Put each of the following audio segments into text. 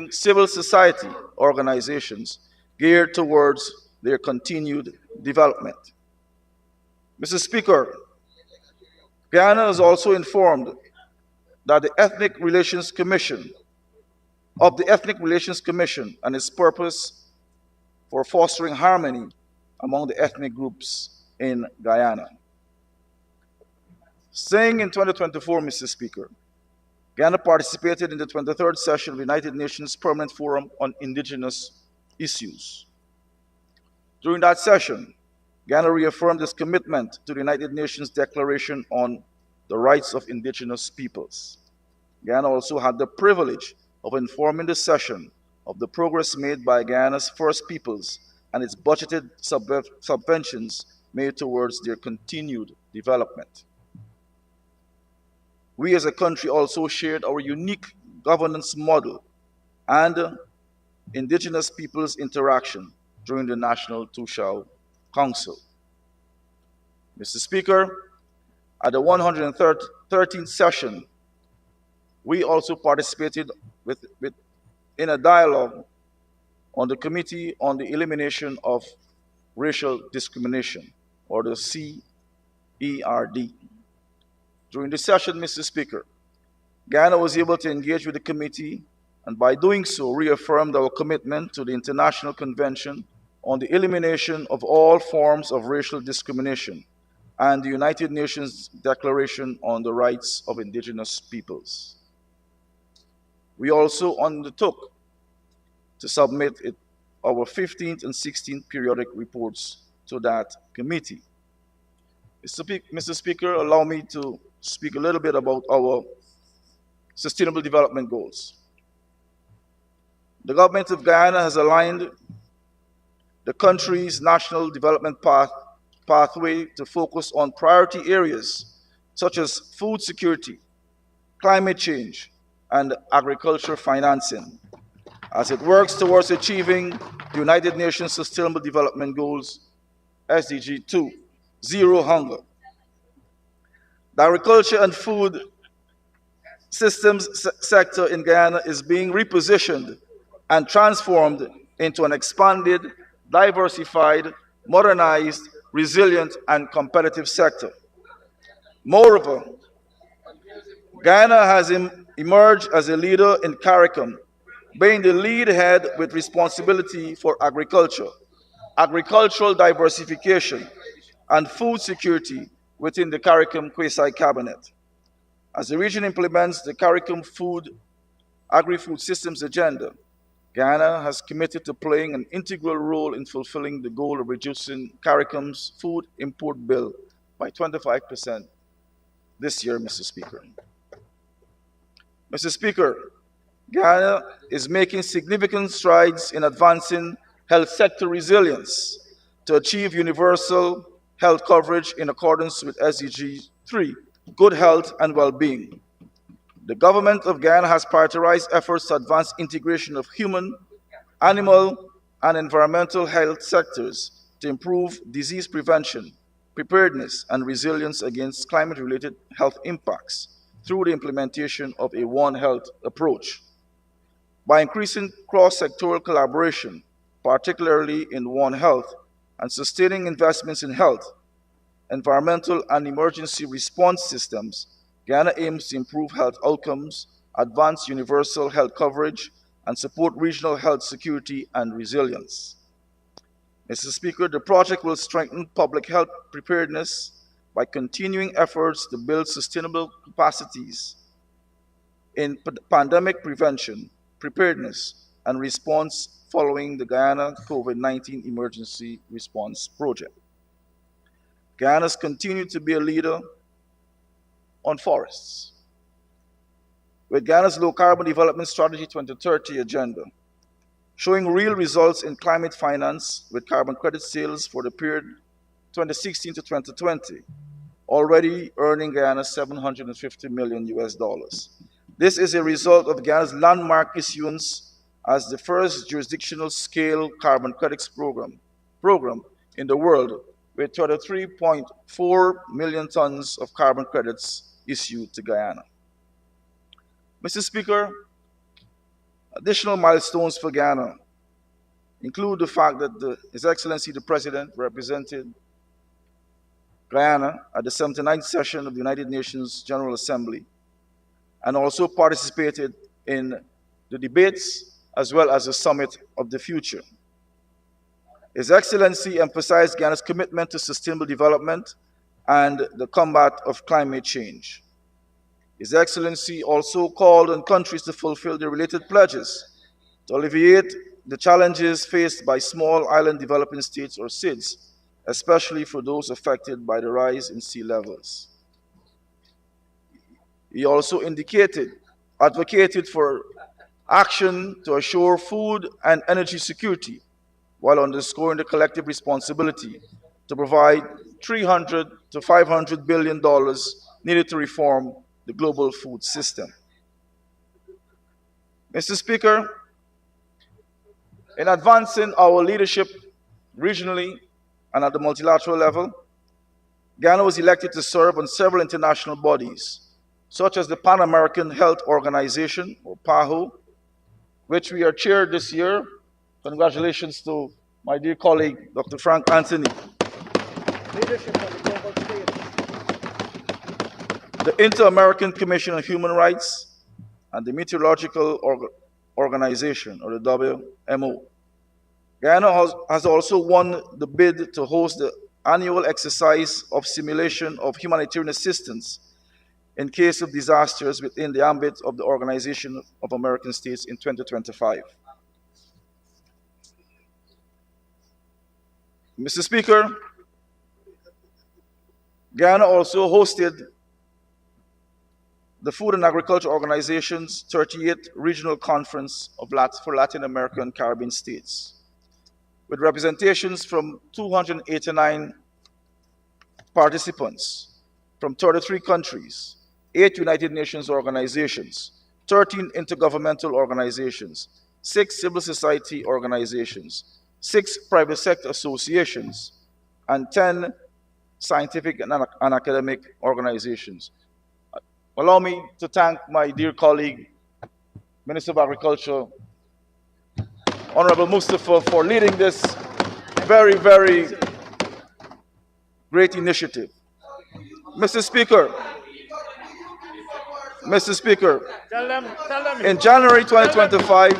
including civil society organizations geared towards their continued development. Mr. Speaker, Guyana is also informed that the Ethnic Relations Commission and its purpose for fostering harmony among the ethnic groups in Guyana. Staying in 2024, Mr. Speaker, Guyana participated in the 23rd session of the United Nations Permanent Forum on Indigenous Issues. During that session, Guyana reaffirmed its commitment to the United Nations Declaration on the Rights of Indigenous Peoples. Guyana also had the privilege of informing the session of the progress made by Guyana's First Peoples and its budgeted subventions made towards their continued development. We as a country also shared our unique governance model and indigenous peoples' interaction during the National Tushao Council. Mr. Speaker, at the 113th session, we also participated in a dialogue on the Committee on the Elimination of Racial Discrimination, or the CERD. During the session, Mr. Speaker, Guyana was able to engage with the committee and by doing so reaffirmed our commitment to the International Convention on the Elimination of All Forms of Racial Discrimination and the United Nations Declaration on the Rights of Indigenous Peoples. We also undertook to submit our 15th and 16th periodic reports to that committee. Mr. Speaker, allow me to speak a little bit about our Sustainable Development Goals. The government of Guyana has aligned the country's national development pathway to focus on priority areas such as food security, climate change, and agriculture financing, as it works towards achieving the United Nations Sustainable Development Goals, SDG 2, zero hunger. The agriculture and food systems sector in Guyana is being repositioned and transformed into an expanded, diversified, modernized, resilient, and competitive sector. Moreover, Guyana has emerged as a leader in CARICOM, being the lead head with responsibility for agriculture, agricultural diversification, and food security within the CARICOM Quasi-Cabinet. As the region implements the CARICOM Agri-Food Systems Agenda, Guyana has committed to playing an integral role in fulfilling the goal of reducing CARICOM's food import bill by 25% this year, Mr. Speaker. Mr. Speaker, Guyana is making significant strides in advancing health sector resilience to achieve universal health coverage in accordance with SDG 3, good health and well-being. The government of Guyana has prioritized efforts to advance integration of human, animal, and environmental health sectors to improve disease prevention, preparedness, and resilience against climate-related health impacts through the implementation of a One Health approach. By increasing cross-sectoral collaboration, particularly in One Health, and sustaining investments in health, environmental, and emergency response systems, Guyana aims to improve health outcomes, advance universal health coverage, and support regional health security and resilience. Mr. Speaker, the project will strengthen public health preparedness by continuing efforts to build sustainable capacities in pandemic prevention, preparedness, and response following the Guyana COVID-19 Emergency Response Project. Guyana has continued to be a leader on forests. With Guyana's Low Carbon Development Strategy 2030 agenda, showing real results in climate finance with carbon credit sales for the period 2016 to 2020, already earning Guyana $750 million US. This is a result of Guyana's landmark issuance as the first jurisdictional scale carbon credits program in the world, with 33.4 million tons of carbon credits issued to Guyana. Mr. Speaker, Additional milestones for Ghana include the fact that His Excellency the President represented Guyana at the 79th session of the United Nations General Assembly and also participated in the debates as well as the Summit of the Future. His Excellency emphasized Ghana's commitment to sustainable development and the combat of climate change. His Excellency also called on countries to fulfill their related pledges to alleviate the challenges faced by small island developing states or SIDS, especially for those affected by the rise in sea levels. He also advocated for action to assure food and energy security while underscoring the collective responsibility to provide $300 to $500 billion needed to reform the global food system. Mr. Speaker, in advancing our leadership regionally and at the multilateral level, Ghana was elected to serve on several international bodies, such as the Pan American Health Organization, or PAHO, which we are chaired this year. Congratulations to my dear colleague, Dr. Frank Anthony. Leadership on the global stage. The Inter-American Commission on Human Rights and the Meteorological Organization, or the WMO. Guyana has also won the bid to host the annual exercise of simulation of humanitarian assistance in case of disasters within the ambit of the Organization of American States in 2025. Mr. Speaker, Guyana also hosted the Food and Agriculture Organization's 38th Regional Conference for Latin America and Caribbean States, with representations from 289 participants from 33 countries, 8 United Nations organizations, 13 intergovernmental organizations, 6 civil society organizations, 6 private sector associations, and 10 scientific and academic organizations. Allow me to thank my dear colleague, Minister of Agriculture, Honorable Mustafa, for leading this very, very great initiative. Mr. Speaker, Tell them in January 2025,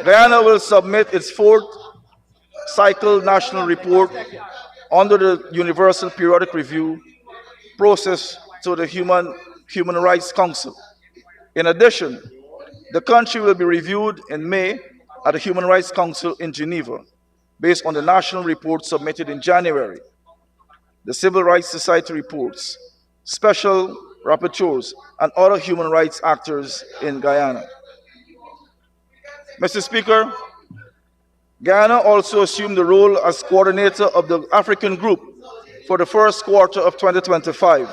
Guyana will submit its 4th cycle national report under the Universal Periodic Review process to the Human Rights Council. In addition, the country will be reviewed in May at the Human Rights Council in Geneva, based on the national report submitted in January, the Civil Rights Society reports, special rapporteurs, and other human rights actors in Guyana. Mr. Speaker, Guyana also assumed the role as coordinator of the African Group for the first quarter of 2025.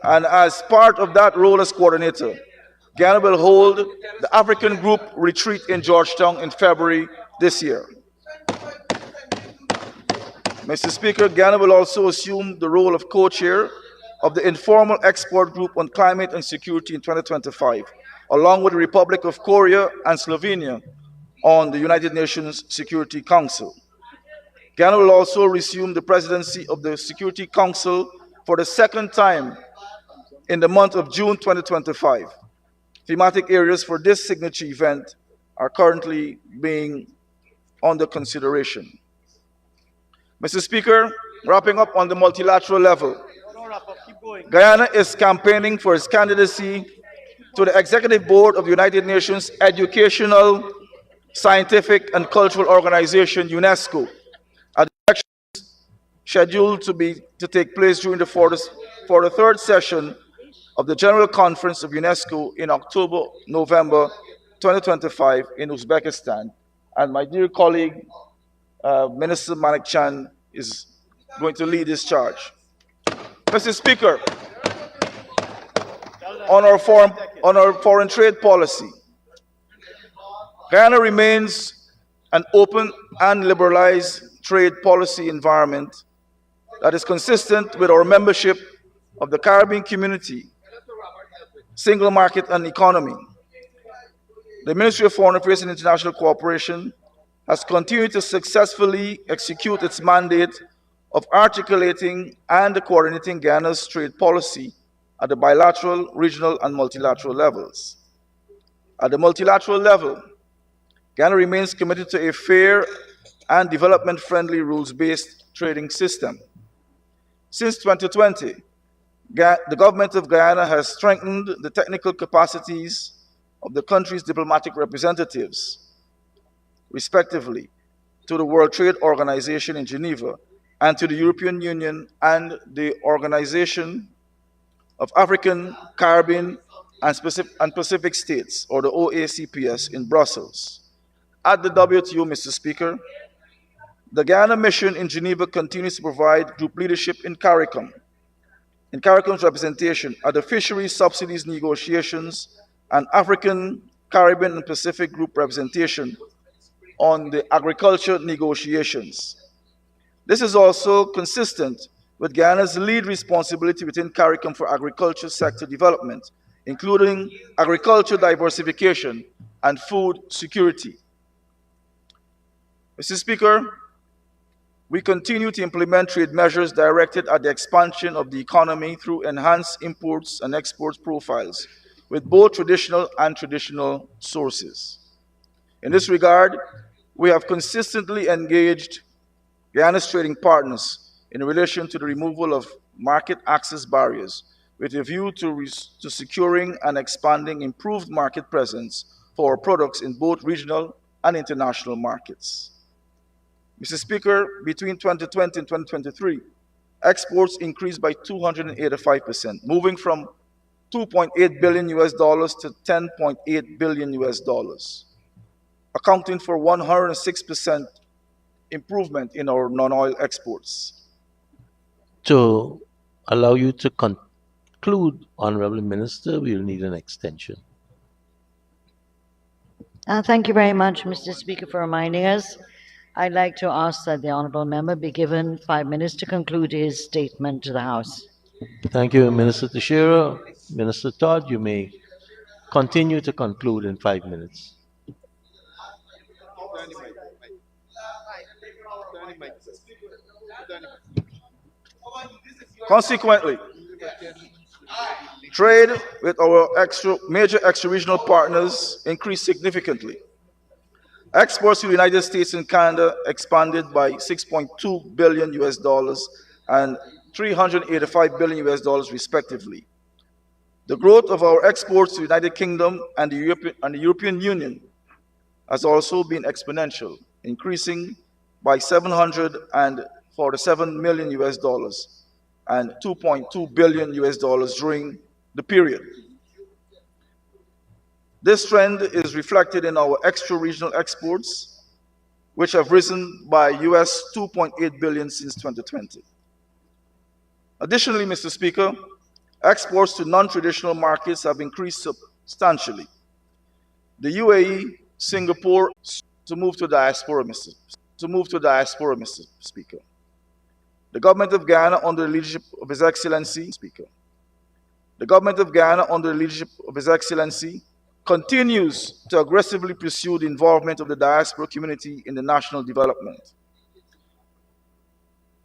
And as part of that role as coordinator, Guyana will hold the African Group retreat in Georgetown in February this year. Mr. Speaker, Guyana will also assume the role of co-chair of the Informal Expert Group on Climate and Security in 2025, along with the Republic of Korea and Slovenia on the United Nations Security Council. Guyana will also resume the presidency of the Security Council for the 2nd time in the month of June 2025. Thematic areas for this signature event are currently being under consideration. Mr. Speaker, wrapping up on the multilateral level, Guyana is campaigning for its candidacy to the Executive Board of the United Nations Educational, Scientific, and Cultural Organization, UNESCO, at the elections scheduled to take place during the 43rd session of the General Conference of UNESCO in October-November 2025 in Uzbekistan. And my dear colleague, Minister Manik Chan, is going to lead this charge. Mr. Speaker, on our foreign trade policy, Guyana remains an open and liberalized trade policy environment that is consistent with our membership of the Caribbean Community, Single Market and Economy. The Ministry of Foreign Affairs and International Cooperation has continued to successfully execute its mandate of articulating and coordinating Ghana's trade policy at the bilateral, regional, and multilateral levels. At the multilateral level, Ghana remains committed to a fair and development friendly rules based trading system. Since 2020, the government of Guyana has strengthened the technical capacities of the country's diplomatic representatives, respectively, to the World Trade Organization in Geneva and to the European Union and the Organization of African, Caribbean, and Pacific States, or the OACPS, in Brussels. At the WTO, Mr. Speaker, the Guyana mission in Geneva continues to provide group leadership in CARICOM's representation at the fisheries subsidies negotiations and African, Caribbean, and Pacific group representation on the agriculture negotiations. This is also consistent with Guyana's lead responsibility within CARICOM for agriculture sector development, including agriculture diversification and food security. Mr. Speaker, we continue to implement trade measures directed at the expansion of the economy through enhanced imports and exports profiles with both traditional and traditional sources. In this regard, we have consistently engaged Guyana's trading partners in relation to the removal of market access barriers with a view to securing and expanding improved market presence for our products in both regional and international markets. Mr. Speaker, between 2020 and 2023, exports increased by 285%, moving from 2.8 billion US dollars to 10.8 billion US dollars, accounting for 106% improvement in our non-oil exports. To allow you to conclude, Honorable Minister, we'll need an extension. Thank you very much, Mr. Speaker, for reminding us. I'd like to ask that the honourable member be given 5 minutes to conclude his statement to the House. Thank you, Minister Teixeira. Minister Todd, you may continue to conclude in 5 minutes. Consequently, trade with our major extra-regional partners increased significantly. Exports to the United States and Canada expanded by 6.2 billion US dollars and 385 billion US dollars respectively. The growth of our exports to the United Kingdom and the European Union has also been exponential, increasing by 747 million US dollars and 2.2 billion US dollars during the period. This trend is reflected in our extra-regional exports, which have risen by US 2.8 billion since 2020. Additionally, Mr. Speaker, exports to non-traditional markets have increased substantially. The UAE, Singapore, to move to diaspora, Mr. Speaker. The government of Ghana, under the leadership of His Excellency, continues to aggressively pursue the involvement of the diaspora community in the national development.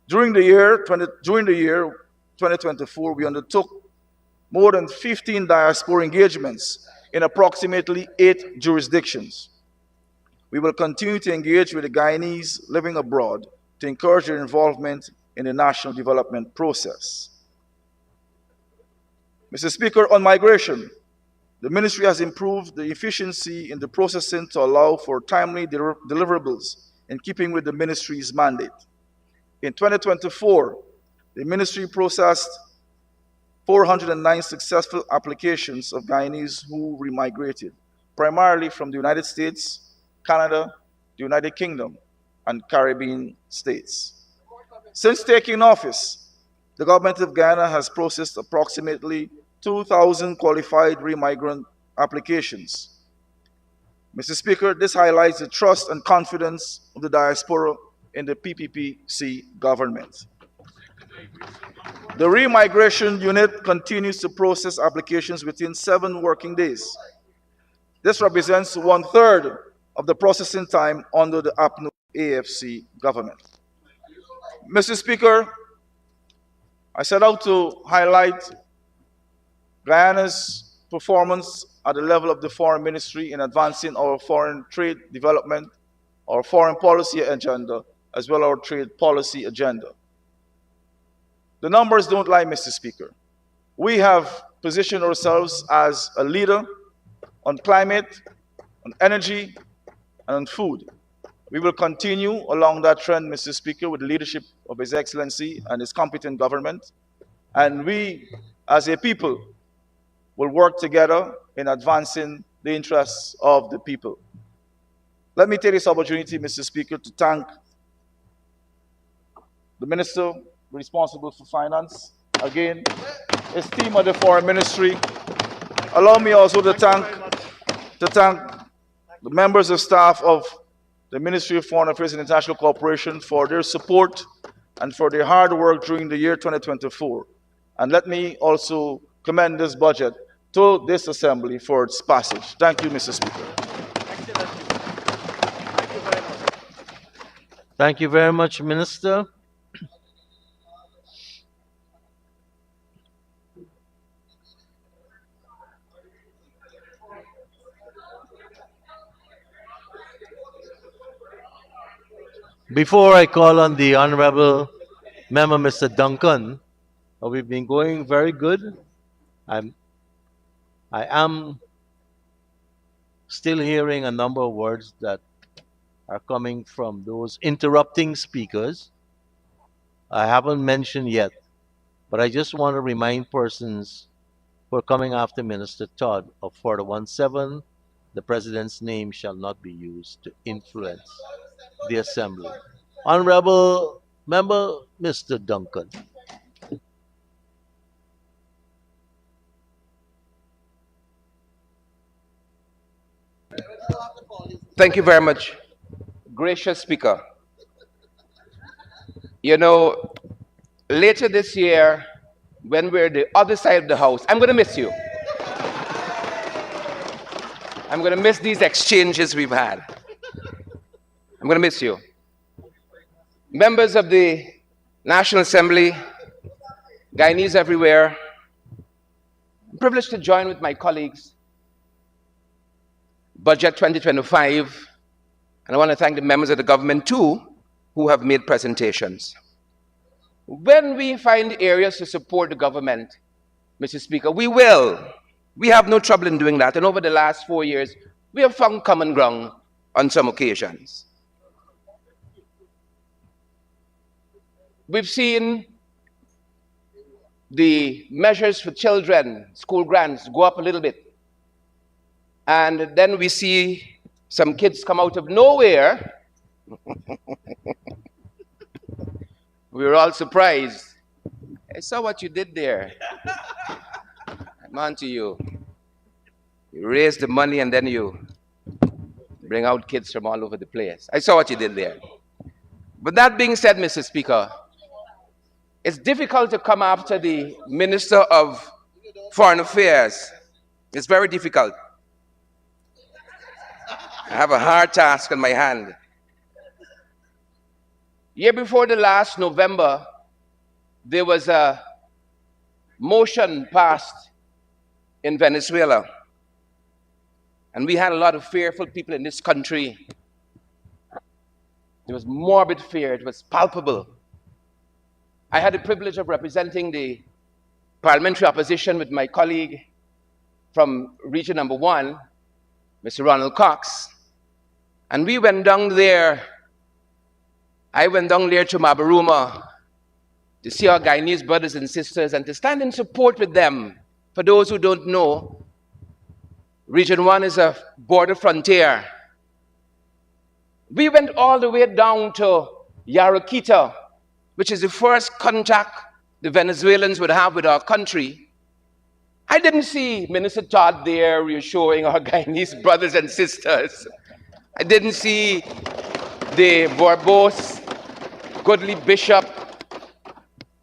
During the year 2024, we undertook more than 15 diaspora engagements in approximately 8 jurisdictions. We will continue to engage with the Guyanese living abroad to encourage their involvement in the national development process. Mr. Speaker, on migration, the Ministry has improved the efficiency in the processing to allow for timely deliverables in keeping with the Ministry's mandate. In 2024, the Ministry processed 409 successful applications of Guyanese who remigrated, primarily from the United States, Canada, the United Kingdom, and Caribbean states. Since taking office, the government of Ghana has processed approximately 2,000 qualified remigrant applications. Mr. Speaker, this highlights the trust and confidence of the diaspora in the PPPC government. The Remigration Unit continues to process applications within 7 working days. This represents 1/3 of the processing time under the APNU AFC government. Mr. Speaker, I set out to highlight Guyana's performance at the level of the foreign ministry in advancing our foreign trade development, our foreign policy agenda, as well as our trade policy agenda. The numbers don't lie, Mr. Speaker. We have positioned ourselves as a leader on climate, on energy, and on food. We will continue along that trend, Mr. Speaker, with the leadership of His Excellency and his competent government. And we, as a people, will work together in advancing the interests of the people. Let me take this opportunity, Mr. Speaker, to thank the Minister responsible for finance, again, his team of the Foreign Ministry. Allow me also to thank the members of staff of the Ministry of Foreign Affairs and International Cooperation for their support and for their hard work during the year 2024. And let me also commend this budget to this Assembly for its passage. Thank you, Mr. Speaker. Thank you very much, Minister. Before I call on the Honorable Member, Mr. Duncan, we've been going very good. I am still hearing a number of words that are coming from those interrupting speakers. I haven't mentioned yet, but I just want to remind persons who are coming after Minister Todd of 417, the President's name shall not be used to influence the Assembly. Honorable Member, Mr. Duncan. Thank you very much, gracious Speaker. You know, later this year, when we're the other side of the House, I'm going to miss you. I'm going to miss these exchanges we've had. I'm going to miss you. Members of the National Assembly, Guyanese everywhere, I'm privileged to join with my colleagues Budget 2025, and I want to thank the members of the government too who have made presentations. When we find areas to support the government, Mr. Speaker, we will. We have no trouble in doing that, and over the last 4 years, we have found common ground on some occasions. We've seen the measures for children, school grants, go up a little bit. And then we see some kids come out of nowhere. We were all surprised. I saw what you did there. I'm on to you. You raise the money and then you bring out kids from all over the place. I saw what you did there. But that being said, Mr. Speaker, it's difficult to come after the Minister of Foreign Affairs. It's very difficult. I have a hard task on my hand. Year before the last November, there was a motion passed in Venezuela. And we had a lot of fearful people in this country. There was morbid fear. It was palpable. I had the privilege of representing the parliamentary opposition with my colleague from Region Number 1, Mr. Ronald Cox. And we went down there. I went down there to Mabaruma to see our Guyanese brothers and sisters and to stand in support with them. For those who don't know, Region 1 is a border frontier. We went all the way down to Yaroquita, which is the first contact the Venezuelans would have with our country. I didn't see Minister Todd there reassuring our Guyanese brothers and sisters. I didn't see the verbose, goodly bishop.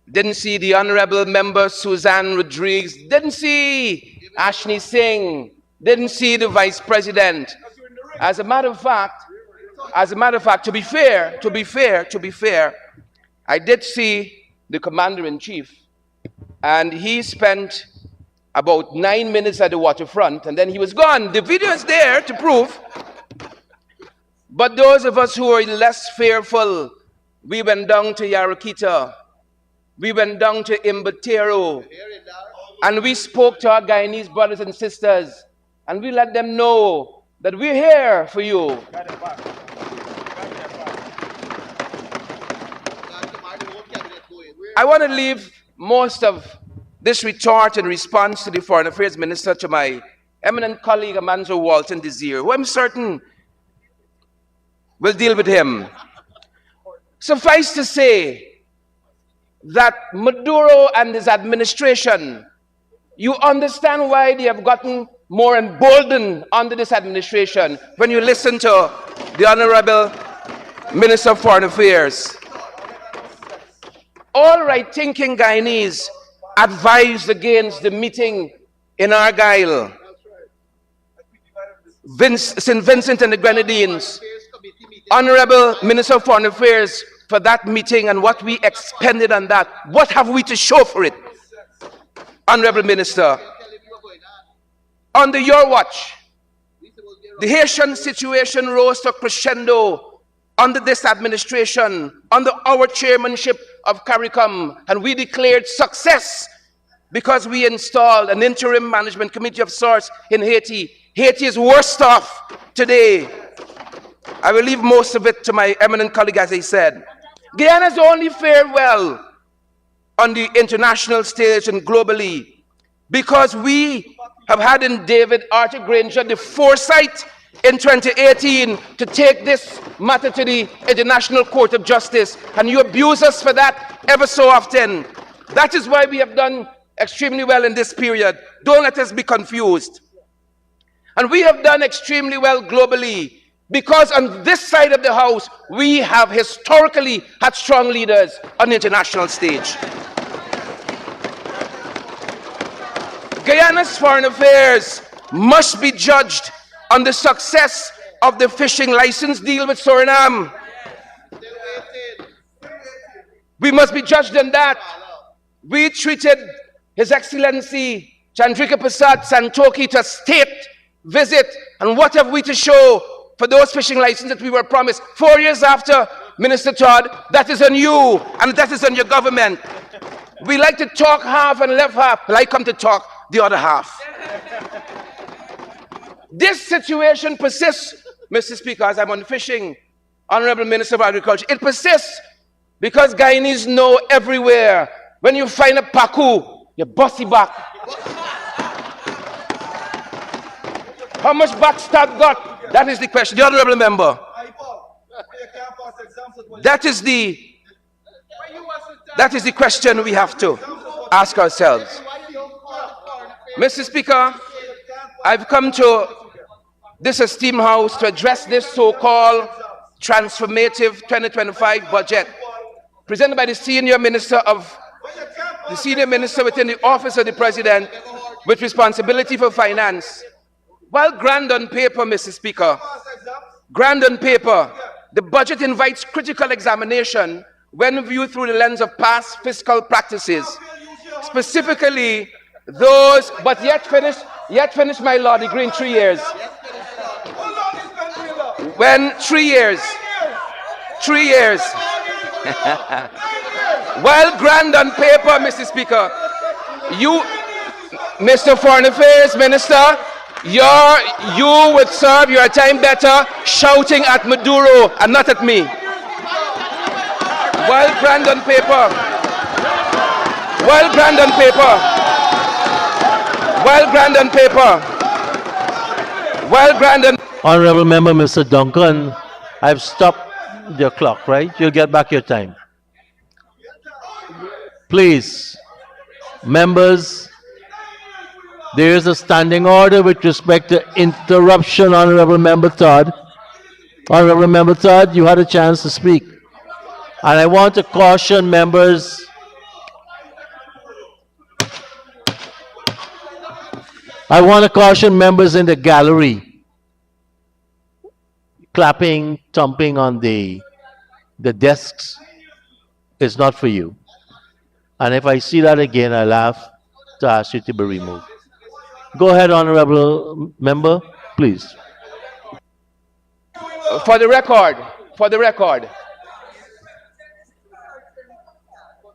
Didn't see the Honorable Member Suzanne Rodriguez. Didn't see Ashni Singh. didn't see the vice president. As a matter of fact, to be fair, I did see the commander-in-chief, and he spent about 9 minutes at the waterfront, and then he was gone. The video is there to prove. But those of us who are less fearful, we went down to Yarakita, we went down to Imbatero, and we spoke to our Guyanese brothers and sisters, and we let them know that we're here for you. I want to leave most of this retort and response to the Foreign Affairs Minister to my eminent colleague, Amanzo Walton Desir, who I'm certain will deal with him. Suffice to say that Maduro and his administration, you understand why they have gotten more emboldened under this administration when you listen to the Honorable Minister of Foreign Affairs. All right-thinking Guyanese advised against the meeting in Argyle. St. Vincent and the Grenadines, Honorable Minister of Foreign Affairs, for that meeting and what we expended on that. What have we to show for it, Honorable Minister? Under your watch, the Haitian situation rose to crescendo under this administration, under our chairmanship of CARICOM, and we declared success because we installed an interim management committee of sorts in Haiti. Haiti is worse off today. I will leave most of it to my eminent colleague, as I said. Guyana's only fared well on the international stage and globally because we have had in David Arthur Granger the foresight in 2018 to take this matter to the International Court of Justice, and you abuse us for that ever so often. That is why we have done extremely well in this period. Don't let us be confused. And we have done extremely well globally because on this side of the house, we have historically had strong leaders on the international stage. Guyana's foreign affairs must be judged on the success of the fishing license deal with Suriname. We must be judged on that. We treated His Excellency Chandrika Prasad Santokhi to a state visit, and what have we to show for those fishing licenses that we were promised 4 years after, Minister Todd? That is on you, and that is on your government. We like to talk half and left half, but I come to talk the other half. This situation persists, Mr. Speaker, as I'm on fishing, Honorable Minister of Agriculture. It persists because Guyanese know everywhere. When you find a paku, you bust it back. How much backstab got? That is the question. The Honorable Member. That is the question we have to ask ourselves. Mr. Speaker, I've come to this esteemed house to address this so-called transformative 2025 budget presented by the senior minister within the office of the president with responsibility for finance. While grand on paper, Mr. Speaker, grand on paper, the budget invites critical examination when viewed through the lens of past fiscal practices, specifically those, but yet finish, my lord, degree in 3 years. When 3 years, while grand on paper, Mr. Speaker, you, Mr. Foreign Affairs Minister, you would serve your time better shouting at Maduro and not at me. While grand on paper, Honorable Member Mr. Duncan, I've stopped your clock, right? You'll get back your time. Please, members, there is a standing order with respect to interruption, Honorable Member Todd. Honorable Member Todd, you had a chance to speak. And I want to caution members. I want to caution members in the gallery. Clapping, thumping on the desks is not for you. And if I see that again, I'll have to ask you to be removed. Go ahead, honorable member, please. For the record,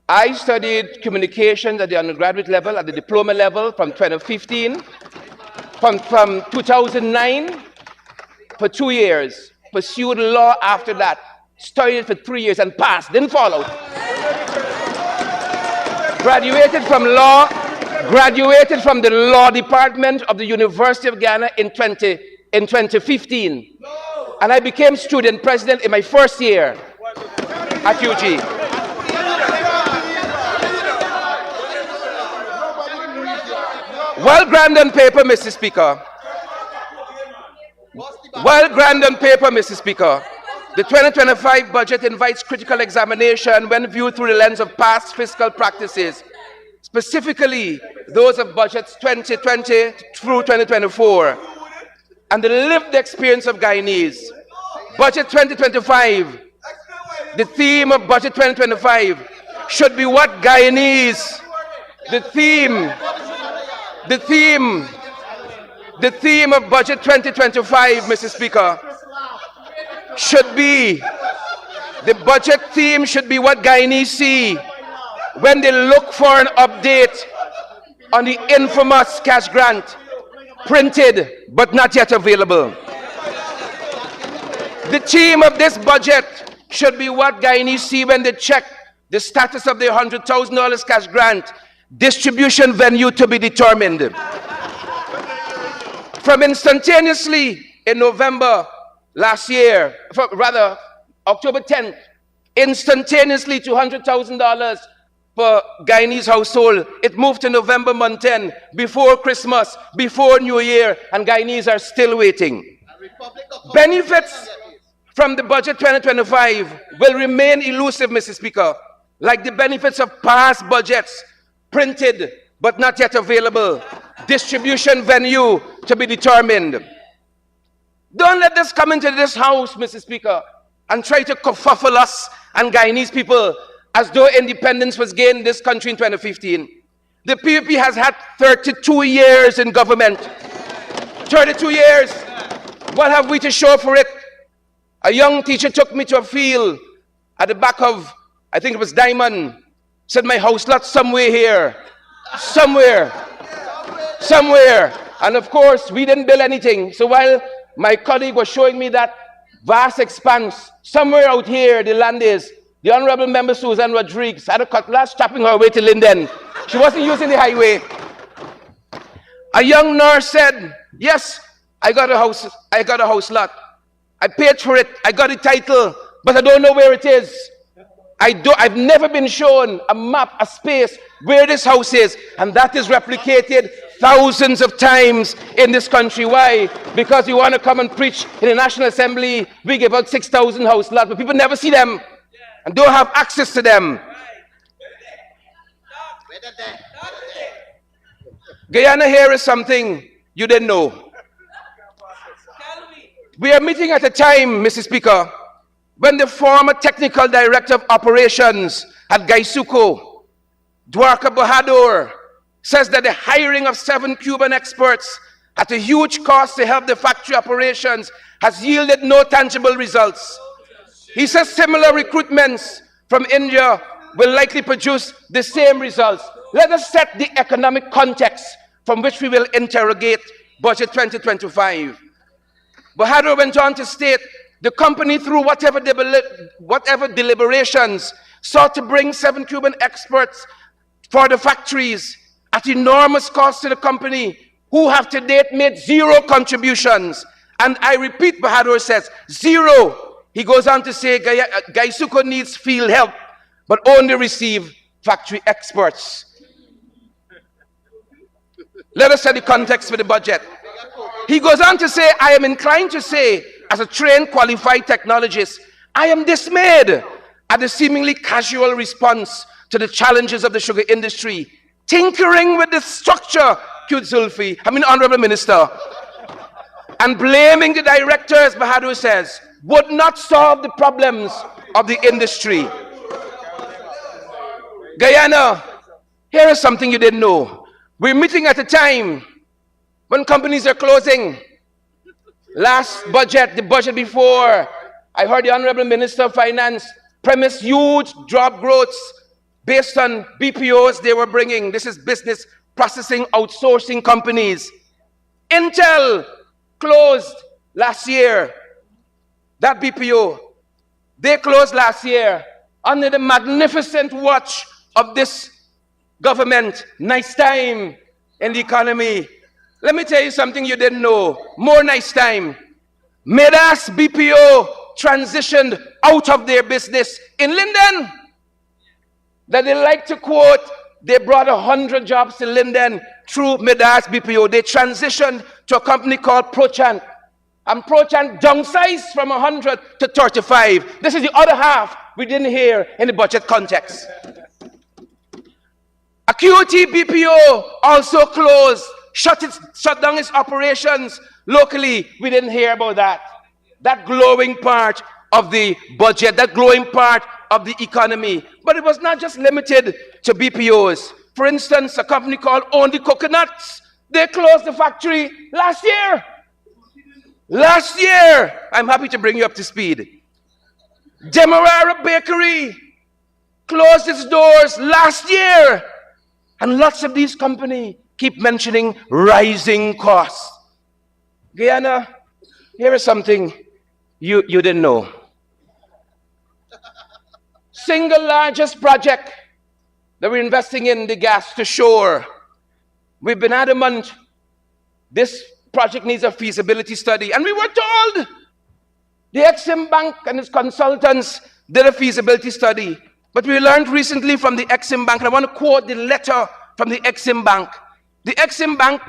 I studied communications at the undergraduate level, at the diploma level from 2015, from 2009 for 2 years, pursued law after that, studied for 3 years and passed, didn't fall out. Graduated from the law department of the University of Ghana in 2015. And I became student president in my first year at UG. Well, grand on paper, Mr. Speaker. Well, grand on paper, Mr. Speaker. The 2025 budget invites critical examination when viewed through the lens of past fiscal practices, specifically those of budgets 2020 through 2024, and the lived experience of Guyanese. Budget 2025, the theme of budget 2025 should be what Guyanese, the theme of budget 2025, Mr. Speaker, the budget theme should be what Guyanese see when they look for an update on the infamous cash grant, printed but not yet available. The theme of this budget should be what Guyanese see when they check the status of their $100,000 cash grant, distribution venue to be determined. From instantaneously in November last year, rather October 10th, instantaneously to $100,000 per Guyanese household. It moved to November month 10, before Christmas, before New Year, and Guyanese are still waiting. Benefits from the budget 2025 will remain elusive, Mr. Speaker, like the benefits of past budgets, printed but not yet available, distribution venue to be determined. Don't let this come into this house, Mr. Speaker, and try to kerfuffle us and Guyanese people as though independence was gained in this country in 2015. The PPP has had 32 years in government. 32 years. What have we to show for it? A young teacher took me to a field at the back of, I think it was Diamond, said my house lot somewhere here. Somewhere. And of course, we didn't build anything. So while my colleague was showing me that vast expanse, somewhere out here, the land is, the Honorable Member Susan Rodriguez had a cutlass chopping her way to Linden. She wasn't using the highway. A young nurse said, yes, I got a house lot. I paid for it, I got a title, but I don't know where it is. I've never been shown a map, a space where this house is, and that is replicated thousands of times in this country. Why? Because you want to come and preach in the National Assembly, we give out 6,000 house lots, but people never see them and don't have access to them. Guyana here is something you didn't know. We are meeting at a time, Mr. Speaker, when the former technical director of operations at Gaisuco, Dwarka Bahadur, says that the hiring of 7 Cuban experts at a huge cost to help the factory operations has yielded no tangible results. He says similar recruitments from India will likely produce the same results. Let us set the economic context from which we will interrogate Budget 2025. Bahadur went on to state the company, through whatever deliberations, sought to bring 7 Cuban experts for the factories at enormous cost to the company, who have to date made 0 contributions. And I repeat, Bahadur says, 0. He goes on to say Gaisuco needs field help, but only receive factory experts. Let us set the context for the budget. He goes on to say, I am inclined to say, as a trained, qualified technologist, I am dismayed at the seemingly casual response to the challenges of the sugar industry, tinkering with the structure cute Zulfi, Honorable Minister, and blaming the directors, Bahadur says, would not solve the problems of the industry. Guyana, here is something you didn't know. We're meeting at a time when companies are closing. Last budget, the budget before, I heard the Honorable Minister of Finance premise huge job growths based on BPOs they were bringing. This is business processing outsourcing companies. Intel closed last year. That BPO, they closed last year under the magnificent watch of this government. Nice time in the economy. Let me tell you something you didn't know. More nice time. Midas BPO transitioned out of their business in Linden. That they like to quote, they brought 100 jobs to Linden through Midas BPO. They transitioned to a company called Prochant. And Prochant downsized from 100 to 35. This is the other half we didn't hear in the budget context. Acuity BPO also closed, shut down its operations locally. We didn't hear about that. That glowing part of the budget, that glowing part of the economy. But it was not just limited to BPOs. For instance, a company called Own the Coconuts, they closed the factory last year. Last year, I'm happy to bring you up to speed. Demerara Bakery closed its doors last year. And lots of these companies keep mentioning rising costs. Guyana, here is something you didn't know. Single largest project that we're investing in, the gas to shore. We've been adamant this project needs a feasibility study. And we were told the Exim Bank and its consultants did a feasibility study. But we learned recently from the Exim Bank, and I want to quote the letter from the Exim Bank. The Exim Bank,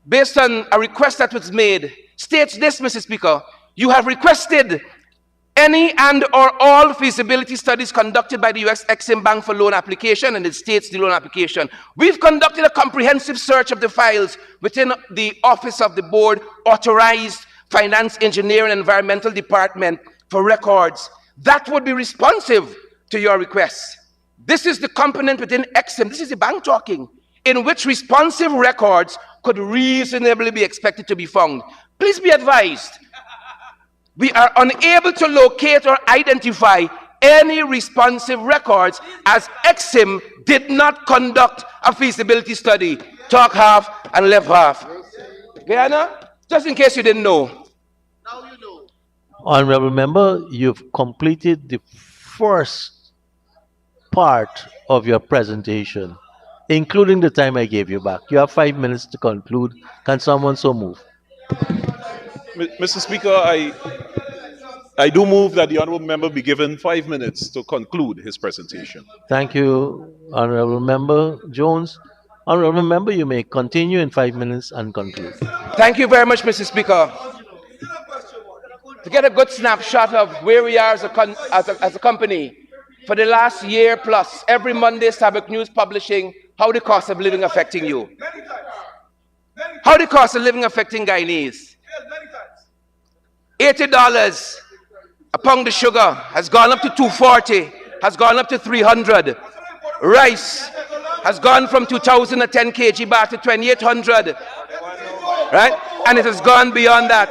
based on a request that was made, states this, Mr. Speaker: you have requested any and or all feasibility studies conducted by the US Exim Bank for loan application, and it states the loan application. We've conducted a comprehensive search of the files within the Office of the Board Authorized Finance, Engineering, and Environmental Department for records that would be responsive to your requests. This is the component within Exim, this is the bank talking, in which responsive records could reasonably be expected to be found. Please be advised, we are unable to locate or identify any responsive records as Exim did not conduct a feasibility study. Talk half and left half. Guyana, just in case you didn't know. Now you know. Honorable Member, you've completed the first part of your presentation, including the time I gave you back. You have 5 minutes to conclude. Can someone so move? Mr. Speaker, I do move that the honourable member be given 5 minutes to conclude his presentation. Thank you, Honorable Member Jones. Honorable Member, you may continue in 5 minutes and conclude. Thank you very much, Mr. Speaker. To get a good snapshot of where we are as a company, for the last year plus, every Monday, Sabbath News publishing how the cost of living affecting you. How the cost of living affecting Guyanese. $80 a pound of sugar has gone up to $240, has gone up to $300. Rice has gone from 2,010 kg baht to 2,800, right? And it has gone beyond that.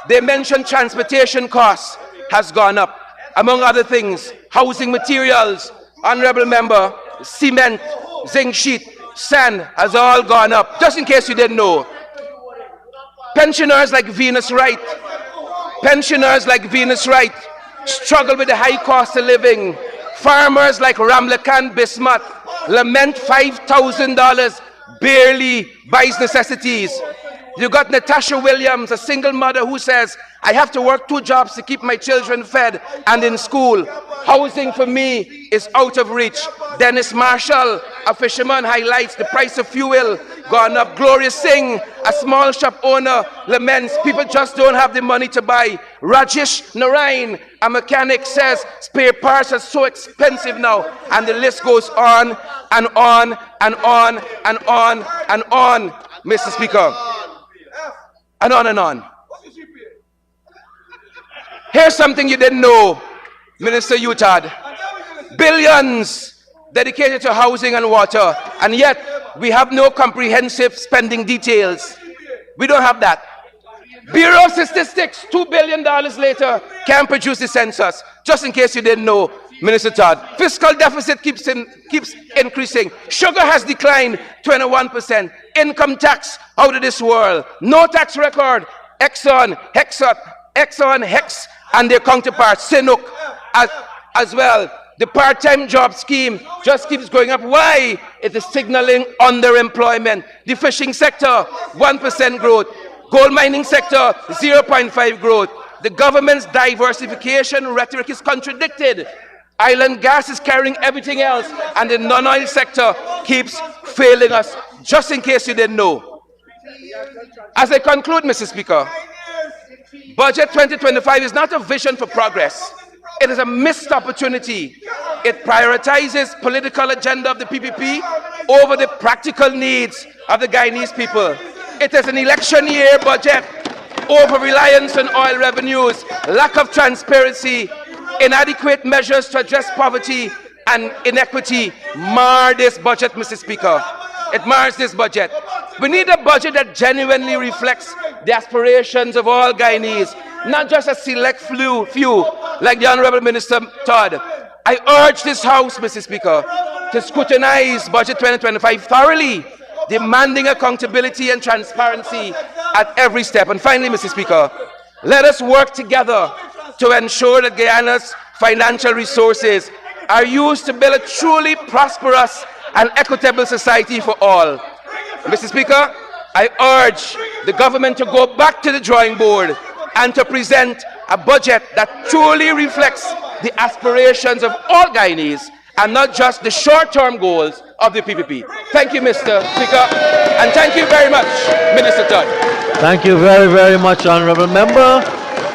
They mentioned transportation costs has gone up. Among other things, housing materials, honorable member, cement, zinc sheet, sand has all gone up. Just in case you didn't know. Pensioners like Venus Wright struggle with the high cost of living. Farmers like Ramlakan Bismuth lament $5,000 barely buys necessities. You got Natasha Williams, a single mother, who says, I have to work 2 jobs to keep my children fed and in school. Housing for me is out of reach. Dennis Marshall, a fisherman, highlights the price of fuel gone up. Gloria Singh, A small shop owner laments people just don't have the money to buy. Rajesh Narayan, a mechanic, says spare parts are so expensive now. And the list goes on and on and on and on and on, Mr. Speaker. And on and on. Here's something you didn't know, Minister Utad. Billions dedicated to housing and water, and yet we have no comprehensive spending details. We don't have that. Bureau of Statistics, $2 billion later, can't produce the census. Just in case you didn't know, Minister Todd. Fiscal deficit keeps increasing. Sugar has declined 21%. Income tax out of this world. No tax record. Exxon, Hex, and their counterparts, Sinuk, as well. The part-time job scheme just keeps going up. Why? It is signaling underemployment. The fishing sector, 1% growth. Gold mining sector, 0.5 growth. The government's diversification rhetoric is contradicted. Island gas is carrying everything else, and the non-oil sector keeps failing us, just in case you didn't know. As I conclude, Mr. Speaker, Budget 2025 is not a vision for progress. It is a missed opportunity. It prioritizes political agenda of the PPP over the practical needs of the Guyanese people. It is an election year budget, over-reliance on oil revenues, lack of transparency, inadequate measures to address poverty and inequity mar this budget, Mr. Speaker. It mars this budget. We need a budget that genuinely reflects the aspirations of all Guyanese, not just a select few, like the Honorable Minister Todd. I urge this House, Mr. Speaker, to scrutinize Budget 2025 thoroughly, demanding accountability and transparency at every step. And finally, Mr. Speaker, let us work together to ensure that Guyana's financial resources are used to build a truly prosperous and equitable society for all. Mr. Speaker, I urge the government to go back to the drawing board and to present a budget that truly reflects the aspirations of all Guyanese and not just the short-term goals of the PPP. Thank you, Mr. Speaker, and thank you very much, Minister Todd. Thank you very, very much, Honorable Member.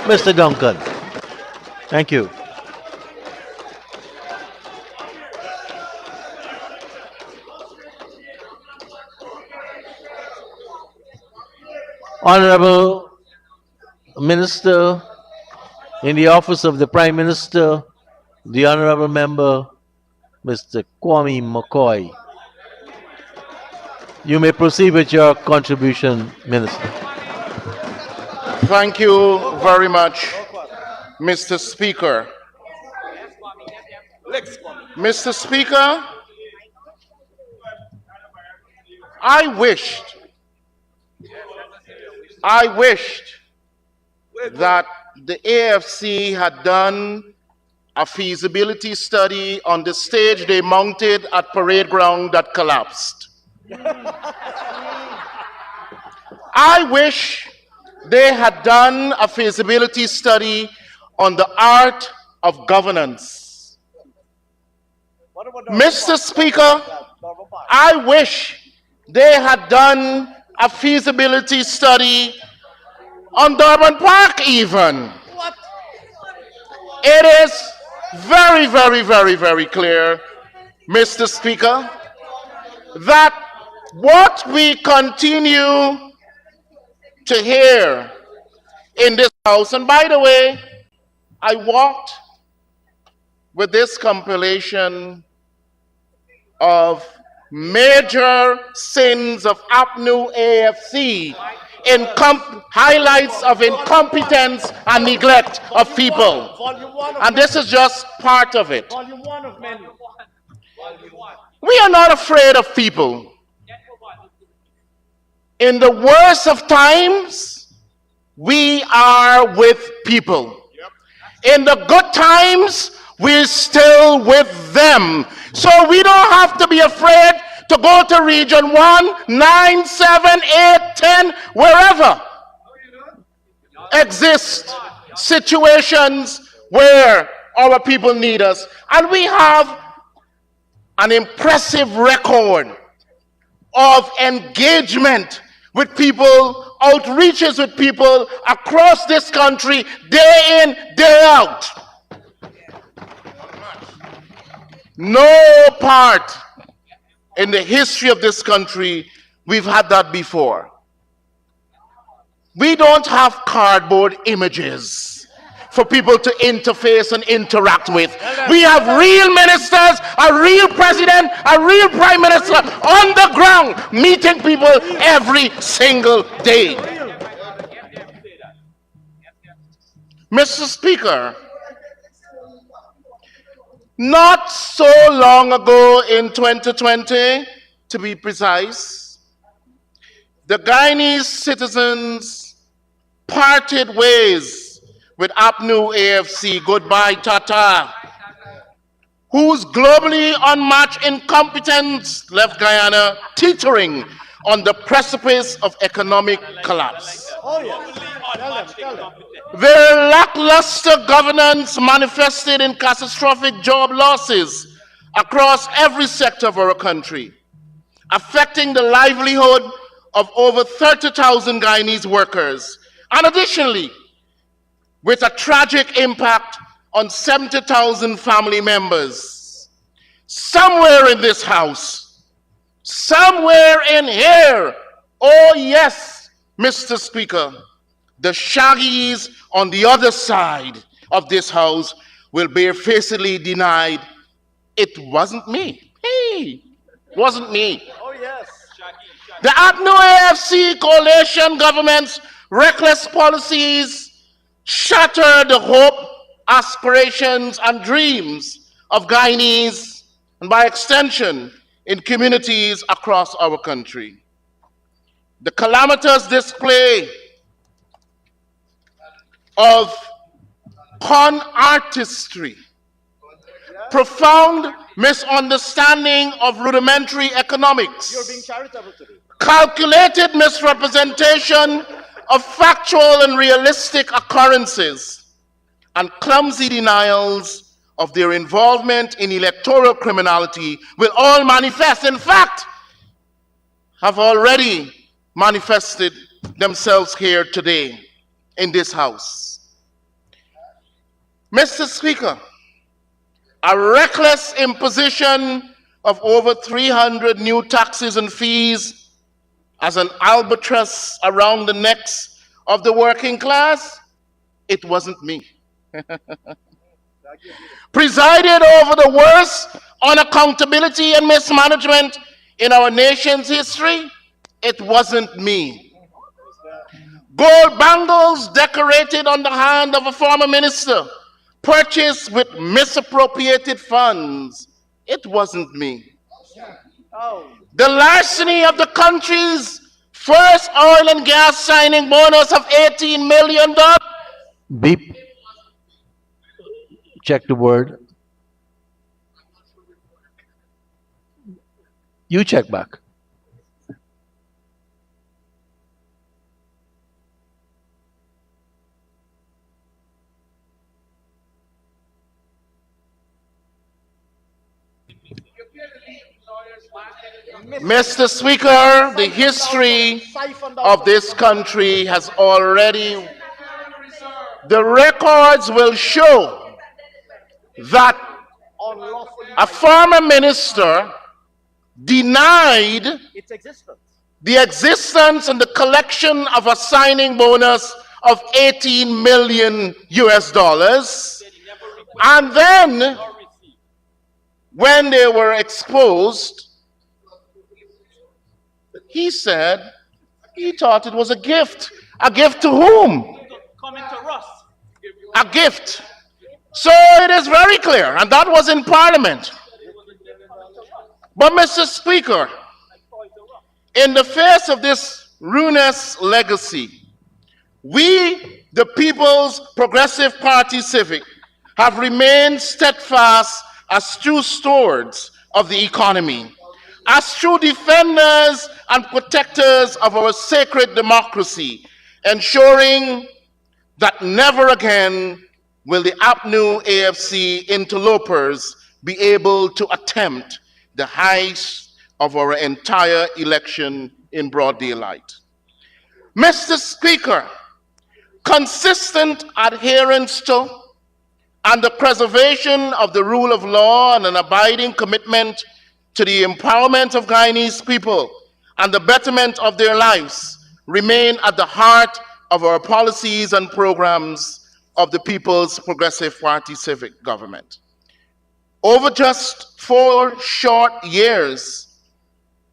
Mr. Duncan. Thank you. Honorable Minister in the Office of the Prime Minister, the Honorable Member, Mr. Kwame McCoy. You may proceed with your contribution, Minister. Thank you very much, Mr. Speaker. Mr. Speaker, I wished that the AFC had done a feasibility study on the stage they mounted at Parade Ground that collapsed. I wish they had done a feasibility study on the art of governance. Mr. Speaker, I wish they had done a feasibility study on Durban Park even. It is very, very, very, very clear, Mr. Speaker, that what we continue to hear in this House, and by the way, I walked with this compilation of major sins of APNU AFC in highlights of incompetence and neglect of people. And this is just part of it. We are not afraid of people. In the worst of times, we are with people. In the good times, we're still with them. So we don't have to be afraid to go to Region 1, 9, 7, 8, 10, wherever exist situations where our people need us. And we have an impressive record of engagement with people, outreaches with people across this country, day in, day out. No part in the history of this country we've had that before. We don't have cardboard images for people to interface and interact with. We have real ministers, a real president, a real prime minister on the ground meeting people every single day. Mr. Speaker, not so long ago in 2020, to be precise, the Guyanese citizens parted ways with APNU AFC, goodbye Tata, whose globally unmatched incompetence left Guyana teetering on the precipice of economic collapse. Their lackluster governance manifested in catastrophic job losses across every sector of our country, affecting the livelihood of over 30,000 Guyanese workers, and additionally, with a tragic impact on 70,000 family members. Somewhere in this house, somewhere in here, oh yes, Mr. Speaker, the Shaggies on the other side of this house will barefacedly deny it wasn't me. Hey, it wasn't me. Oh, yes. The APNU AFC coalition government's reckless policies shattered the hope, aspirations, and dreams of Guyanese, and by extension, in communities across our country. The calamitous display of con artistry, profound misunderstanding of rudimentary economics, You're being charitable today. calculated misrepresentation of factual and realistic occurrences, and clumsy denials of their involvement in electoral criminality will all manifest, in fact, have already manifested themselves here today in this house. Mr. Speaker, a reckless imposition of over 300 new taxes and fees as an albatross around the necks of the working class, it wasn't me. Presided over the worst unaccountability and mismanagement in our nation's history, it wasn't me. Gold bangles decorated on the hand of a former minister, purchased with misappropriated funds, it wasn't me. The larceny of the country's first oil and gas signing bonus of $18 million. Beep. Check the word. You check back. Mr. Speaker, the history of this country has already, the records will show that a former minister denied the existence and the collection of a signing bonus of 18 million US dollars. And then, when they were exposed, he said he thought it was a gift. A gift to whom? A gift. So it is very clear, and that was in Parliament. But Mr. Speaker, in the face of this ruinous legacy, we, the People's Progressive Party Civic, have remained steadfast as true stewards of the economy, as true defenders and protectors of our sacred democracy, ensuring that never again will the APNU AFC interlopers be able to attempt the heist of our entire election in broad daylight. Mr. Speaker, consistent adherence to and the preservation of the rule of law and an abiding commitment to the empowerment of Guyanese people and the betterment of their lives remain at the heart of our policies and programs of the People's Progressive Party civic government. Over just 4 short years,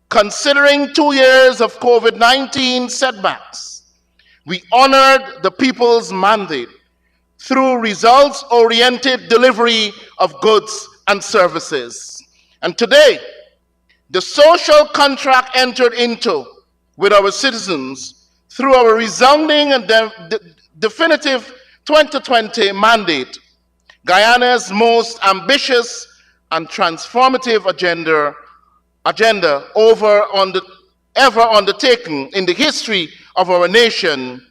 considering 2 years of COVID-19 setbacks, we honored the people's mandate through results-oriented delivery of goods and services. And today, the social contract entered into with our citizens through our resounding and definitive 2020 mandate, Guyana's most ambitious and transformative agenda ever undertaken in the history of our nation,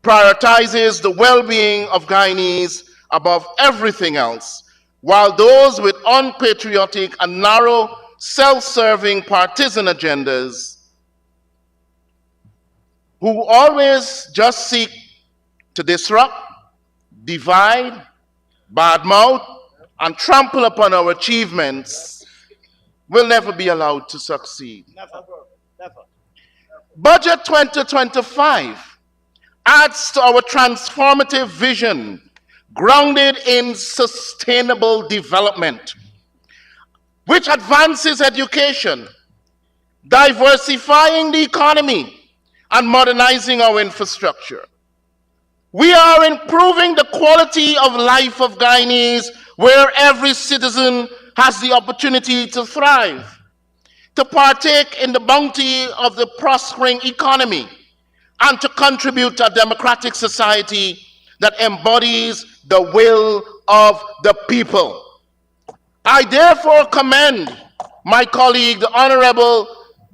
prioritizes the well-being of Guyanese above everything else, while those with unpatriotic and narrow, self-serving partisan agendas who always just seek to disrupt, divide, badmouth, and trample upon our achievements will never be allowed to succeed. Never. Budget 2025 adds to our transformative vision grounded in sustainable development, which advances education, diversifying the economy, and modernizing our infrastructure. We are improving the quality of life of Guyanese, where every citizen has the opportunity to thrive, to partake in the bounty of the prospering economy, and to contribute to a democratic society that embodies the will of the people. I therefore commend my colleague, the Honorable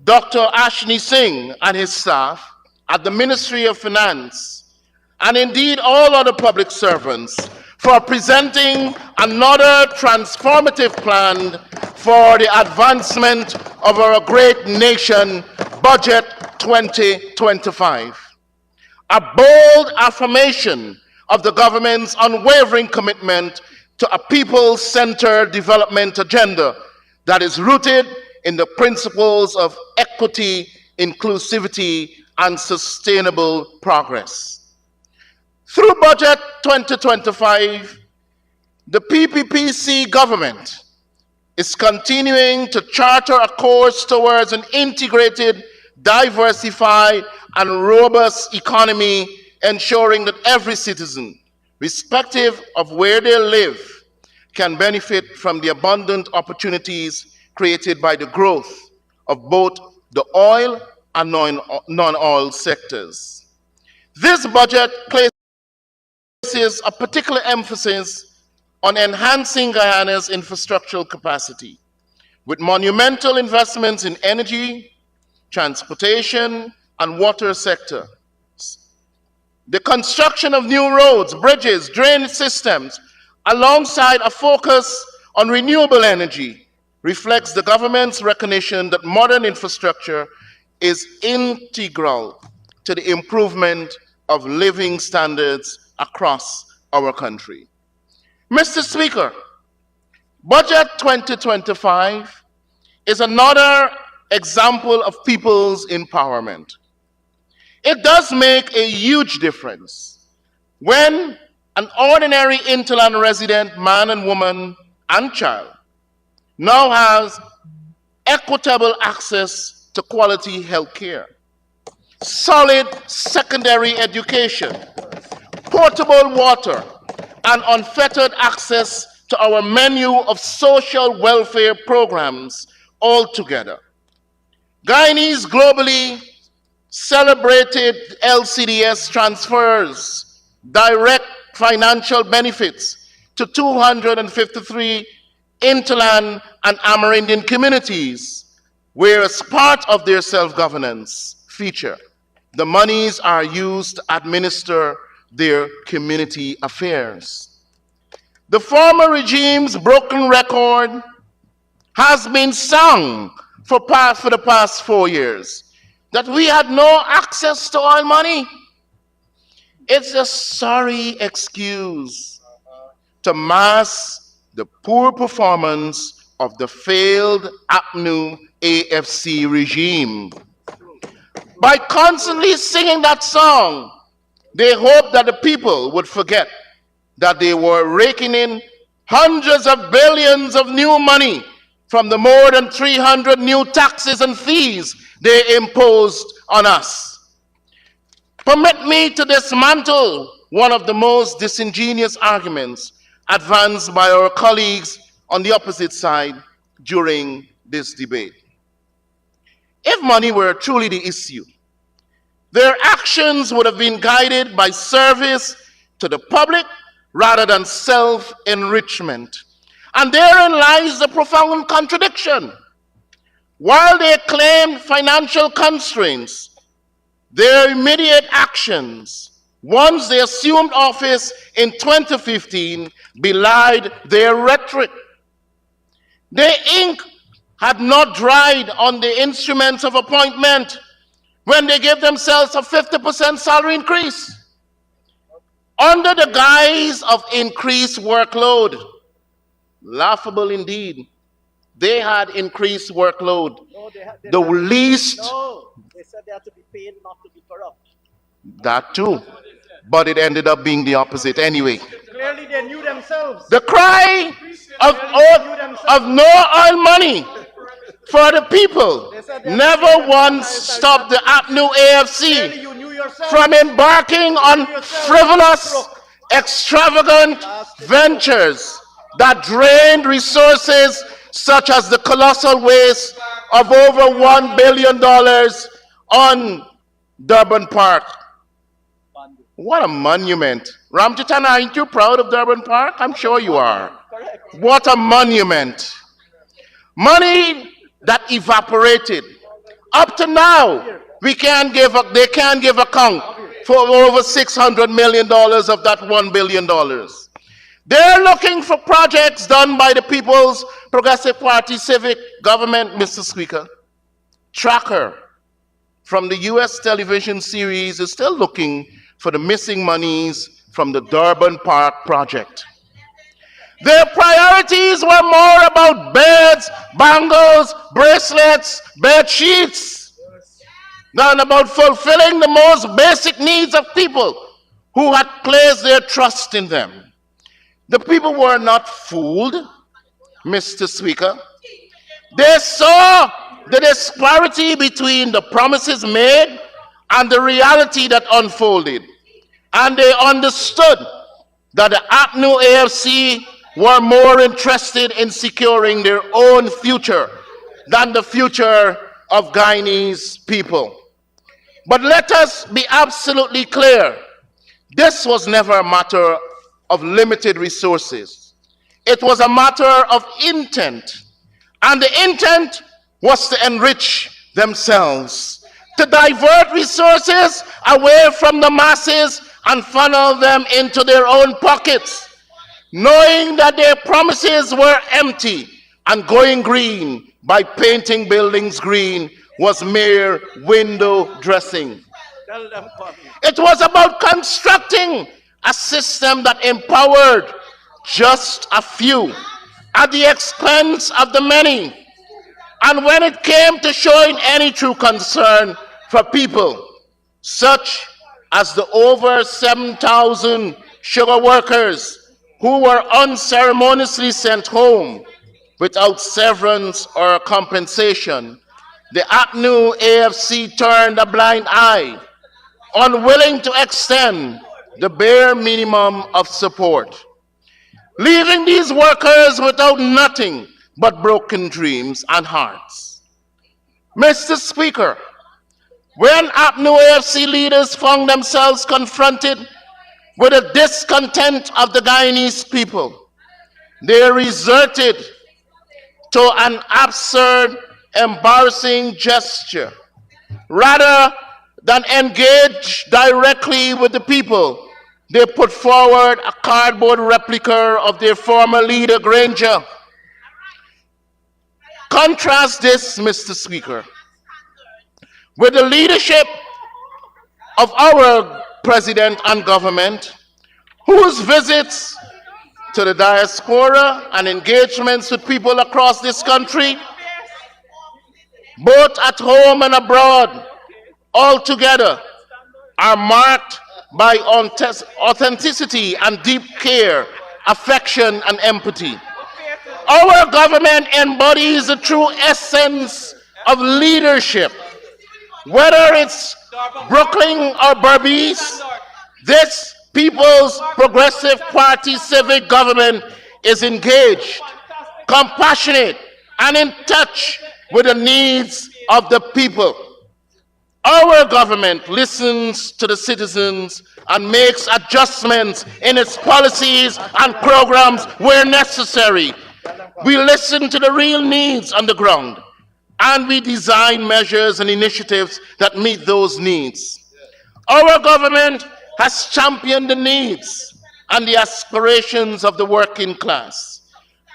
Dr. Ashni Singh and his staff at the Ministry of Finance, and indeed all other public servants, for presenting another transformative plan for the advancement of our great nation, Budget 2025. A bold affirmation of the government's unwavering commitment to a people-centered development agenda that is rooted in the principles of equity, inclusivity, and sustainable progress. Through Budget 2025, the PPPC government is continuing to charter a course towards an integrated, diversified, and robust economy, ensuring that every citizen, irrespective of where they live, can benefit from the abundant opportunities created by the growth of both the oil and non-oil sectors. This budget places a particular emphasis on enhancing Guyana's infrastructural capacity, with monumental investments in energy, transportation, and water sector. The construction of new roads, bridges, drainage systems, alongside a focus on renewable energy, reflects the government's recognition that modern infrastructure is integral to the improvement of living standards across our country. Mr. Speaker, Budget 2025 is another example of people's empowerment. It does make a huge difference when an ordinary interland resident, man and woman and child, now has equitable access to quality health care, solid secondary education, potable water, and unfettered access to our menu of social welfare programs altogether. Guyanese globally celebrated LCDS transfers direct financial benefits to 253 interland and Amerindian communities, where as part of their self-governance feature, the monies are used to administer their community affairs. The former regime's broken record has been sung for the past 4 years, that we had no access to oil money. It's a sorry excuse to mask the poor performance of the failed APNU AFC regime. By constantly singing that song, they hoped that the people would forget that they were raking in hundreds of billions of new money from the more than 300 new taxes and fees they imposed on us. Permit me to dismantle one of the most disingenuous arguments advanced by our colleagues on the opposite side during this debate. If money were truly the issue, their actions would have been guided by service to the public rather than self-enrichment. And therein lies the profound contradiction. While they claimed financial constraints, their immediate actions, once they assumed office in 2015, belied their rhetoric. Their ink had not dried on the instruments of appointment when they gave themselves a 50% salary increase under the guise of increased workload. Laughable indeed. They had increased workload. No, they The least, no, they said they had to be paid not to be corrupt. that too, but it ended up being the opposite anyway. Clearly, they knew themselves. The cry of no oil money for the people never once stopped the APNU Clearly, AFC you knew yourself. from embarking on frivolous, extravagant ventures that drained resources such as the colossal waste of over $1 billion on Durban Park. What a monument. Ramjitan, aren't you proud of Durban Park? I'm sure you are. What a monument. Money that evaporated. Up to now, they can't give account for over $600 million of that $1 billion. They're looking for projects done by the People's Progressive Party civic government, Mr. Speaker. Tracker from the US television series is still looking for the missing monies from the Durban Park project. Their priorities were more about beds, bangles, bracelets, bed sheets, than about fulfilling the most basic needs of people who had placed their trust in them. The people were not fooled, Mr. Speaker. They saw the disparity between the promises made and the reality that unfolded. And they understood that the APNU AFC were more interested in securing their own future than the future of Guyanese people. But let us be absolutely clear. This was never a matter of limited resources. It was a matter of intent. And the intent was to enrich themselves, to divert resources away from the masses and funnel them into their own pockets, knowing that their promises were empty, and going green by painting buildings green was mere window dressing. Tell them, It was about constructing a system that empowered just a few at the expense of the many. And when it came to showing any true concern for people, such as the over 7,000 sugar workers who were unceremoniously sent home without severance or compensation, the APNU AFC turned a blind eye, unwilling to extend the bare minimum of support, leaving these workers without nothing but broken dreams and hearts. Mr. Speaker, when APNU AFC leaders found themselves confronted with the discontent of the Guyanese people, they resorted to an absurd, embarrassing gesture. Rather than engage directly with the people, they put forward a cardboard replica of their former leader, Granger. Contrast this, Mr. Speaker, with the leadership of our president and government, whose visits to the diaspora and engagements with people across this country, both at home and abroad, altogether are marked by authenticity and deep care, affection, and empathy. Our government embodies the true essence of leadership. Whether it's Brooklyn or Berbice, this People's Progressive Party civic government is engaged, compassionate, and in touch with the needs of the people. Our government listens to the citizens and makes adjustments in its policies and programs where necessary. We listen to the real needs on the ground, and we design measures and initiatives that meet those needs. Our government has championed the needs and the aspirations of the working class.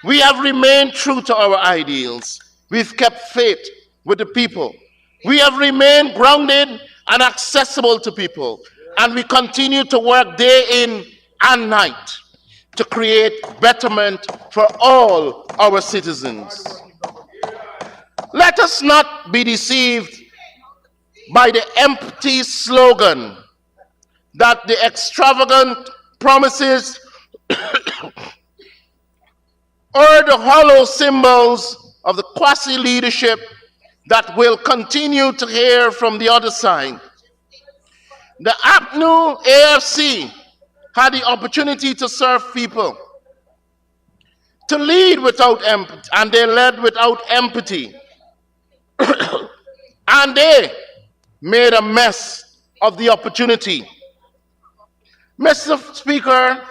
We have remained true to our ideals. We've kept faith with the people. We have remained grounded and accessible to people, and we continue to work day in and night to create betterment for all our citizens. Let us not be deceived by the empty slogan that the extravagant promises or the hollow symbols of the quasi-leadership that we'll continue to hear from the other side. The APNU AFC had the opportunity to serve people, to lead without empathy, and they led without empathy. And they made a mess of the opportunity. Mr. Speaker,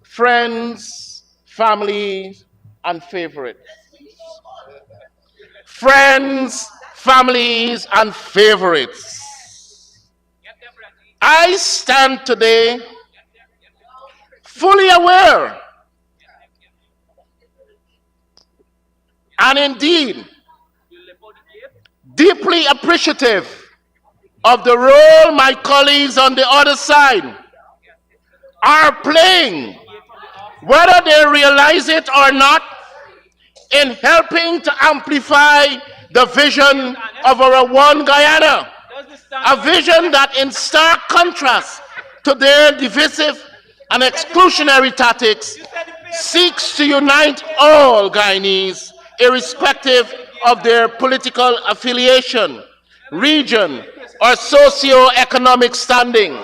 friends, family, and favorites. Friends, families, and favorites. I stand today fully aware and indeed deeply appreciative of the role my colleagues on the other side are playing, whether they realize it or not, in helping to amplify the vision of our One Guyana, a vision that in stark contrast to their divisive and exclusionary tactics seeks to unite all Guyanese, irrespective of their political affiliation, region, or socio-economic standing.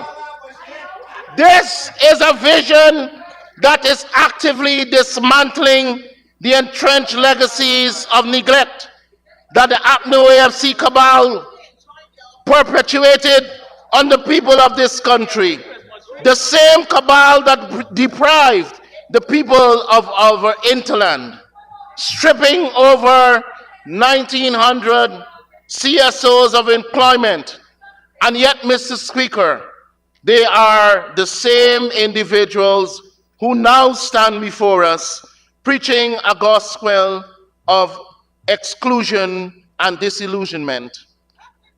This is a vision that is actively dismantling the entrenched legacies of neglect that the APNU AFC cabal perpetuated on the people of this country. The same cabal that deprived the people of our hinterland, stripping over 1,900 CSOs of employment. And yet, Mr. Speaker, they are the same individuals who now stand before us preaching a gospel of exclusion and disillusionment.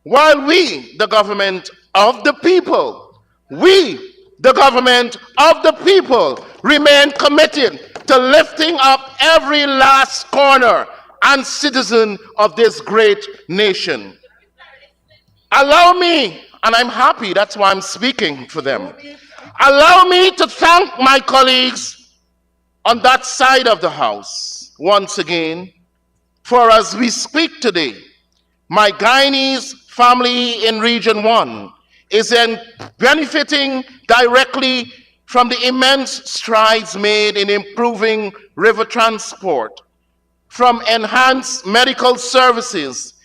While we, the government of the people, remain committed to lifting up every last corner and citizen of this great nation. Allow me, and I'm happy, that's why I'm speaking for them. Allow me to thank my colleagues on that side of the house once again, for as we speak today, my Guyanese family in Region 1 is benefiting directly from the immense strides made in improving river transport, from enhanced medical services,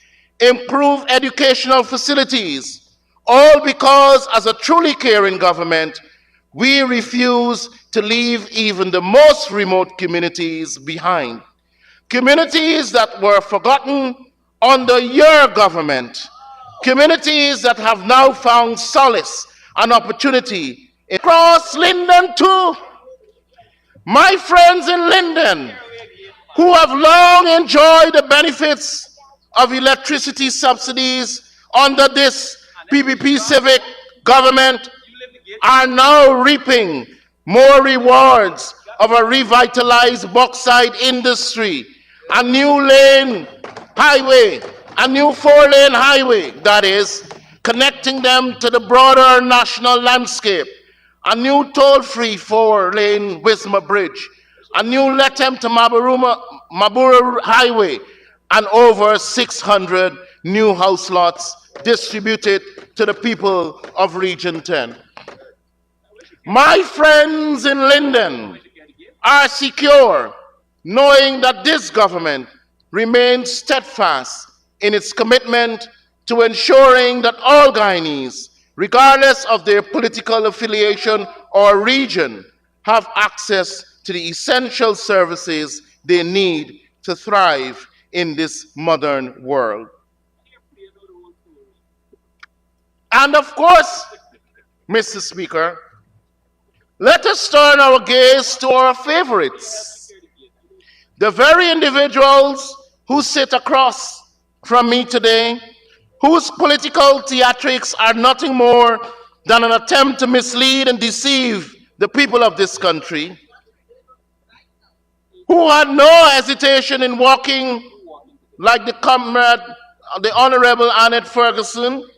improved educational facilities, all because as a truly caring government, we refuse to leave even the most remote communities behind. Communities that were forgotten under your government. Communities that have now found solace and opportunity across Linden too. My friends in Linden, who have long enjoyed the benefits of electricity subsidies under this PPP civic government are now reaping more rewards of a revitalized bauxite industry, a new lane highway, a new 4-lane highway, that is, connecting them to the broader national landscape, a new toll-free 4-lane Wisma Bridge, a new Letem to Mabura highway, and over 600 new house lots distributed to the people of Region 10. My friends in Linden are secure knowing that this government remains steadfast in its commitment to ensuring that all Guyanese, regardless of their political affiliation or region, have access to the essential services they need to thrive in this modern world. And of course, Mr. Speaker, let us turn our gaze to our favorites, the very individuals who sit across from me today, whose political theatrics are nothing more than an attempt to mislead and deceive the people of this country, who had no hesitation in walking like the comrade, the Honorable Annette Ferguson,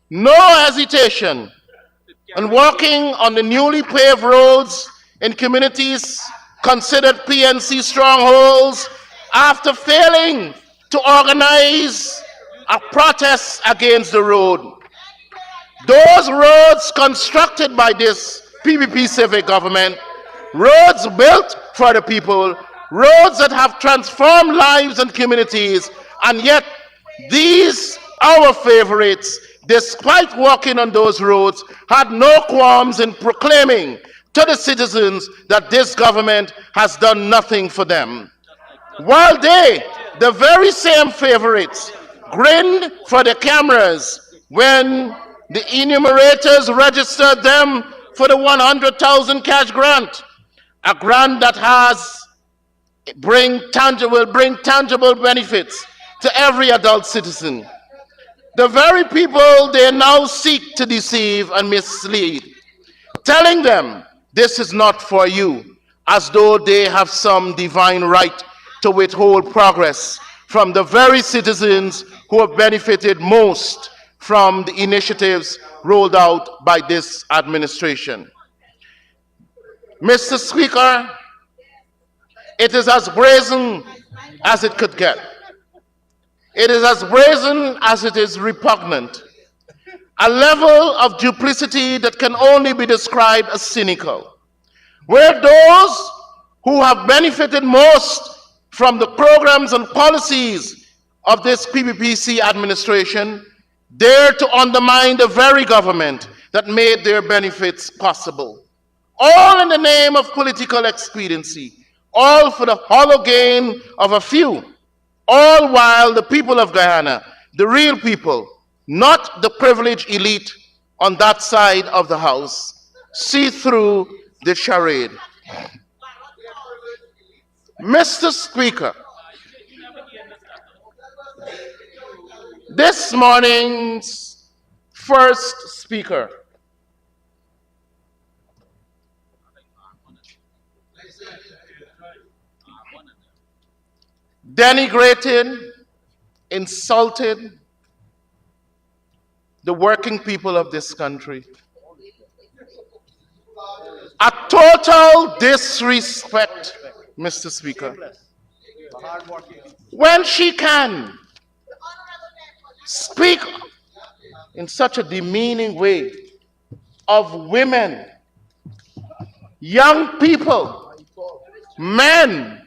no hesitation in walking on the newly paved roads in communities considered PNC strongholds after failing to organize a protest against the road. Those roads constructed by this PPP civic government, roads built for the people, roads that have transformed lives and communities, and yet these, our favorites, despite walking on those roads, had no qualms in proclaiming to the citizens that this government has done nothing for them. While they, the very same favorites, grinned for the cameras when the enumerators registered them for the 100,000 cash grant, a grant that will bring tangible benefits to every adult citizen. The very people they now seek to deceive and mislead, telling them this is not for you, as though they have some divine right to withhold progress from the very citizens who have benefited most from the initiatives rolled out by this administration. Mr. Speaker, it is as brazen as it could get. It is as brazen as it is repugnant. A level of duplicity that can only be described as cynical, where those who have benefited most from the programs and policies of this PPPC administration dare to undermine the very government that made their benefits possible. All in the name of political expediency, all for the hollow gain of a few, all while the people of Guyana, the real people, not the privileged elite on that side of the house, see through the charade. Mr. Speaker, this morning's first speaker denigrated, insulted the working people of this country. A total disrespect, Mr. Speaker. When she can speak in such a demeaning way of women, young people, men,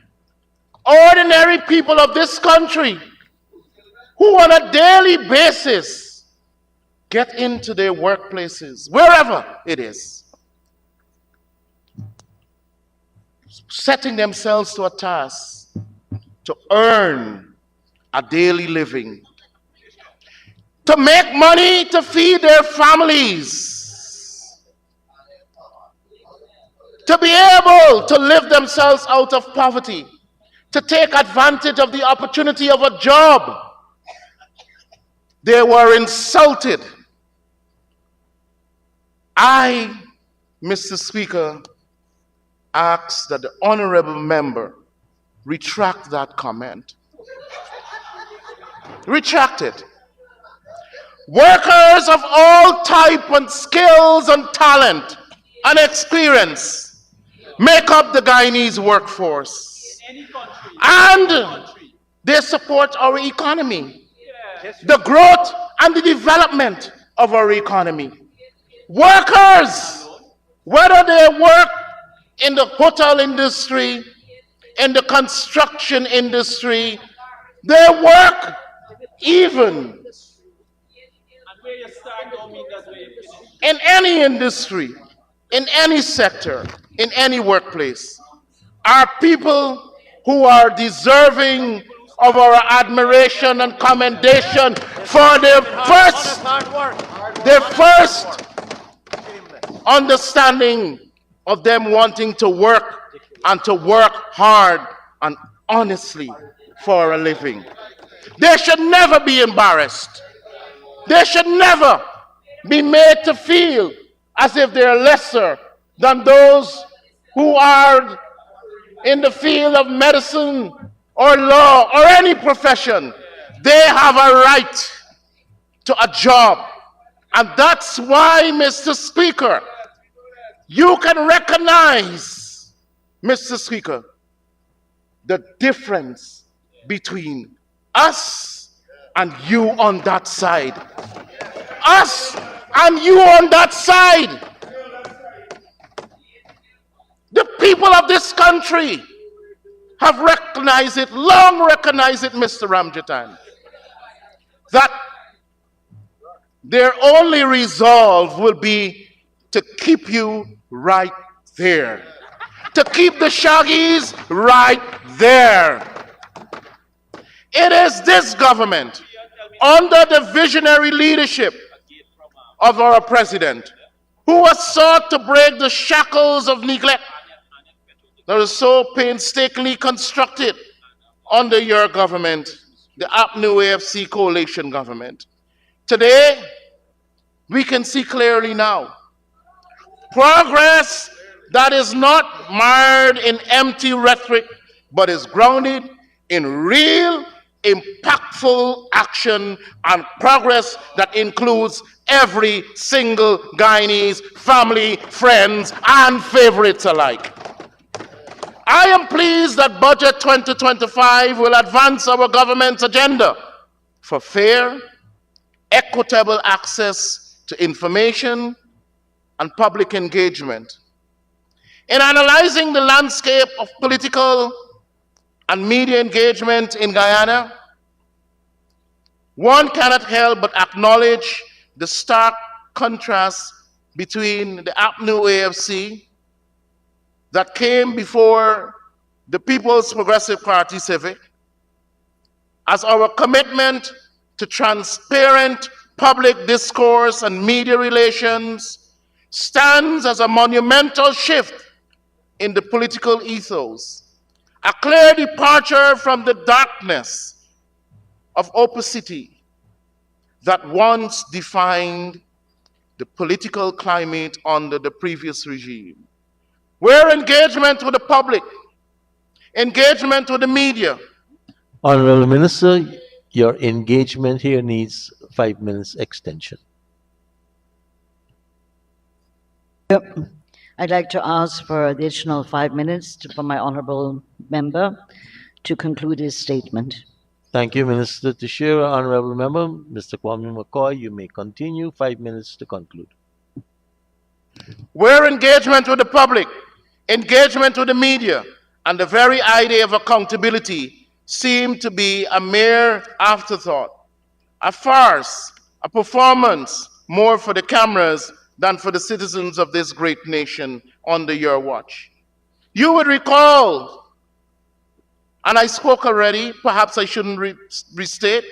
ordinary people of this country who on a daily basis get into their workplaces, wherever it is, setting themselves to a task to earn a daily living, to make money to feed their families, to be able to live themselves out of poverty, to take advantage of the opportunity of a job, They were insulted. I, Mr. Speaker, ask that the honorable member retract that comment. Retract it. Workers of all type and skills and talent and experience make up the Guyanese workforce. And they support our economy, the growth and the development of our economy. Workers, whether they work in the hotel industry, in the construction industry, they work even in any industry, in any sector, in any workplace, are people who are deserving of our admiration and commendation for their first understanding of them wanting to work and to work hard and honestly for a living. They should never be embarrassed. They should never be made to feel as if they're lesser than those who are in the field of medicine or law or any profession. They have a right to a job. And that's why, Mr. Speaker, you can recognize, Mr. Speaker, the difference between us and you on that side. Us and you on that side. The people of this country have recognized it, long recognized it, Mr. Ramjatan, that their only resolve will be to keep you right there, to keep the Shaggies right there. It is this government, under the visionary leadership of our president, who has sought to break the shackles of neglect that is so painstakingly constructed under your government, the APNU AFC coalition government. Today, we can see clearly now progress that is not mired in empty rhetoric, but is grounded in real, impactful action and progress that includes every single Guyanese, family, friends, and favorites alike. I am pleased that Budget 2025 will advance our government's agenda for fair, equitable access to information and public engagement. In analyzing the landscape of political and media engagement in Guyana, one cannot help but acknowledge the stark contrast between the APNU AFC that came before the People's Progressive Party Civic as our commitment to transparent public discourse and media relations stands as a monumental shift in the political ethos, a clear departure from the darkness of opacity that once defined the political climate under the previous regime, where engagement with the public, engagement with the media. Honorable Minister, your engagement here needs 5 minutes extension. I'd like to ask for additional 5 minutes for my honorable member to conclude his statement. Thank you, Minister Teixeira. Honorable Member, Mr. Kwame McCoy, you may continue. 5 minutes to conclude. Where engagement with the public, engagement with the media, and the very idea of accountability seem to be a mere afterthought, a farce, a performance more for the cameras than for the citizens of this great nation under your watch. You would recall, and I spoke already, perhaps I shouldn't restate,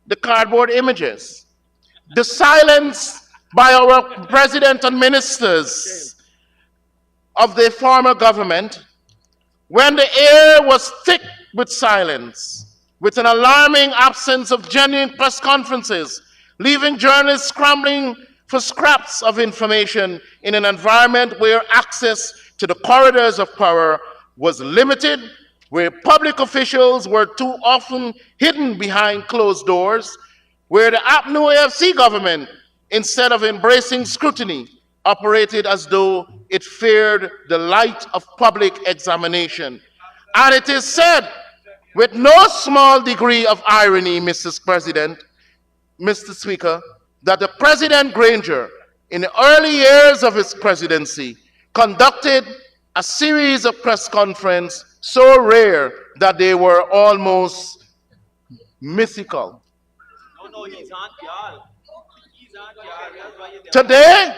the cardboard images, the silence by our president and ministers of the former government when the air was thick with silence, with an alarming absence of genuine press conferences, leaving journalists scrambling for scraps of information in an environment where access to the corridors of power was limited, where public officials were too often hidden behind closed doors, where the APNU AFC government, instead of embracing scrutiny, operated as though it feared the light of public examination. And it is said, with no small degree of irony, Mr. President, Mr. Speaker, that the President Granger, in the early years of his presidency, conducted a series of press conferences so rare that they were almost mythical. No, he's on y'all. He's on y'all. That's why you're there. Today,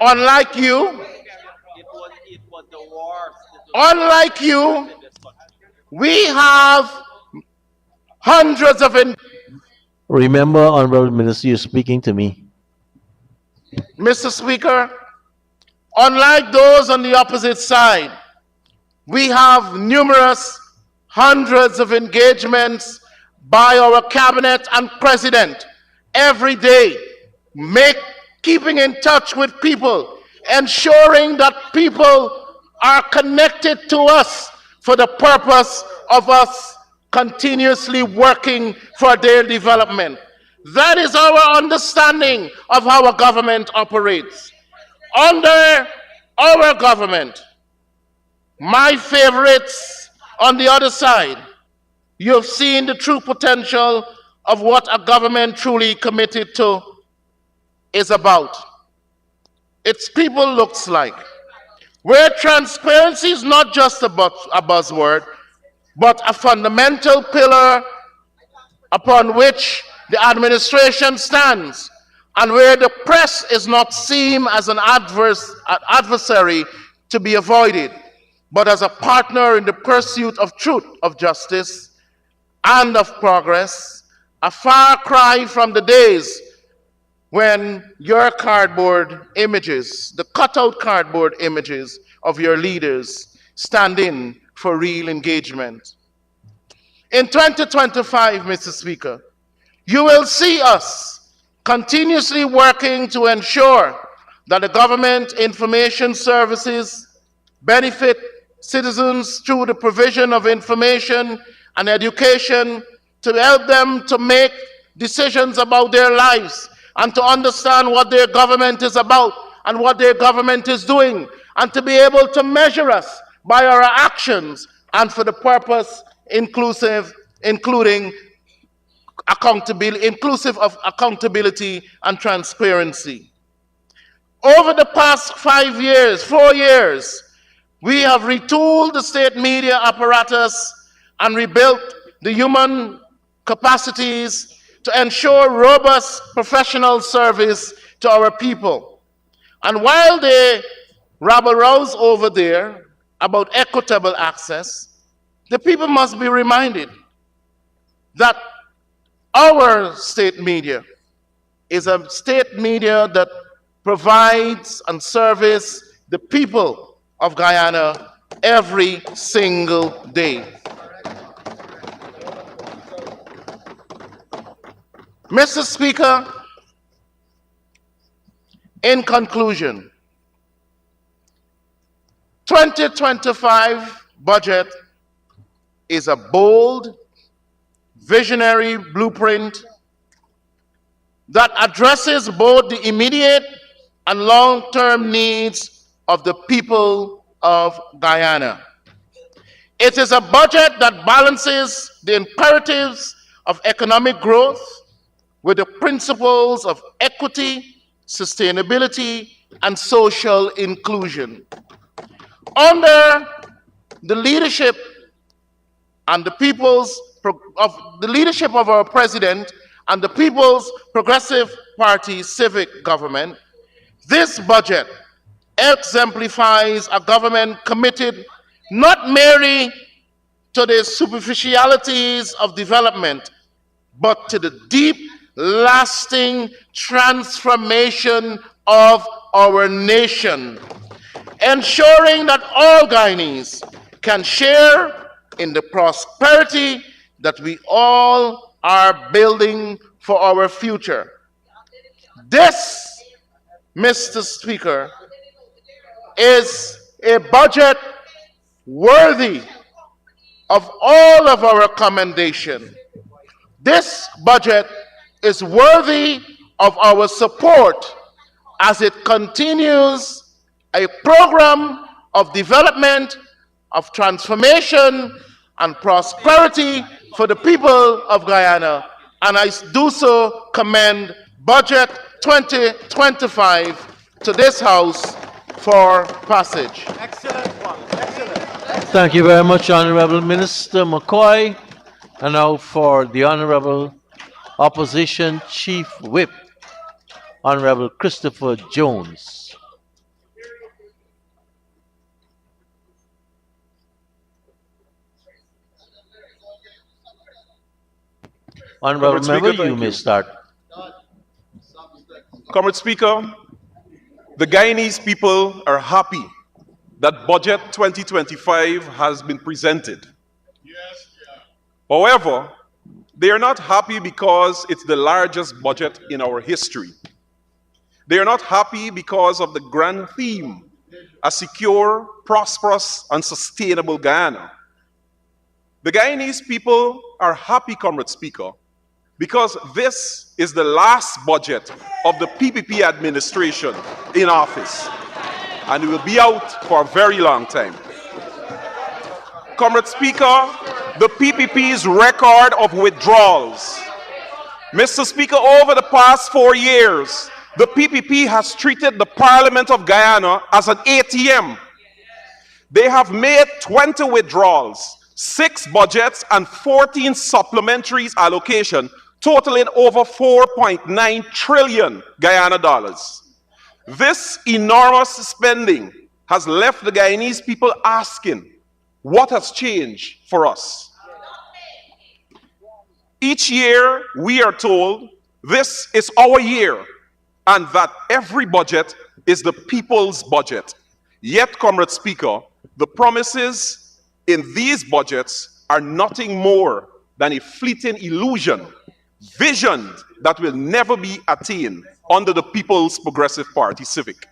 unlike you, It was the worst. unlike you, we have hundreds of Remember, Honorable Minister, you're speaking to me. Mr. Speaker, unlike those on the opposite side, we have numerous hundreds of engagements by our cabinet and president every day, keeping in touch with people, ensuring that people are connected to us for the purpose of us continuously working for their development. That is our understanding of how a government operates. Under our government, my favorites on the other side, you have seen the true potential of what a government truly committed to is about. Its people looks like, where transparency is not just a buzzword, but a fundamental pillar upon which the administration stands, and where the press is not seen as an adversary to be avoided, but as a partner in the pursuit of truth, of justice, and of progress, a far cry from the days when your cardboard images, the cutout cardboard images of your leaders, stand in for real engagement. In 2025, Mr. Speaker, you will see us continuously working to ensure that the government information services benefit citizens through the provision of information and education to help them to make decisions about their lives and to understand what their government is about and what their government is doing, and to be able to measure us by our actions, and for the purpose including accountability, inclusive of accountability and transparency. Over the past 4 years, we have retooled the state media apparatus and rebuilt the human capacities to ensure robust professional service to our people. And while they rabble-rouse over there about equitable access, the people must be reminded that our state media is a state media that provides and serves the people of Guyana every single day. Mr. Speaker, in conclusion, 2025 budget is a bold, visionary blueprint that addresses both the immediate and long-term needs of the people of Guyana. It is a budget that balances the imperatives of economic growth with the principles of equity, sustainability, and social inclusion. Under the leadership and the leadership of our president and the People's Progressive Party civic government, this budget exemplifies a government committed not merely to the superficialities of development, but to the deep, lasting transformation of our nation, ensuring that all Guyanese can share, in the prosperity that we all are building for our future. This, Mr. Speaker, is a budget worthy of all of our commendation. This budget is worthy of our support as it continues a program of development, of transformation, and prosperity for the people of Guyana. And I do so commend Budget 2025 to this House for passage. Thank you very much, Honorable Minister McCoy. And now for the Honorable Opposition Chief Whip, Honorable Christopher Jones. Honorable Comrade Member, Speaker, you thank may you. start. Comrade Speaker, the Guyanese people are happy that Budget 2025 has been presented. However, they are not happy because it's the largest budget in our history. They are not happy because of the grand theme, a secure, prosperous, and sustainable Guyana. The Guyanese people are happy, Comrade Speaker, because this is the last budget of the PPP administration in office, and it will be out for a very long time. Comrade Speaker, the PPP's record of withdrawals. Mr. Speaker, over the past 4 years, the PPP has treated the Parliament of Guyana as an ATM. They have made 20 withdrawals, 6 budgets, and 14 supplementaries allocation, totaling over 4.9 trillion Guyana dollars. This enormous spending has left the Guyanese people asking, what has changed for us? Each year, we are told this is our year and that every budget is the people's budget. Yet, Comrade Speaker, the promises in these budgets are nothing more than a fleeting illusion, vision that will never be attained under the People's Progressive Party Civic.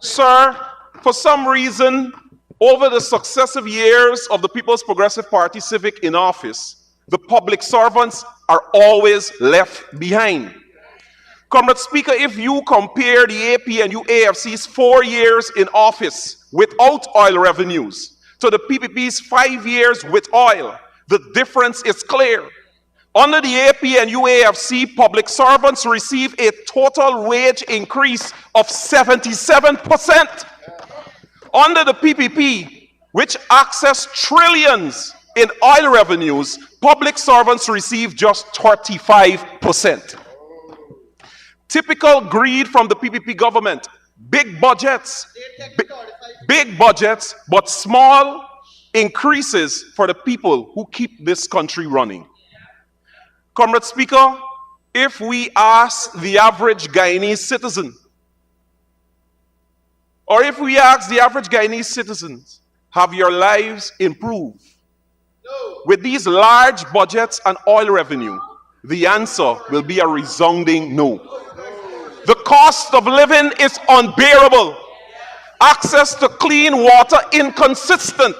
Sir, for some reason, over the successive years of the People's Progressive Party Civic in office, the public servants are always left behind. Comrade Speaker, if you compare the AP and UAFC's 4 years in office without oil revenues to the PPP's 5 years with oil, the difference is clear. Under the AP and UAFC, public servants receive a total wage increase of 77%. Under the PPP, which access trillions in oil revenues, public servants receive just 35%. Typical greed from the PPP government. Big budgets, but small increases for the people who keep this country running. Comrade Speaker, if we ask the average Guyanese citizen, or if we ask the average Guyanese citizens, have your lives improved? No. With these large budgets and oil revenue, the answer will be a resounding no. The cost of living is unbearable. Access to clean water inconsistent.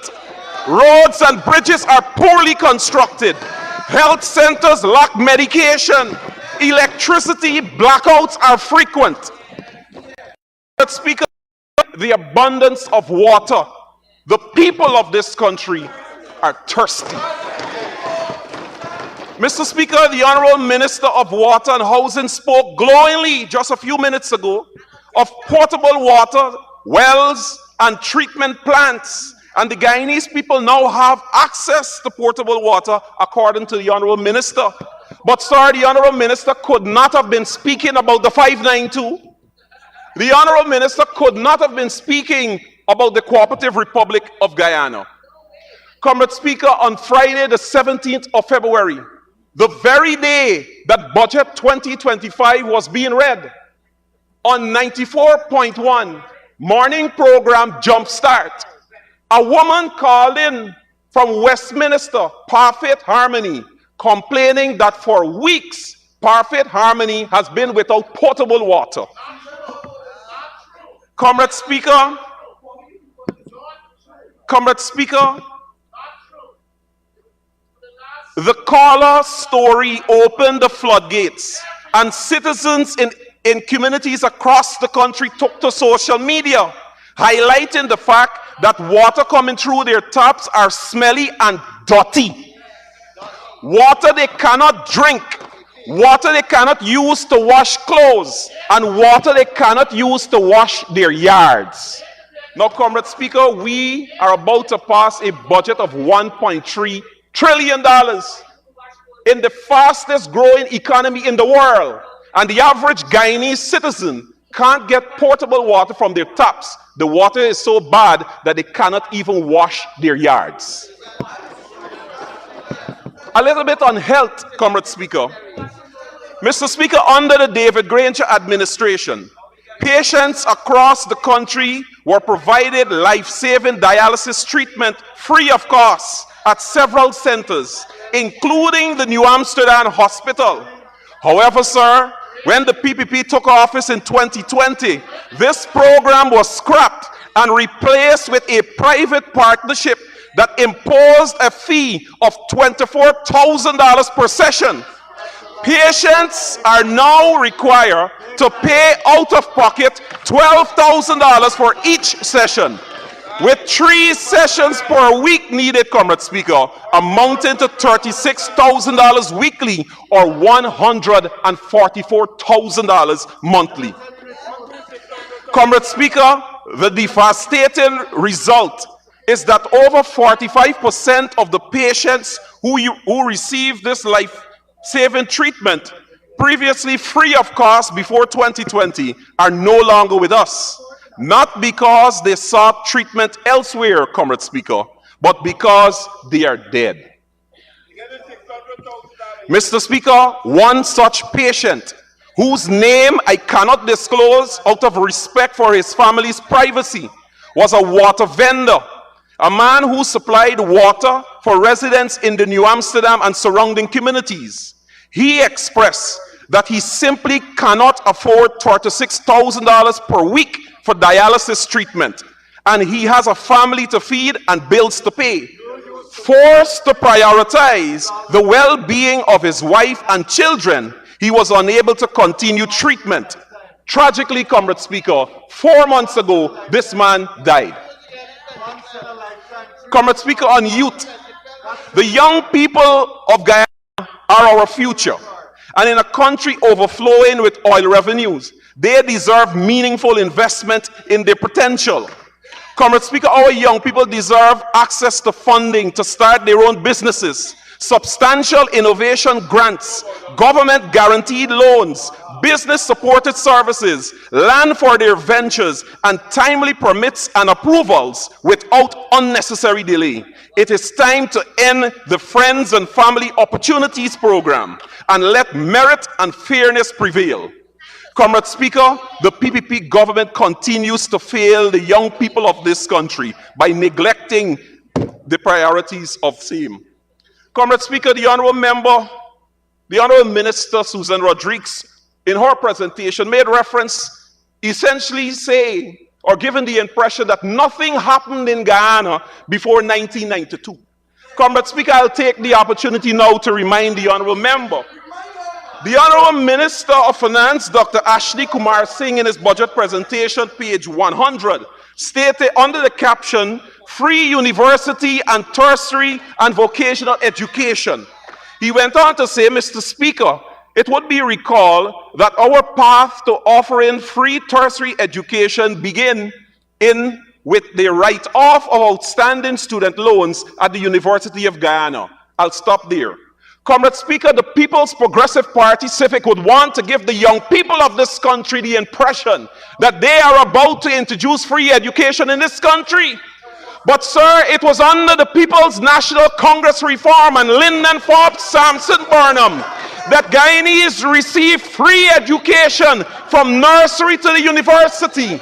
Roads and bridges are poorly constructed. Health centers lack medication. Electricity blackouts are frequent. But Speaker, the abundance of water, the people of this country are thirsty. Mr. Speaker, the Honorable Minister of Water and Housing spoke glowingly just a few minutes ago of portable water, wells, and treatment plants. And the Guyanese people now have access to portable water, according to the Honorable Minister. But, sir, the Honorable Minister could not have been speaking about the 592. The Honorable Minister could not have been speaking about the Cooperative Republic of Guyana. Comrade Speaker, on Friday, the 17th of February, the very day that Budget 2025 was being read, on 94.1 morning program Jumpstart, a woman called in from Westminster, Parfait Harmony, complaining that for weeks, Parfait Harmony has been without potable water. Comrade Speaker, the caller story opened the floodgates, and citizens in communities across the country took to social media, highlighting the fact that water coming through their taps are smelly and dirty. Water they cannot drink, water they cannot use to wash clothes, and water they cannot use to wash their yards. Now, Comrade Speaker, we are about to pass a budget of $1.3 trillion in the fastest growing economy in the world. And the average Guyanese citizen can't get potable water from their taps. The water is so bad that they cannot even wash their yards. A little bit on health, Comrade Speaker. Mr. Speaker, under the David Granger administration, patients across the country were provided life-saving dialysis treatment free of cost at several centers, including the New Amsterdam Hospital. However, sir, when the PPP took office in 2020, this program was scrapped and replaced with a private partnership that imposed a fee of $24,000 per session. Patients are now required to pay out of pocket $12,000 for each session, with 3 sessions per week needed, Comrade Speaker, amounting to $36,000 weekly or $144,000 monthly. Comrade Speaker, the devastating result is that over 45% of the patients who receive this life-saving treatment, previously free of cost before 2020, are no longer with us. Not because they sought treatment elsewhere, Comrade Speaker, but because they are dead. Mr. Speaker, one such patient, whose name I cannot disclose out of respect for his family's privacy, was a water vendor, a man who supplied water for residents in the New Amsterdam and surrounding communities. He expressed that he simply cannot afford $36,000 per week for dialysis treatment, and he has a family to feed and bills to pay. Forced to prioritize the well-being of his wife and children, he was unable to continue treatment. Tragically, Comrade Speaker, 4 months ago, this man died. Comrade Speaker, on youth, the young people of Guyana are our future. And in a country overflowing with oil revenues, they deserve meaningful investment in their potential. Comrade Speaker, our young people deserve access to funding to start their own businesses, substantial innovation grants, government guaranteed loans, business supported services, land for their ventures, and timely permits and approvals without unnecessary delay. It is time to end the Friends and Family Opportunities Program and let merit and fairness prevail. Comrade Speaker, the PPP government continues to fail the young people of this country by neglecting the priorities of same. Comrade Speaker, the Honorable Minister Susan Rodriguez, in her presentation, made reference, essentially saying, or giving the impression that nothing happened in Guyana before 1992. Comrade Speaker, I'll take the opportunity now to remind the Honorable Member. The Honorable Minister of Finance, Dr. Ashley Kumar Singh, in his budget presentation, page 100, stated under the caption, free university and tertiary and vocational education. He went on to say, Mr. Speaker, it would be recalled that our path to offering free tertiary education begin with the write-off of outstanding student loans at the University of Guyana. I'll stop there. Comrade Speaker, the People's Progressive Party Civic would want to give the young people of this country the impression that they are about to introduce free education in this country. But sir, it was under the People's National Congress reform and Lyndon Forbes Sampson Burnham that Guyanese received free education from nursery to the university.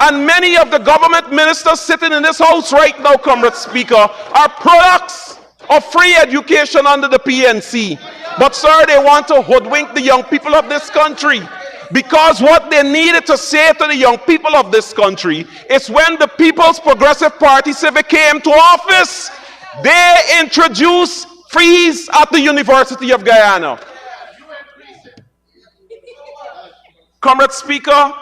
And many of the government ministers sitting in this house right now, Comrade Speaker, are products of free education under the PNC. But sir, they want to hoodwink the young people of this country. Because what they needed to say to the young people of this country is when the People's Progressive Party Civic came to office, they introduced fees at the University of Guyana. Comrade Speaker,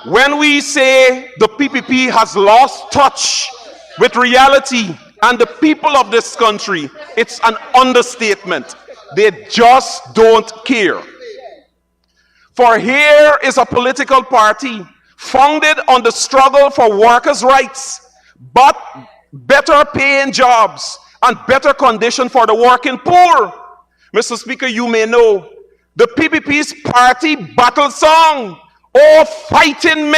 when we say the PPP has lost touch with reality and the people of this country, it's an understatement. They just don't care. For here is a political party founded on the struggle for workers' rights, but better paying jobs and better condition for the working poor. Mr. Speaker, you may know the PPP's party battle song, "Oh fighting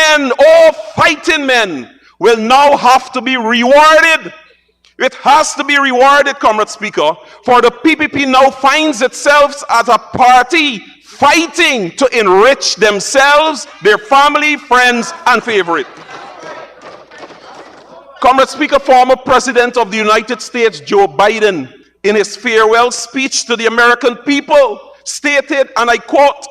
men," will now have to be rewarded. It has to be rewarded, Comrade Speaker, for the PPP now finds itself as a party fighting to enrich themselves, their family, friends, and favorite. Comrade Speaker, former President of the United States, Joe Biden, in his farewell speech to the American people, stated, and I quote,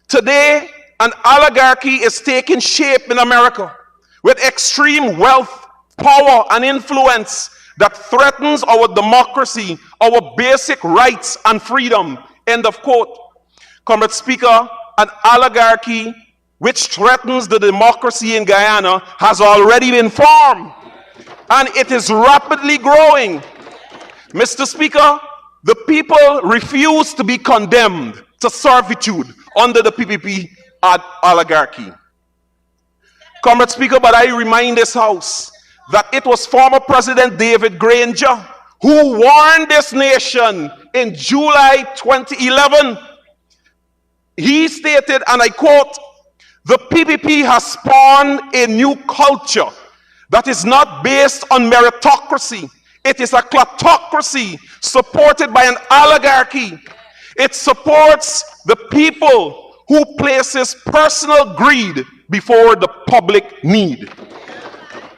"Today, an oligarchy is taking shape in America with extreme wealth, power, and influence that threatens our democracy, our basic rights and freedom." End of quote. Comrade Speaker, an oligarchy which threatens the democracy in Guyana has already been formed, and it is rapidly growing. Mr. Speaker, the people refuse to be condemned to servitude under the PPP oligarchy. Comrade Speaker, but I remind this House that it was former President David Granger who warned this nation in July 2011. He stated, and I quote, "The PPP has spawned a new culture that is not based on meritocracy. It is a kleptocracy supported by an oligarchy. It supports the people who places personal greed before the public need."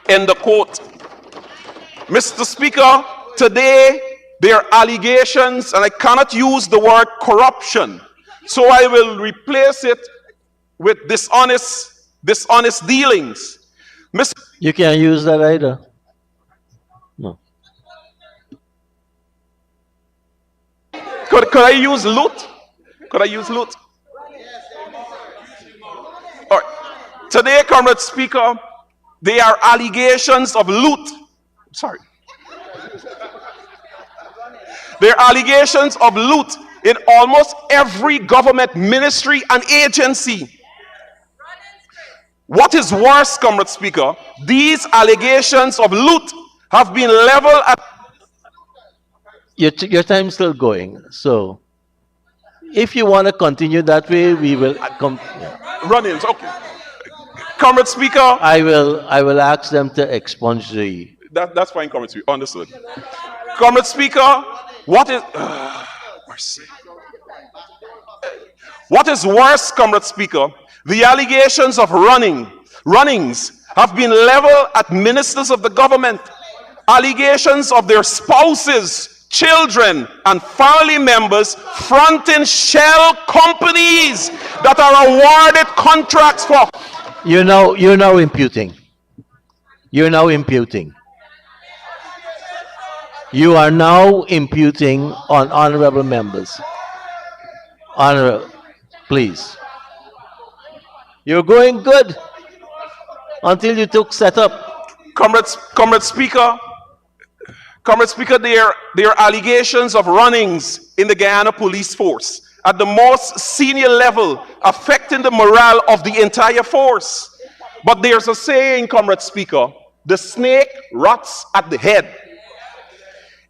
End of quote. Mr. Speaker, today there are allegations, and I cannot use the word corruption, so I will replace it with dishonest dealings. You can't use that either. No. Could I use loot? Could I use loot? All right. Today, Comrade Speaker, there are allegations of loot. Sorry. There are allegations of loot in almost every government ministry and agency. What is worse, Comrade Speaker, these allegations of loot have been leveled at... Your time's still going, so if you want to continue that way, we will Run-ins, okay. Comrade Speaker... I will ask them to expunge the... That's fine, Comrade Speaker, understood. Comrade Speaker, what is... mercy. What is worse, Comrade Speaker, the allegations of runnings have been leveled at ministers of the government. Allegations of their spouses, children, and family members fronting shell companies that are awarded contracts for... You're now imputing. You're now imputing. You are now imputing on honorable members. Please. You're going good until you took setup. Comrade Speaker, there are allegations of runnings in the Guyana police force at the most senior level, affecting the morale of the entire force. But there's a saying, Comrade Speaker, the snake rots at the head.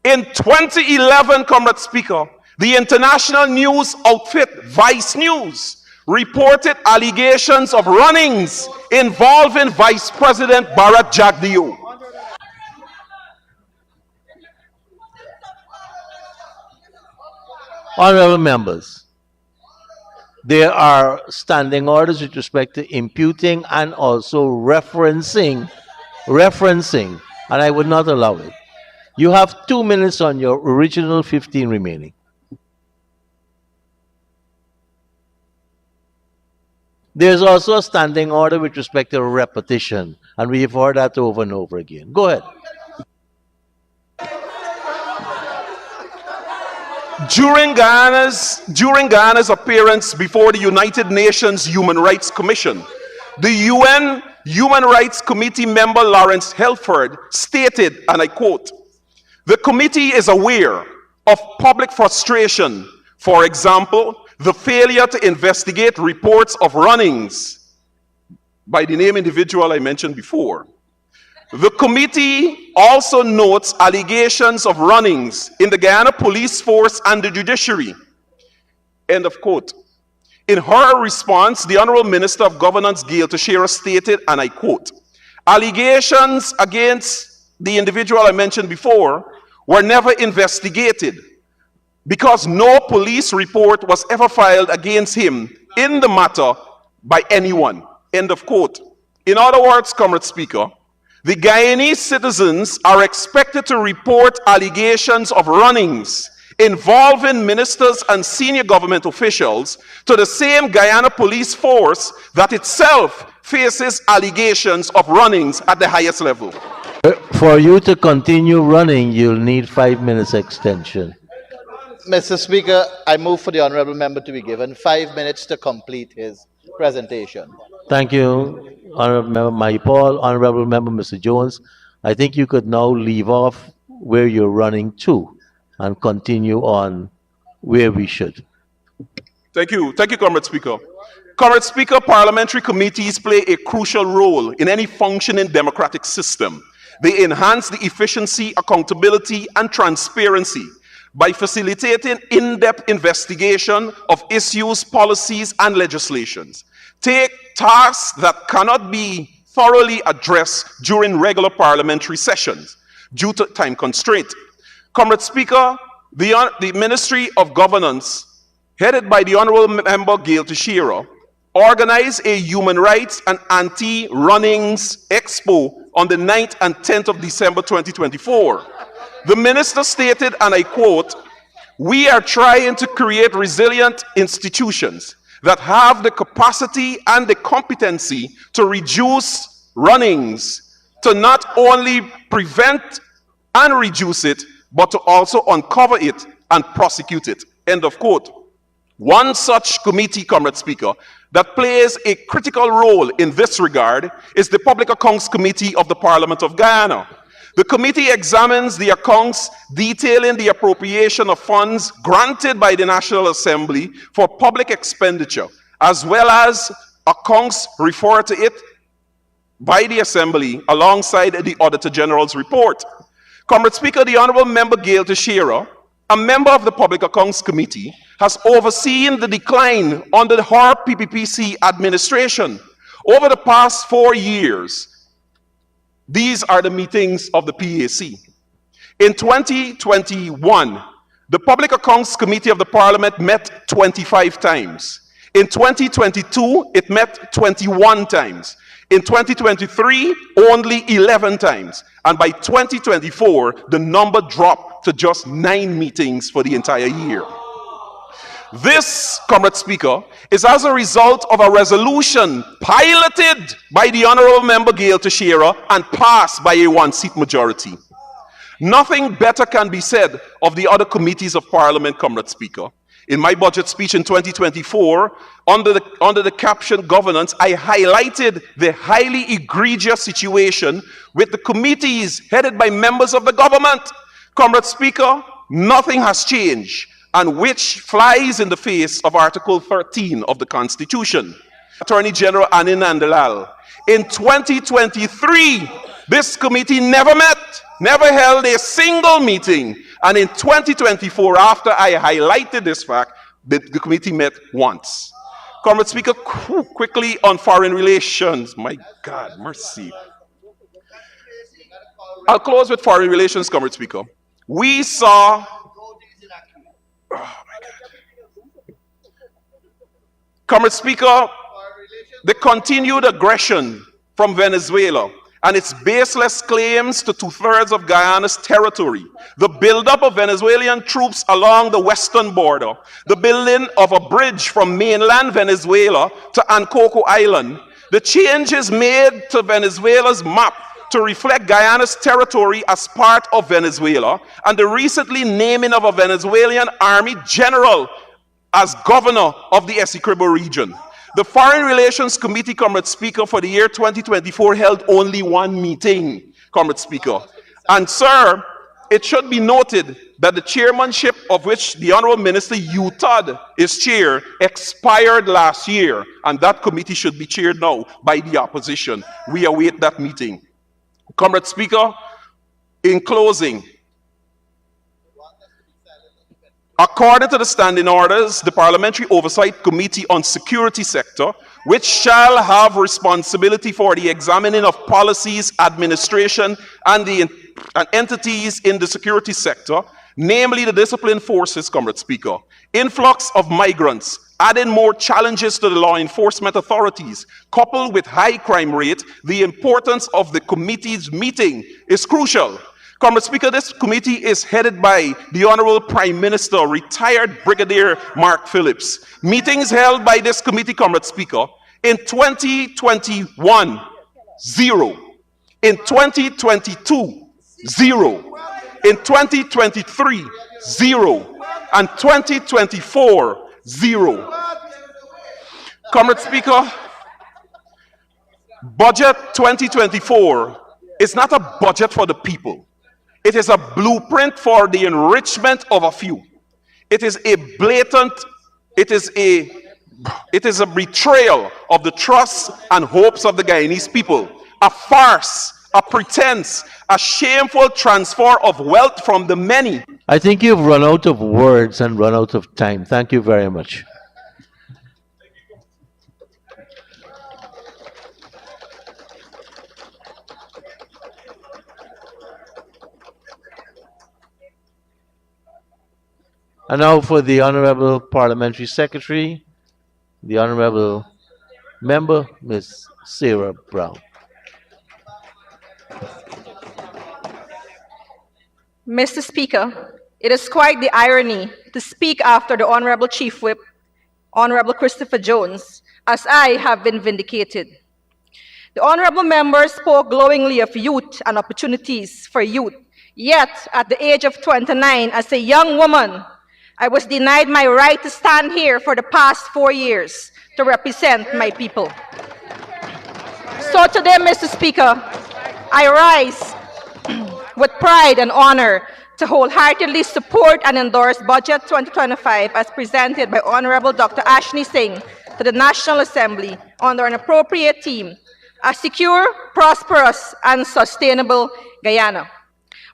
In 2011, Comrade Speaker, the international news outfit Vice News reported allegations of runnings involving Vice President Bharat Jagdeo. Honorable members, There are standing orders with respect to imputing and also referencing, and I would not allow it. You have 2 minutes on your original 15 remaining. There's also a standing order with respect to repetition, and we've heard that over and over again. Go ahead. During Ghana's appearance before the United Nations Human Rights Commission, the UN Human Rights Committee member Lawrence Helford stated, and I quote, "The committee is aware of public frustration, for example, the failure to investigate reports of run-ins by the named individual I mentioned before. The committee also notes allegations of run-ins in the Guyana police force and the judiciary." End of quote. In her response, the Honorable Minister of Governance, Gail Teixeira, stated, and I quote, "Allegations against the individual I mentioned before were never investigated because no police report was ever filed against him in the matter by anyone." End of quote. In other words, Comrade Speaker, the Guyanese citizens are expected to report allegations of run-ins involving ministers and senior government officials to the same Guyana police force that itself faces allegations of run-ins at the highest level. For you to continue running, you'll need 5 minutes extension. Mr. Speaker, I move for the honourable member to be given 5 minutes to complete his presentation. Thank you, Honorable Member Maipol, Honorable Member Mr. Jones. I think you could now leave off where you're running to and continue on where we should. Thank you, Comrade Speaker. Comrade Speaker, parliamentary committees play a crucial role in any functioning democratic system. They enhance the efficiency, accountability, and transparency by facilitating in-depth investigation of issues, policies, and legislations. Take tasks that cannot be thoroughly addressed during regular parliamentary sessions due to time constraint. Comrade Speaker, the Ministry of Governance, headed by the Honorable Member Gail Teixeira, organized a human rights and anti-runnings expo on the 9th and 10th of December 2024. The minister stated, and I quote, "We are trying to create resilient institutions that have the capacity and the competency to reduce run-ins, to not only prevent and reduce it, but to also uncover it and prosecute it." End of quote. One such committee, Comrade Speaker, that plays a critical role in this regard is the Public Accounts Committee of the Parliament of Guyana. The committee examines the accounts detailing the appropriation of funds granted by the National Assembly for public expenditure, as well as accounts referred to it by the Assembly alongside the Auditor General's report. Comrade Speaker, the Honorable Member Gail Teixeira, a member of the Public Accounts Committee, has overseen the decline under her PPPC administration. Over the past 4 years, these are the meetings of the PAC. In 2021, the Public Accounts Committee of the Parliament met 25 times. In 2022, it met 21 times. In 2023, only 11 times. And by 2024, the number dropped to just 9 meetings for the entire year. This, Comrade Speaker, is as a result of a resolution piloted by the Honorable Member Gail Teixeira and passed by a one-seat majority. Nothing better can be said of the other committees of Parliament, Comrade Speaker. In my budget speech in 2024, under the caption Governance, I highlighted the highly egregious situation with the committees headed by members of the government. Comrade Speaker, nothing has changed, and which flies in the face of Article 13 of the Constitution. Attorney General Anin Nandalal. In 2023, this committee never met, never held a single meeting. And in 2024, after I highlighted this fact, the committee met once. Comrade Speaker, quickly on foreign relations. My God, mercy. I'll close with foreign relations, Comrade Speaker. We saw... Comrade Speaker, the continued aggression from Venezuela and its baseless claims to two-thirds of Guyana's territory, the buildup of Venezuelan troops along the western border, the building of a bridge from mainland Venezuela to Ancoco Island, the changes made to Venezuela's map to reflect Guyana's territory as part of Venezuela, and the recently naming of a Venezuelan army general as governor of the Essequibo region. The Foreign Relations Committee, Comrade Speaker, for the year 2024 held only one meeting, Comrade Speaker. And sir, it should be noted that the chairmanship of which the Honorable Minister Utad is chair expired last year, and that committee should be chaired now by the opposition. We await that meeting. Comrade Speaker, in closing, according to the standing orders, the Parliamentary Oversight Committee on Security Sector, which shall have responsibility for the examining of policies, administration, and entities in the security sector, namely the disciplined forces, Comrade Speaker, influx of migrants, adding more challenges to the law enforcement authorities, coupled with high crime rate, the importance of the committee's meeting is crucial. Comrade Speaker, this committee is headed by the Honorable Prime Minister, retired Brigadier Mark Phillips. Meetings held by this committee, Comrade Speaker, in 2021, 0. In 2022, 0. In 2023, 0. And 2024, 0. Comrade Speaker, Budget 2024 is not a budget for the people. It is a blueprint for the enrichment of a few. It is a blatant, it is a betrayal of the trust and hopes of the Guyanese people. A farce, a pretense, a shameful transfer of wealth from the many. I think you've run out of words and run out of time. Thank you very much. And now for the Honorable Parliamentary Secretary, the Honorable Member, Ms. Sarah Brown. Mr. Speaker, it is quite the irony to speak after the Honorable Chief Whip, Honorable Christopher Jones, as I have been vindicated. The Honorable Member spoke glowingly of youth and opportunities for youth, yet at the age of 29, as a young woman, I was denied my right to stand here for the past 4 years to represent my people. So today, Mr. Speaker, I rise with pride and honor to wholeheartedly support and endorse Budget 2025 as presented by Honorable Dr. Ashni Singh to the National Assembly under an appropriate theme, a secure, prosperous, and sustainable Guyana.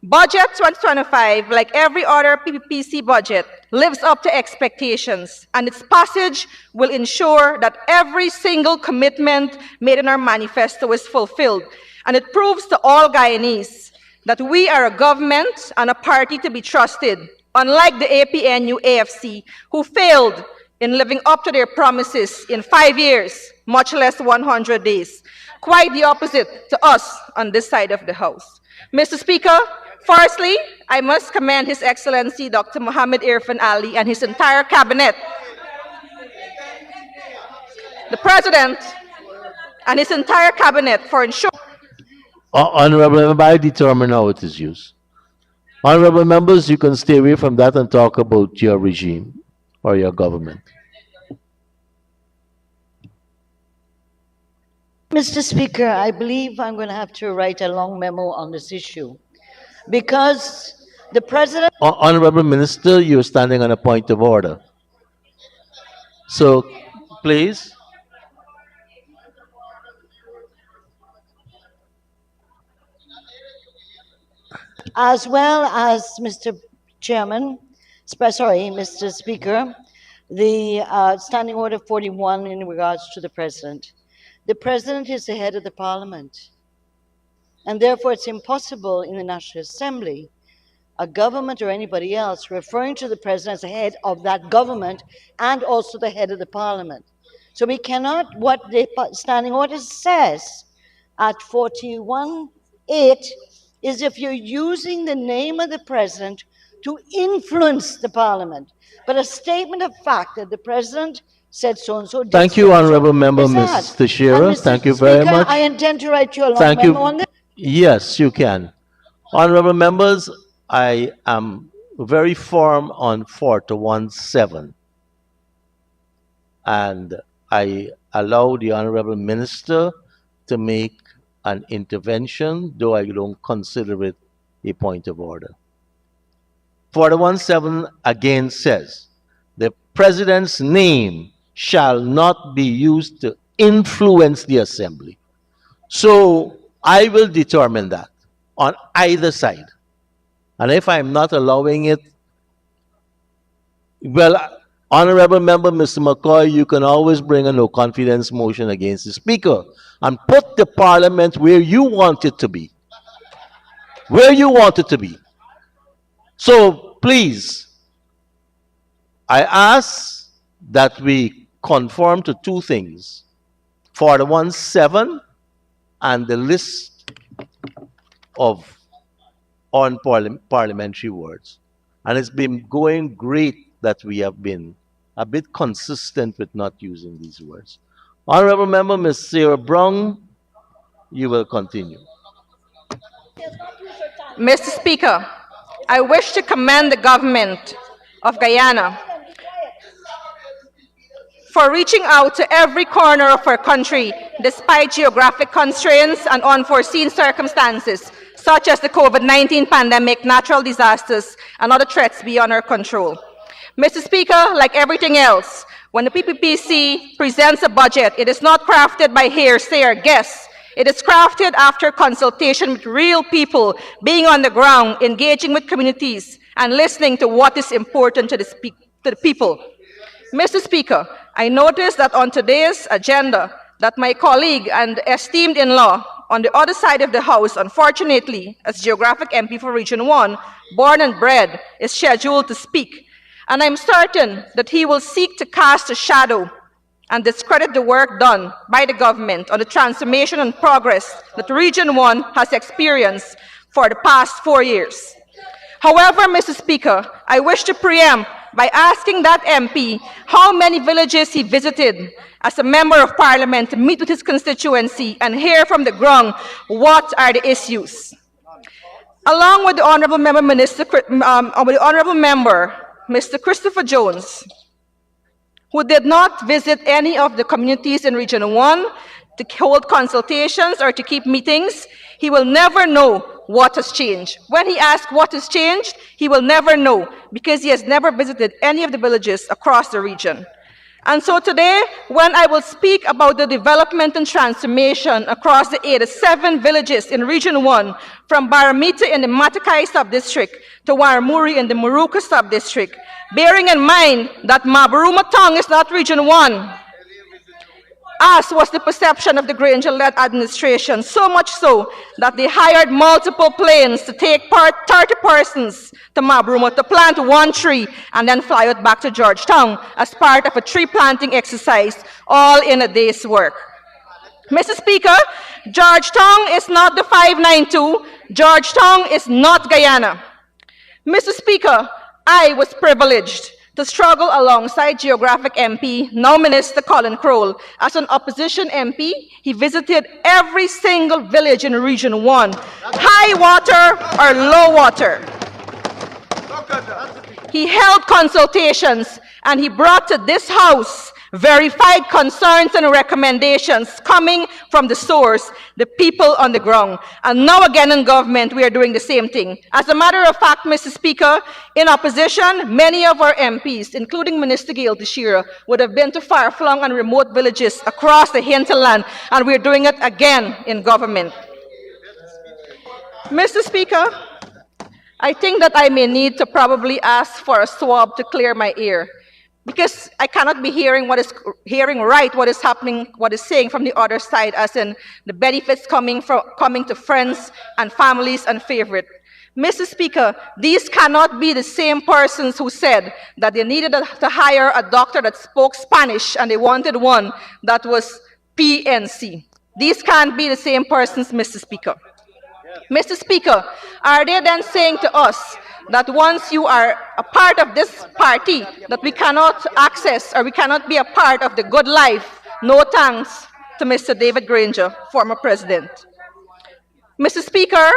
Budget 2025, like every other PPPC budget, lives up to expectations, and its passage will ensure that every single commitment made in our manifesto is fulfilled, and it proves to all Guyanese that we are a government and a party to be trusted, unlike the APNU AFC, who failed in living up to their promises in 5 years, much less 100 days. Quite the opposite to us on this side of the House. Mr. Speaker, firstly, I must commend His Excellency Dr. Mohammed Irfan Ali and his entire cabinet, the President and his entire cabinet for ensuring. Honorable Member, I determine how it is used. Honorable members, you can stay away from that and talk about your regime or your government. Mr. Speaker, I believe I'm going to have to write a long memo on this issue because the President... Honorable Minister, you're standing on a point of order. So, please. As well as Mr. Chairman, Mr. Speaker, the Standing Order 41 in regards to the President. The President is the head of the Parliament, and therefore it's impossible in the National Assembly, a government or anybody else, referring to the President as the head of that government and also the head of the Parliament. So we cannot, what the standing order says at 41.8 is if you're using the name of the president to influence the parliament. But a statement of fact that the president said so-and-so did Thank you, so-and-so Honorable Member is that. Ms. Teixeira. And Mr. Thank you Speaker, very much. I intend to write you a long Thank memo you. on this. Yes, you can. Honorable members, I am very firm on 4-1-7. And I allow the Honorable Minister to make an intervention, though I don't consider it a point of order. 4-1-7 again says, the President's name shall not be used to influence the Assembly. So I will determine that on either side. And if I'm not allowing it, well, Honorable Member Mr. McCoy, you can always bring a no confidence motion against the Speaker and put the Parliament where you want it to be. Where you want it to be. So please, I ask that we conform to two things. 4-1-7 and the list of parliamentary words. And it's been going great that we have been a bit consistent with not using these words. Honorable Member Ms. Sarah Brown, you will continue. Mr. Speaker, I wish to commend the government of Guyana for reaching out to every corner of our country despite geographic constraints and unforeseen circumstances such as the COVID-19 pandemic, natural disasters, and other threats beyond our control. Mr. Speaker, like everything else, when the PPPC presents a budget, it is not crafted by hearsay or guess. It is crafted after consultation with real people, being on the ground, engaging with communities, and listening to what is important to the people. Mr. Speaker, I noticed that on today's agenda that my colleague and esteemed in-law on the other side of the House, unfortunately, as Geographic MP for Region 1, born and bred, is scheduled to speak. And I'm certain that he will seek to cast a shadow and discredit the work done by the government on the transformation and progress that Region 1 has experienced for the past 4 years. However, Mr. Speaker, I wish to preempt by asking that MP how many villages he visited as a member of parliament to meet with his constituency and hear from the ground what are the issues. Along with the Honorable Member, Mr. Christopher Jones, who did not visit any of the communities in Region 1 to hold consultations or to keep meetings, he will never know what has changed. When he asks what has changed, he will never know because he has never visited any of the villages across the region. And so today, when I will speak about the development and transformation across the 87 villages in Region 1, from Baramita in the Matakai sub-district to Waramuri in the Muruka sub-district, bearing in mind that Mabaruma Tong is not Region 1, as was the perception of the Granger-led administration, so much so that they hired multiple planes to take 30 persons to Mabaruma to plant one tree and then fly it back to Georgetown as part of a tree planting exercise, all in a day's work. Mr. Speaker, Georgetown is not the 592. Georgetown is not Guyana. Mr. Speaker, I was privileged to struggle alongside Geographic MP, now Minister Colin Crowell. As an opposition MP, he visited every single village in Region 1, high water or low water. He held consultations and he brought to this House verified concerns and recommendations coming from the source, the people on the ground. And now again in government, we are doing the same thing. As a matter of fact, Mr. Speaker, in opposition, many of our MPs, including Minister Gail Teixeira, would have been to far-flung and remote villages across the hinterland, and we're doing it again in government. Mr. Speaker, I think that I may need to probably ask for a swab to clear my ear, because I cannot be hearing what is happening, what is saying from the other side, as in the benefits coming to friends and families and favorite. Mr. Speaker, these cannot be the same persons who said that they needed to hire a doctor that spoke Spanish and they wanted one that was PNC. These can't be the same persons, Mr. Speaker. Mr. Speaker, are they then saying to us that once you are a part of this party, that we cannot access or we cannot be a part of the good life? No thanks to Mr. David Granger, former president. Mr. Speaker,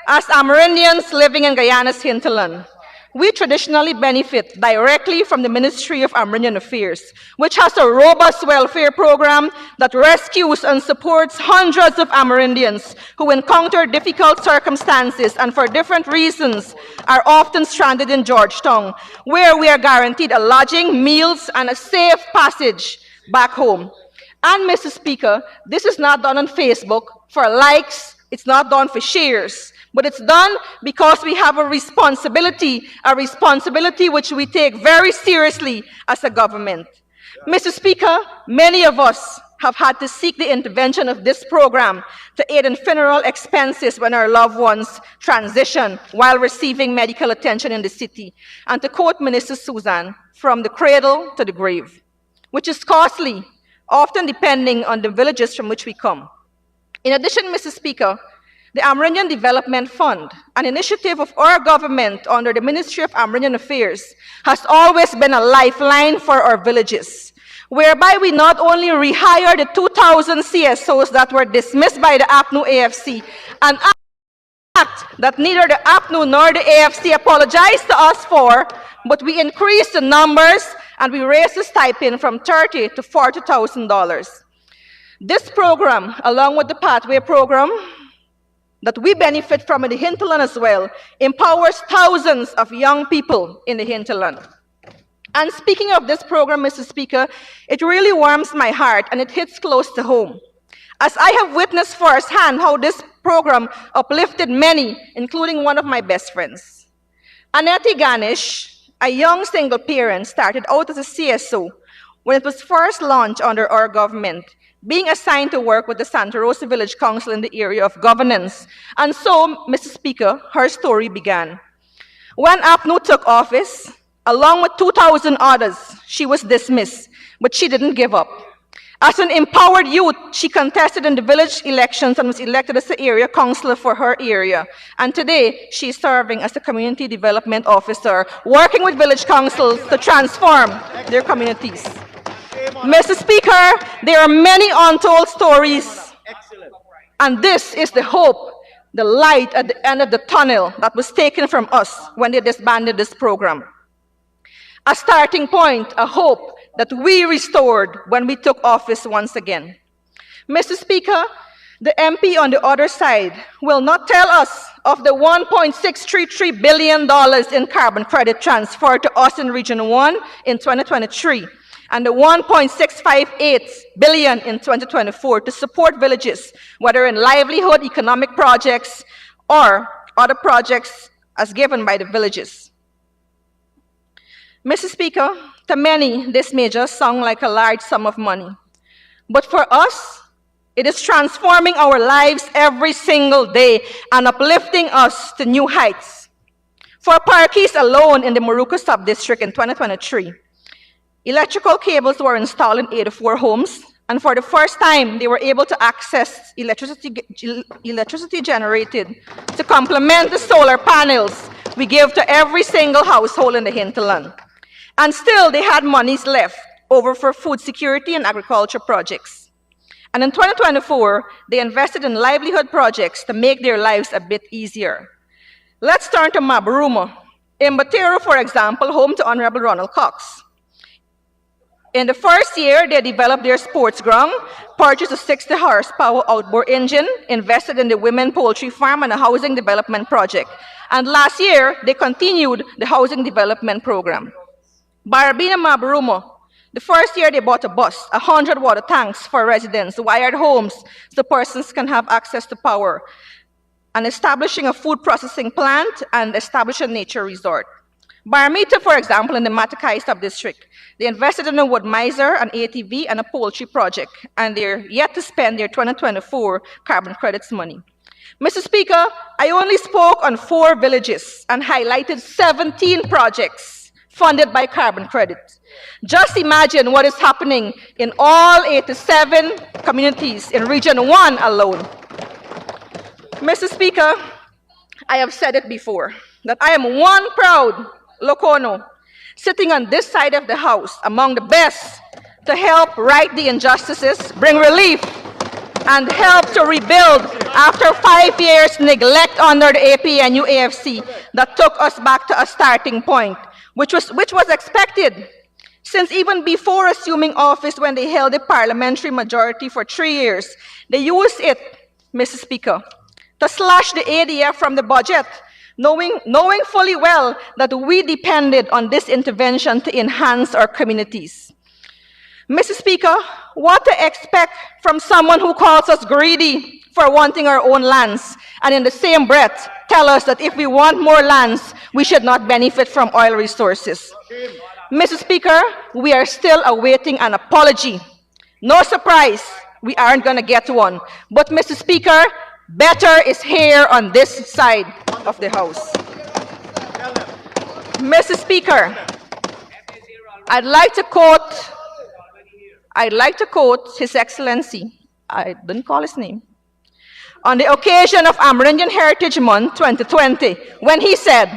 as Amerindians living in Guyana's hinterland, we traditionally benefit directly from the Ministry of Amerindian Affairs, which has a robust welfare program that rescues and supports hundreds of Amerindians who encounter difficult circumstances and for different reasons are often stranded in Georgetown, where we are guaranteed a lodging, meals, and a safe passage back home. And Mr. Speaker, this is not done on Facebook for likes, it's not done for shares, but it's done because we have a responsibility which we take very seriously as a government. Mr. Speaker, many of us have had to seek the intervention of this program to aid in funeral expenses when our loved ones transition while receiving medical attention in the city. And to quote Minister Susan, from the cradle to the grave, which is costly, often depending on the villages from which we come. In addition, Mr. Speaker, the Amerindian Development Fund, an initiative of our government under the Ministry of Amerindian Affairs, has always been a lifeline for our villages, whereby we not only rehire the 2,000 CSOs that were dismissed by the APNU AFC, an act that neither the APNU nor the AFC apologized to us for, but we increased the numbers and we raised the stipend from $30,000 to $40,000. This program, along with the Pathway program, that we benefit from in the hinterland as well, empowers thousands of young people in the hinterland. And speaking of this program, Mr. Speaker, it really warms my heart and it hits close to home, as I have witnessed firsthand how this program uplifted many, including one of my best friends. Annette Ganesh, a young single parent, started out as a CSO when it was first launched under our government, being assigned to work with the Santa Rosa Village Council in the area of governance. And so, Mr. Speaker, her story began. When APNU took office, along with 2,000 others, she was dismissed, but she didn't give up. As an empowered youth, she contested in the village elections and was elected as the area councillor for her area. And today, she is serving as the community development officer, working with village councils to transform their communities. Mr. Speaker, there are many untold stories, and this is the hope, the light at the end of the tunnel that was taken from us when they disbanded this program. A starting point, a hope that we restored when we took office once again. Mr. Speaker, the MP on the other side will not tell us of the $1.633 billion in carbon credit transferred to us in Region 1 in 2023. And the $1.658 billion in 2024 to support villages, whether in livelihood, economic projects, or other projects as given by the villages. Mr. Speaker, to many, this may just sound like a large sum of money. But for us, it is transforming our lives every single day and uplifting us to new heights. For Parkees alone in the Moruco Sub-District in 2023, electrical cables were installed in 84 homes, and for the first time, they were able to access electricity generated to complement the solar panels we give to every single household in the hinterland. And still, they had monies left over for food security and agriculture projects. And in 2024, they invested in livelihood projects to make their lives a bit easier. Let's turn to Mabaruma. In Batero, for example, home to Honorable Ronald Cox. In the first year, they developed their sports ground, purchased a 60 horsepower outboard engine, invested in the women poultry farm and a housing development project. And last year, they continued the housing development program. Barabina Mabaruma, the first year they bought a bus, 100 water tanks for residents, wired homes so persons can have access to power, and establishing a food processing plant and establish a nature resort. Baramita, for example, in the Matakai sub-district, they invested in a wood miser, an ATV, and a poultry project, and they're yet to spend their 2024 carbon credits money. Mr. Speaker, I only spoke on 4 villages and highlighted 17 projects funded by carbon credits. Just imagine what is happening in all 87 communities in Region 1 alone. Mr. Speaker, I have said it before, that I am one proud Locono sitting on this side of the House among the best to help right the injustices, bring relief, and help to rebuild after 5 years neglect under the APNU AFC that took us back to a starting point, which was expected, since even before assuming office when they held a parliamentary majority for 3 years, they used it, Mr. Speaker, to slash the ADF from the budget, knowing fully well that we depended on this intervention to enhance our communities. Mr. Speaker, what to expect from someone who calls us greedy for wanting our own lands, and in the same breath tell us that if we want more lands, we should not benefit from oil resources? Mr. Speaker, we are still awaiting an apology. No surprise, we aren't going to get one. But Mr. Speaker, better is here on this side of the House. Mr. Speaker, I'd like to quote His Excellency, I didn't call his name, on the occasion of Amerindian Heritage Month 2020, when he said,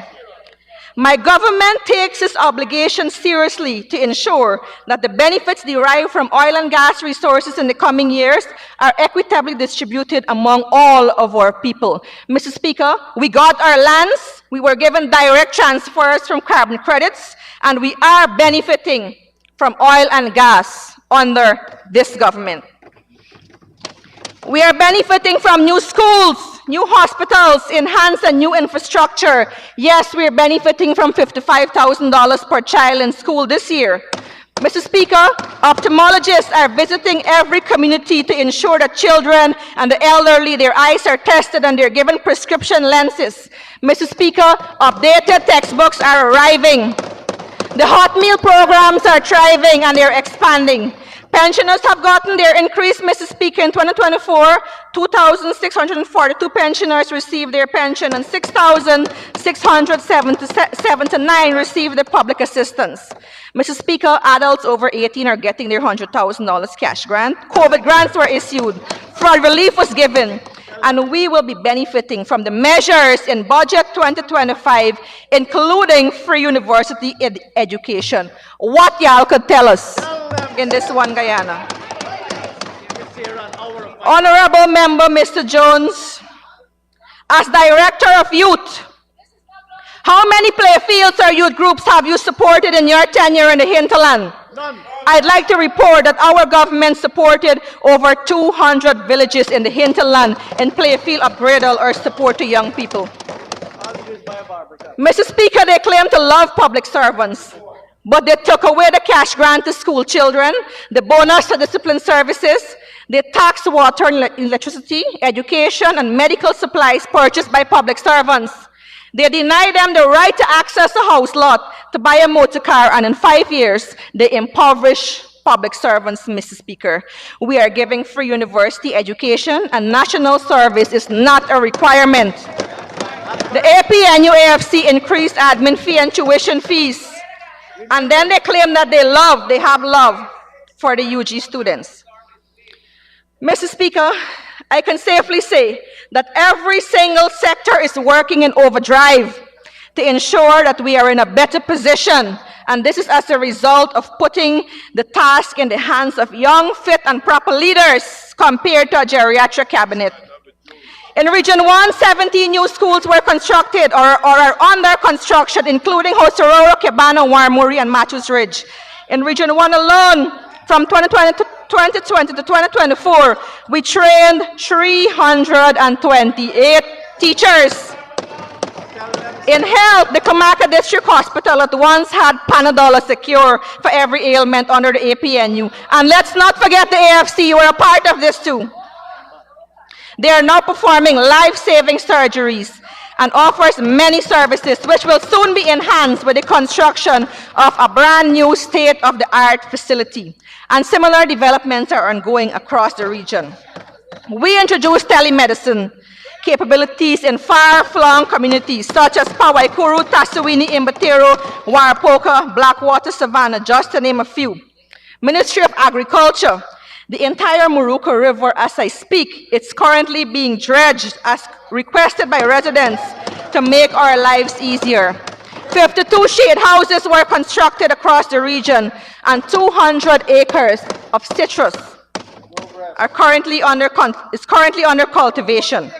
"My government takes its obligation seriously to ensure that the benefits derived from oil and gas resources in the coming years are equitably distributed among all of our people." Mr. Speaker, we got our lands, we were given direct transfers from carbon credits, and we are benefiting from oil and gas under this government. We are benefiting from new schools, new hospitals, enhanced and new infrastructure. Yes, we're benefiting from $55,000 per child in school this year. Mr. Speaker, ophthalmologists are visiting every community to ensure that children and the elderly, their eyes are tested and they're given prescription lenses. Mr. Speaker, updated textbooks are arriving. The hot meal programs are thriving and they're expanding. Pensioners have gotten their increase, Mr. Speaker. In 2024, 2,642 pensioners received their pension and 6,679 received the public assistance. Mr. Speaker, adults over 18 are getting their $100,000 cash grant. COVID grants were issued. Flood relief was given. And we will be benefiting from the measures in Budget 2025, including free university education. What y'all could tell us in this one Guyana? Honorable Member Mr. Jones, as Director of Youth, how many playfields or youth groups have you supported in your tenure in the hinterland? None. I'd like to report that our government supported over 200 villages in the hinterland in playfield upgradal or support to young people. Mr. Speaker, they claim to love public servants, but they took away the cash grant to school children, the bonus to discipline services, they taxed water and electricity, education, and medical supplies purchased by public servants. They deny them the right to access a house lot, to buy a motor car, and in 5 years, they impoverish public servants, Mr. Speaker. We are giving free university education, and national service is not a requirement. The APNU AFC increased admin fee and tuition fees, and then they claim that they have love for the UG students. Mr. Speaker, I can safely say that every single sector is working in overdrive to ensure that we are in a better position, and this is as a result of putting the task in the hands of young, fit, and proper leaders compared to a geriatric cabinet. In Region 1, 17 new schools were constructed or are under construction, including Hosororo, Kebano, Warmuri, and Matthews Ridge. In Region 1 alone, from 2020 to 2024, we trained 328 teachers. In health, the Kamaka District Hospital at once had Panadol secure for every ailment under the APNU. And let's not forget the AFC, you are a part of this too. They are now performing life-saving surgeries and offers many services which will soon be enhanced with the construction of a brand new state-of-the-art facility. And similar developments are ongoing across the region. We introduced telemedicine capabilities in far-flung communities such as Pawaikuru, Tasawini, Imbatero, Warapoka, Blackwater, Savannah, just to name a few. Ministry of Agriculture, the entire Muruka River, as I speak, it's currently being dredged as requested by residents to make our lives easier. 52 shade houses were constructed across the region, and 200 acres of citrus is currently under cultivation,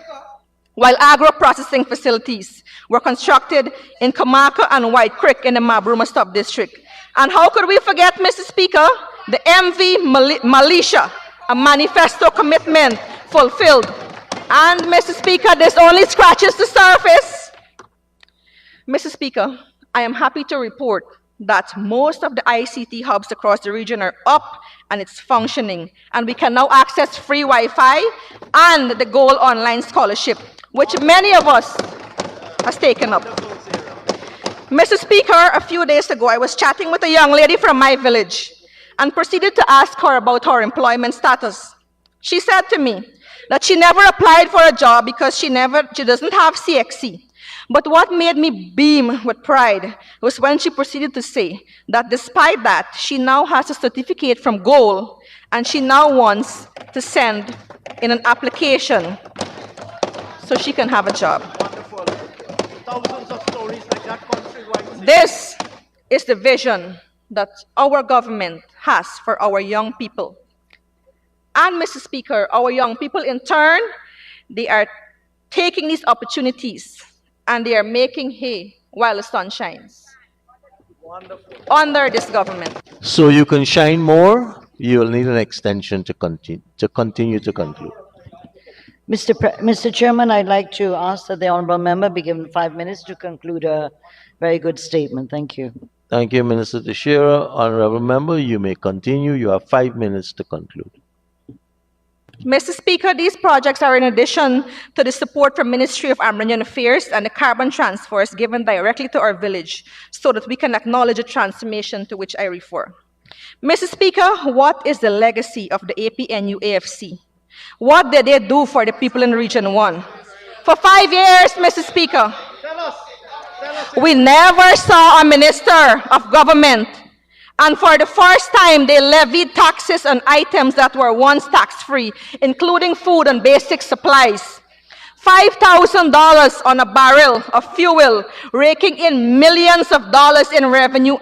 while agro-processing facilities were constructed in Kamaka and White Creek in the Mabruma Sub-District. And how could we forget, Mr. Speaker, the MV Militia, a manifesto commitment fulfilled. And, Mr. Speaker, this only scratches the surface. Mr. Speaker, I am happy to report that most of the ICT hubs across the region are up and it's functioning, and we can now access free Wi-Fi and the Gold Online Scholarship, which many of us has taken up. Mr. Speaker, a few days ago, I was chatting with a young lady from my village and proceeded to ask her about her employment status. She said to me that she never applied for a job because she doesn't have CXC. But what made me beam with pride was when she proceeded to say that despite that, she now has a certificate from Goal, and she now wants to send in an application so she can have a job. Wonderful. Thousands of stories like that countrywide. This is the vision that our government has for our young people. And, Mr. Speaker, our young people in turn, they are taking these opportunities and they are making hay while the sun shines. Wonderful. Under this government. So you can shine more, you will need an extension to continue to conclude. Mr. Chairman, I'd like to ask that the honorable member be given 5 minutes to conclude a very good statement. Thank you. Thank you, Minister Teixeira. Honorable member, you may continue. You have 5 minutes to conclude. Mr. Speaker, these projects are in addition to the support from Ministry of Agrarian Affairs and the carbon transfers given directly to our village so that we can acknowledge the transformation to which I refer. Mr. Speaker, what is the legacy of the APNU AFC? What did they do for the people in Region 1? For 5 years, Mr. Speaker, we never saw a minister of government, and for the first time, they levied taxes on items that were once tax-free, including food and basic supplies. $5,000 on a barrel of fuel, raking in millions of dollars in revenue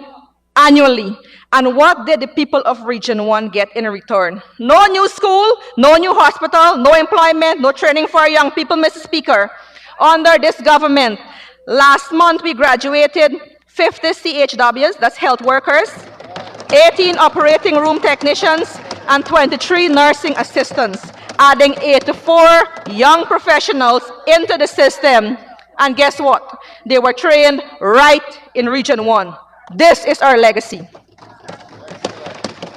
annually. And what did the people of Region 1 get in return? No new school, no new hospital, no employment, no training for our young people, Mr. Speaker. Under this government, last month we graduated 50 CHWs, that's health workers, 18 operating room technicians, and 23 nursing assistants, adding 84 young professionals into the system. And guess what? They were trained right in Region 1. This is our legacy.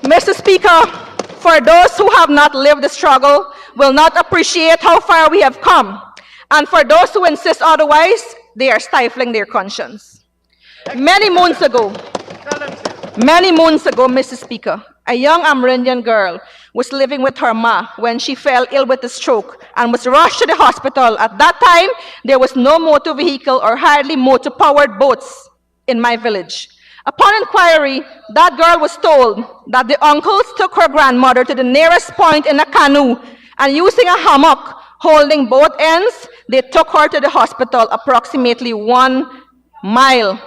Mr. Speaker, for those who have not lived the struggle, will not appreciate how far we have come. And for those who insist otherwise, they are stifling their conscience. Many moons ago, Mr. Speaker, a young Amerindian girl was living with her ma when she fell ill with a stroke and was rushed to the hospital. At that time, there was no motor vehicle or hardly motor-powered boats in my village. Upon inquiry, that girl was told that the uncles took her grandmother to the nearest point in a canoe, and using a hammock holding both ends, they took her to the hospital approximately 1 mile,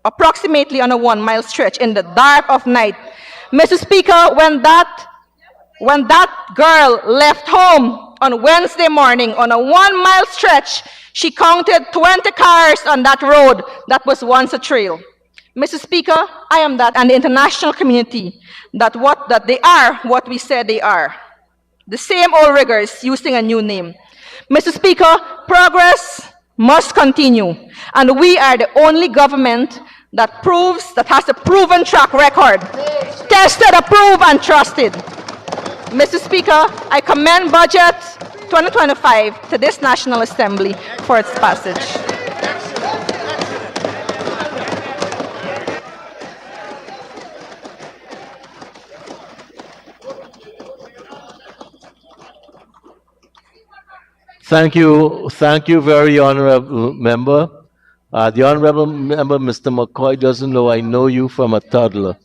approximately on a 1 mile stretch in the dark of night. Mr. Speaker, when that girl left home on Wednesday morning on a 1 mile stretch, she counted 20 cars on that road that was once a trail. Mr. Speaker, I am that, and the international community, that they are what we said they are. The same old riggers using a new name. Mr. Speaker, progress must continue, and we are the only government that has a proven track record, tested, approved, and trusted. Mr. Speaker, I commend Budget 2025 to this National Assembly for its passage. Thank you, very honorable member. The honorable member, Mr. McCoy, doesn't know I know you from a toddler,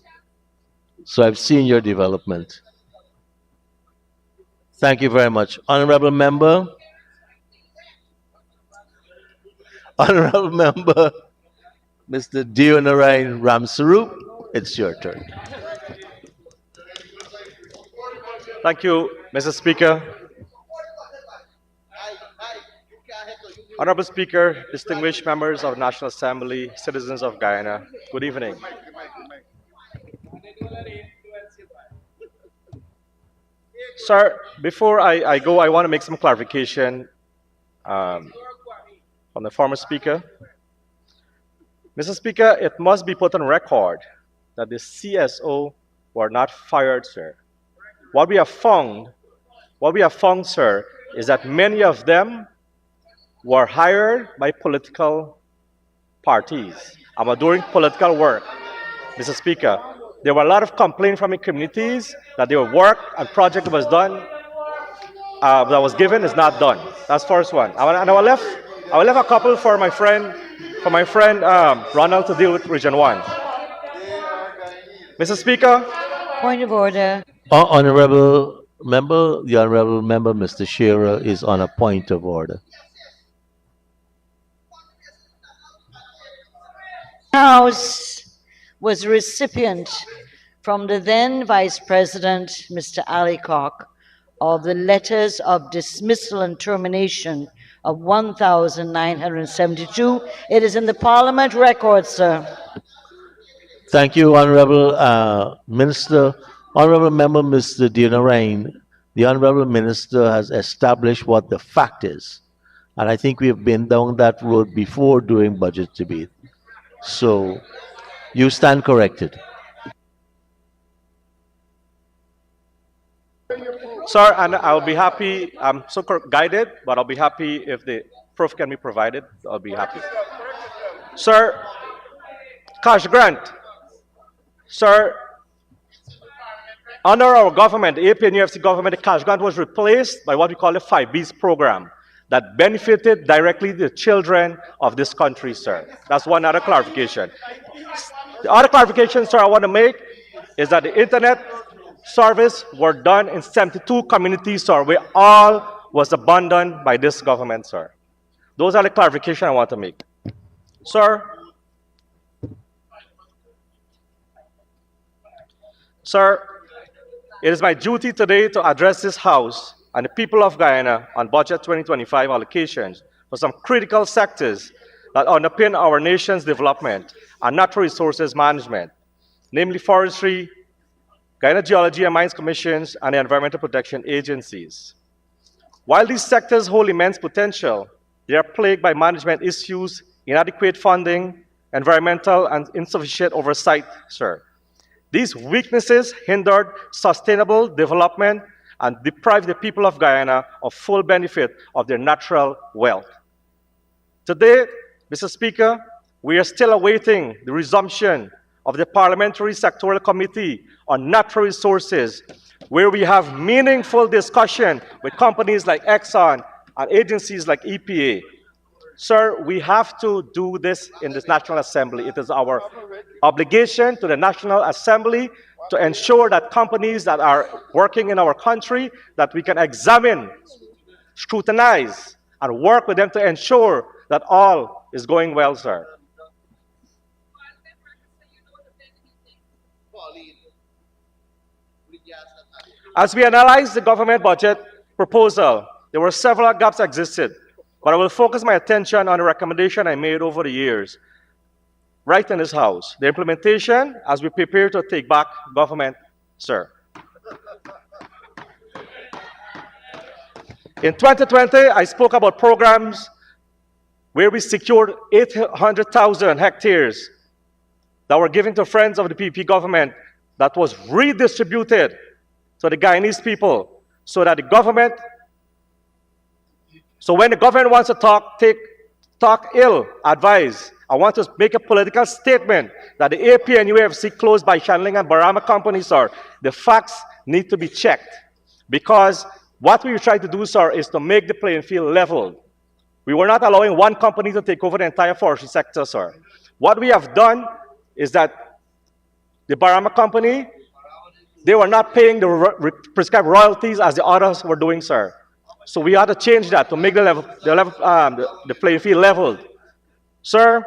so I've seen your development. Thank you very much, honorable member. Honorable member, Mr. Dionarayan Ramsarup, it's your turn. Thank you, Mr. Speaker. Honorable Speaker, distinguished members of the National Assembly, citizens of Guyana, good evening. Sir, before I go, I want to make some clarification from the former speaker. Mr. Speaker, it must be put on record that the CSO were not fired, sir. What we have found, sir, is that many of them were hired by political parties and were doing political work. Mr. Speaker, there were a lot of complaints from the communities that their work and project that was done, that was given, is not done. That's first one. And I will left a couple for my friend Ronald to deal with Region 1. Mr. Speaker. Point of order. Honorable member, the honorable member, Mr. Shearer, is on a point of order. House was a recipient from the then Vice President, Mr. Ali Koch, of the letters of dismissal and termination of 1,972. It is in the Parliament record, sir. Thank you, honorable minister. Honorable member, Mr. Dionarayan, the honorable minister has established what the fact is. And I think we have been down that road before during budget debate. So you stand corrected. Sir, and I'll be happy, I'm so guided, but I'll be happy if the proof can be provided. I'll be happy. Sir, cash grant. Sir, under our government, the AP and UFC government, the cash grant was replaced by what we call the 5Bs program that benefited directly the children of this country, sir. That's one other clarification. The other clarification, sir, I want to make is that the internet service were done in 72 communities, sir, where all was abandoned by this government, sir. Those are the clarifications I want to make. Sir, it is my duty today to address this House and the people of Guyana on Budget 2025 allocations for some critical sectors that underpin our nation's development and natural resources management, namely forestry, Guyana Geology and Mines Commissions, and the Environmental Protection Agencies. While these sectors hold immense potential, they are plagued by management issues, inadequate funding, environmental and insufficient oversight, sir. These weaknesses hindered sustainable development and deprived the people of Guyana of full benefit of their natural wealth. Today, Mr. Speaker, we are still awaiting the resumption of the Parliamentary Sectoral Committee on Natural Resources, where we have meaningful discussion with companies like Exxon and agencies like EPA. Sir, we have to do this in this National Assembly. It is our obligation to the National Assembly to ensure that companies that are working in our country, that we can examine, scrutinize, and work with them to ensure that all is going well, sir. As we analyze the government budget proposal, there were several gaps existed, but I will focus my attention on the recommendation I made over the years, right in this House. The implementation as we prepare to take back government, sir. In 2020, I spoke about programs where we secured 800,000 hectares that were given to friends of the PP government that was redistributed to the Guyanese people so that the government, so when the government wants to talk ill, advise, I want to make a political statement that the AP and UFC closed by Shanling and Barama companies, sir. The facts need to be checked because What we tried to do, sir, is to make the playing field level. We were not allowing one company to take over the entire forestry sector, sir. What we have done is that the Barama company, they were not paying the prescribed royalties as the others were doing, sir. So we had to change that to make the playing field leveled. Sir,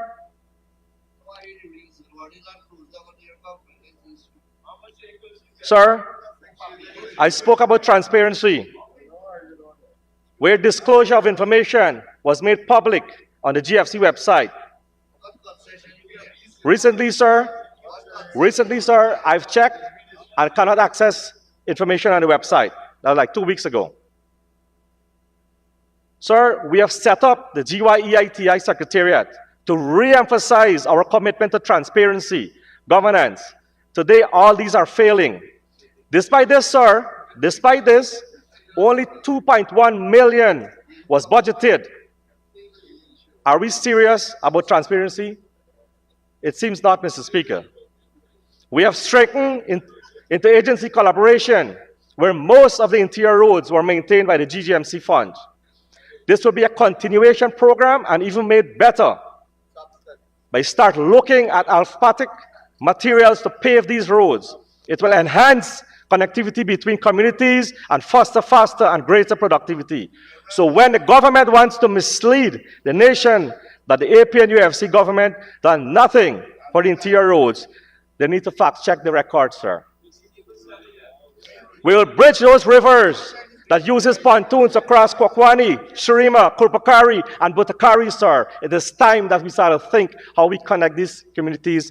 I spoke about transparency, where disclosure of information was made public on the GFC website. Recently, sir, I've checked and cannot access information on the website. That was like 2 weeks ago. Sir, we have set up the GYEITI Secretariat to re-emphasize our commitment to transparency, governance. Today, all these are failing. Despite this, sir, only 2.1 million was budgeted. Are we serious about transparency? It seems not, Mr. Speaker. We have strengthened interagency collaboration, where most of the interior roads were maintained by the GGMC fund. This will be a continuation program and even made better by start looking at alphabetic materials to pave these roads. It will enhance connectivity between communities and foster faster and greater productivity. So when the government wants to mislead the nation that the AP and UFC government done nothing for the interior roads, they need to fact check the record, sir. We will bridge those rivers that uses pontoons across Kwakwani, Shirima, Kurpakari, and Butakari, sir. It is time that we start to think how we connect these communities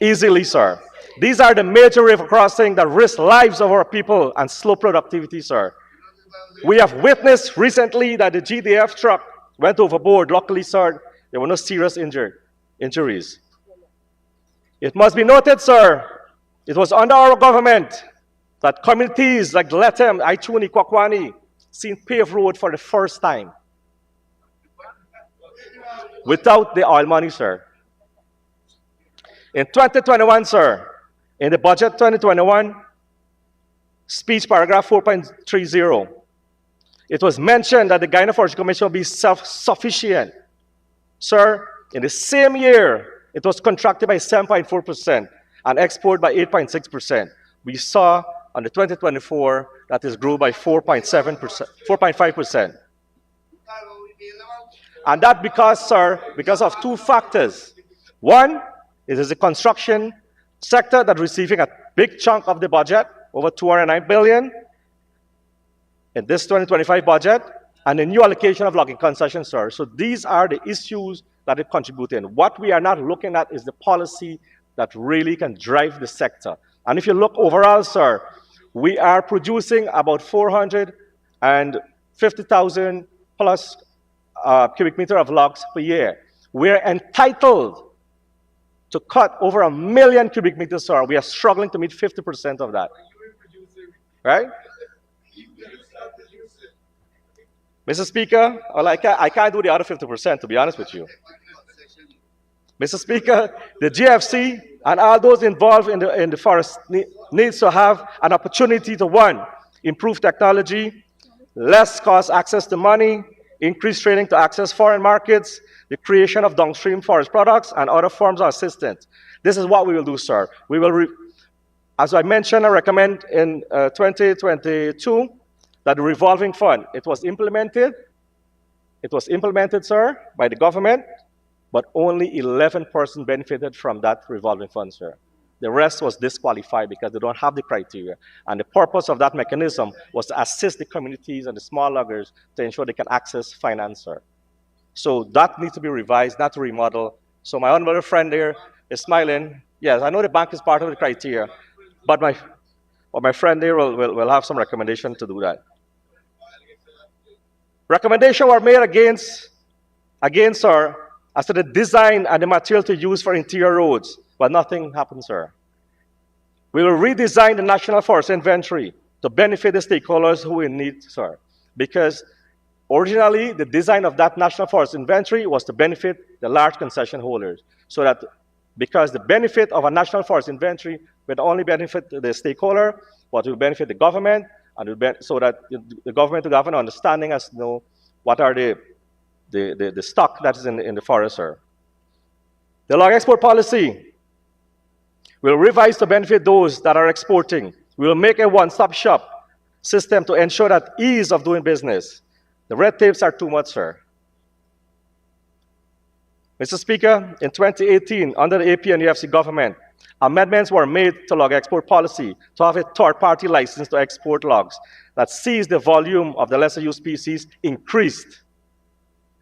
easily, sir. These are the major river crossings that risk lives of our people and slow productivity, sir. We have witnessed recently that the GDF truck went overboard. Luckily, sir, there were no serious injuries. It must be noted, sir, it was under our government that communities like Letem, Aichuni, Kwakwani seen paved road for the first time without the oil money, sir. In 2021, sir, in the budget 2021, speech paragraph 4.30, it was mentioned that the Guyana Forestry Commission will be self-sufficient. Sir, in the same year, it was contracted by 7.4% and export by 8.6%. We saw on the 2024 that is grew by 4.5%. And that because, sir, because of two factors. One, it is the construction sector that receiving a big chunk of the budget, over 209 billion in this 2025 budget, and a new allocation of logging concessions, sir. So these are the issues that it contribute. What we are not looking at is the policy that really can drive the sector. And if you look overall, sir, we are producing about 450,000 plus cubic meter of logs per year. We're entitled to cut over 1 million cubic meters, sir. We are struggling to meet 50% of that. Right? Mr. Speaker, well, I can't do the other 50%, to be honest with you. Mr. Speaker, the GFC and all those involved in the forest needs to have an opportunity to, one, improve technology, less cost access to money, increase training to access foreign markets, the creation of downstream forest products, and other forms of assistance. This is what we will do, sir. We will, as I mentioned, I recommend in 2022 that the revolving fund, it was implemented, sir, by the government, but only 11 persons benefited from that revolving fund, sir. The rest was disqualified because they don't have the criteria. And the purpose of that mechanism was to assist the communities and the small loggers to ensure they can access finance, sir. So that needs to be revised, not to remodel. So my honorable friend there is smiling. Yes, I know the bank is part of the criteria, but my friend there will have some recommendation to do that. Recommendations were made against, sir, as to the design and the material to use for interior roads, but nothing happened, sir. We will redesign the National Forest Inventory to benefit the stakeholders who in need, sir, because originally the design of that National Forest Inventory was to benefit the large concession holders, so that because the benefit of a National Forest Inventory will only benefit the stakeholder, but will benefit the government so that the government will have an understanding as to know what are the stock that is in the forest, sir. The log export policy will revise to benefit those that are exporting. We will make a one-stop shop system to ensure that ease of doing business. The red tapes are too much, sir. Mr. Speaker, in 2018, under the AP and EFC government, amendments were made to log export policy to have a third-party license to export logs that sees the volume of the lesser used species increased.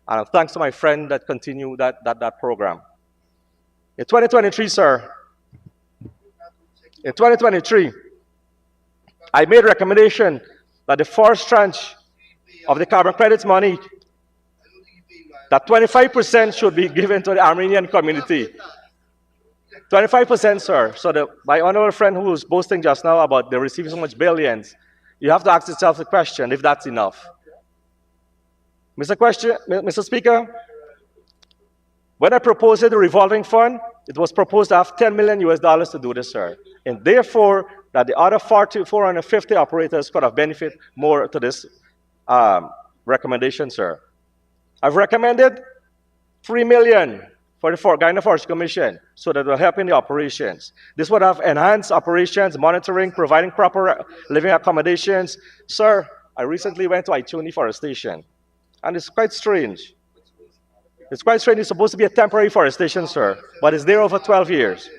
And thanks to my friend that continued that program. In 2023, sir, in 2023, I made a recommendation that the first tranche of the carbon credits money, that 25% should be given to the Armenian community. 25%, sir. So my honorable friend who was boasting just now about they receiving so much billions, you have to ask yourself the question if that's enough. Mr. Speaker, when I proposed the revolving fund, it was proposed to have $10 million to do this, sir. And therefore, that the other 450 operators could have benefited more to this recommendation, sir. I've recommended $3 million for the Guyana Forest Commission so that it will help in the operations. This would have enhanced operations, monitoring, providing proper living accommodations. Sir, I recently went to Ituni Forestation, and it's quite strange. It's quite strange. It's supposed to be a temporary forestation, sir, but it's there over 12 years.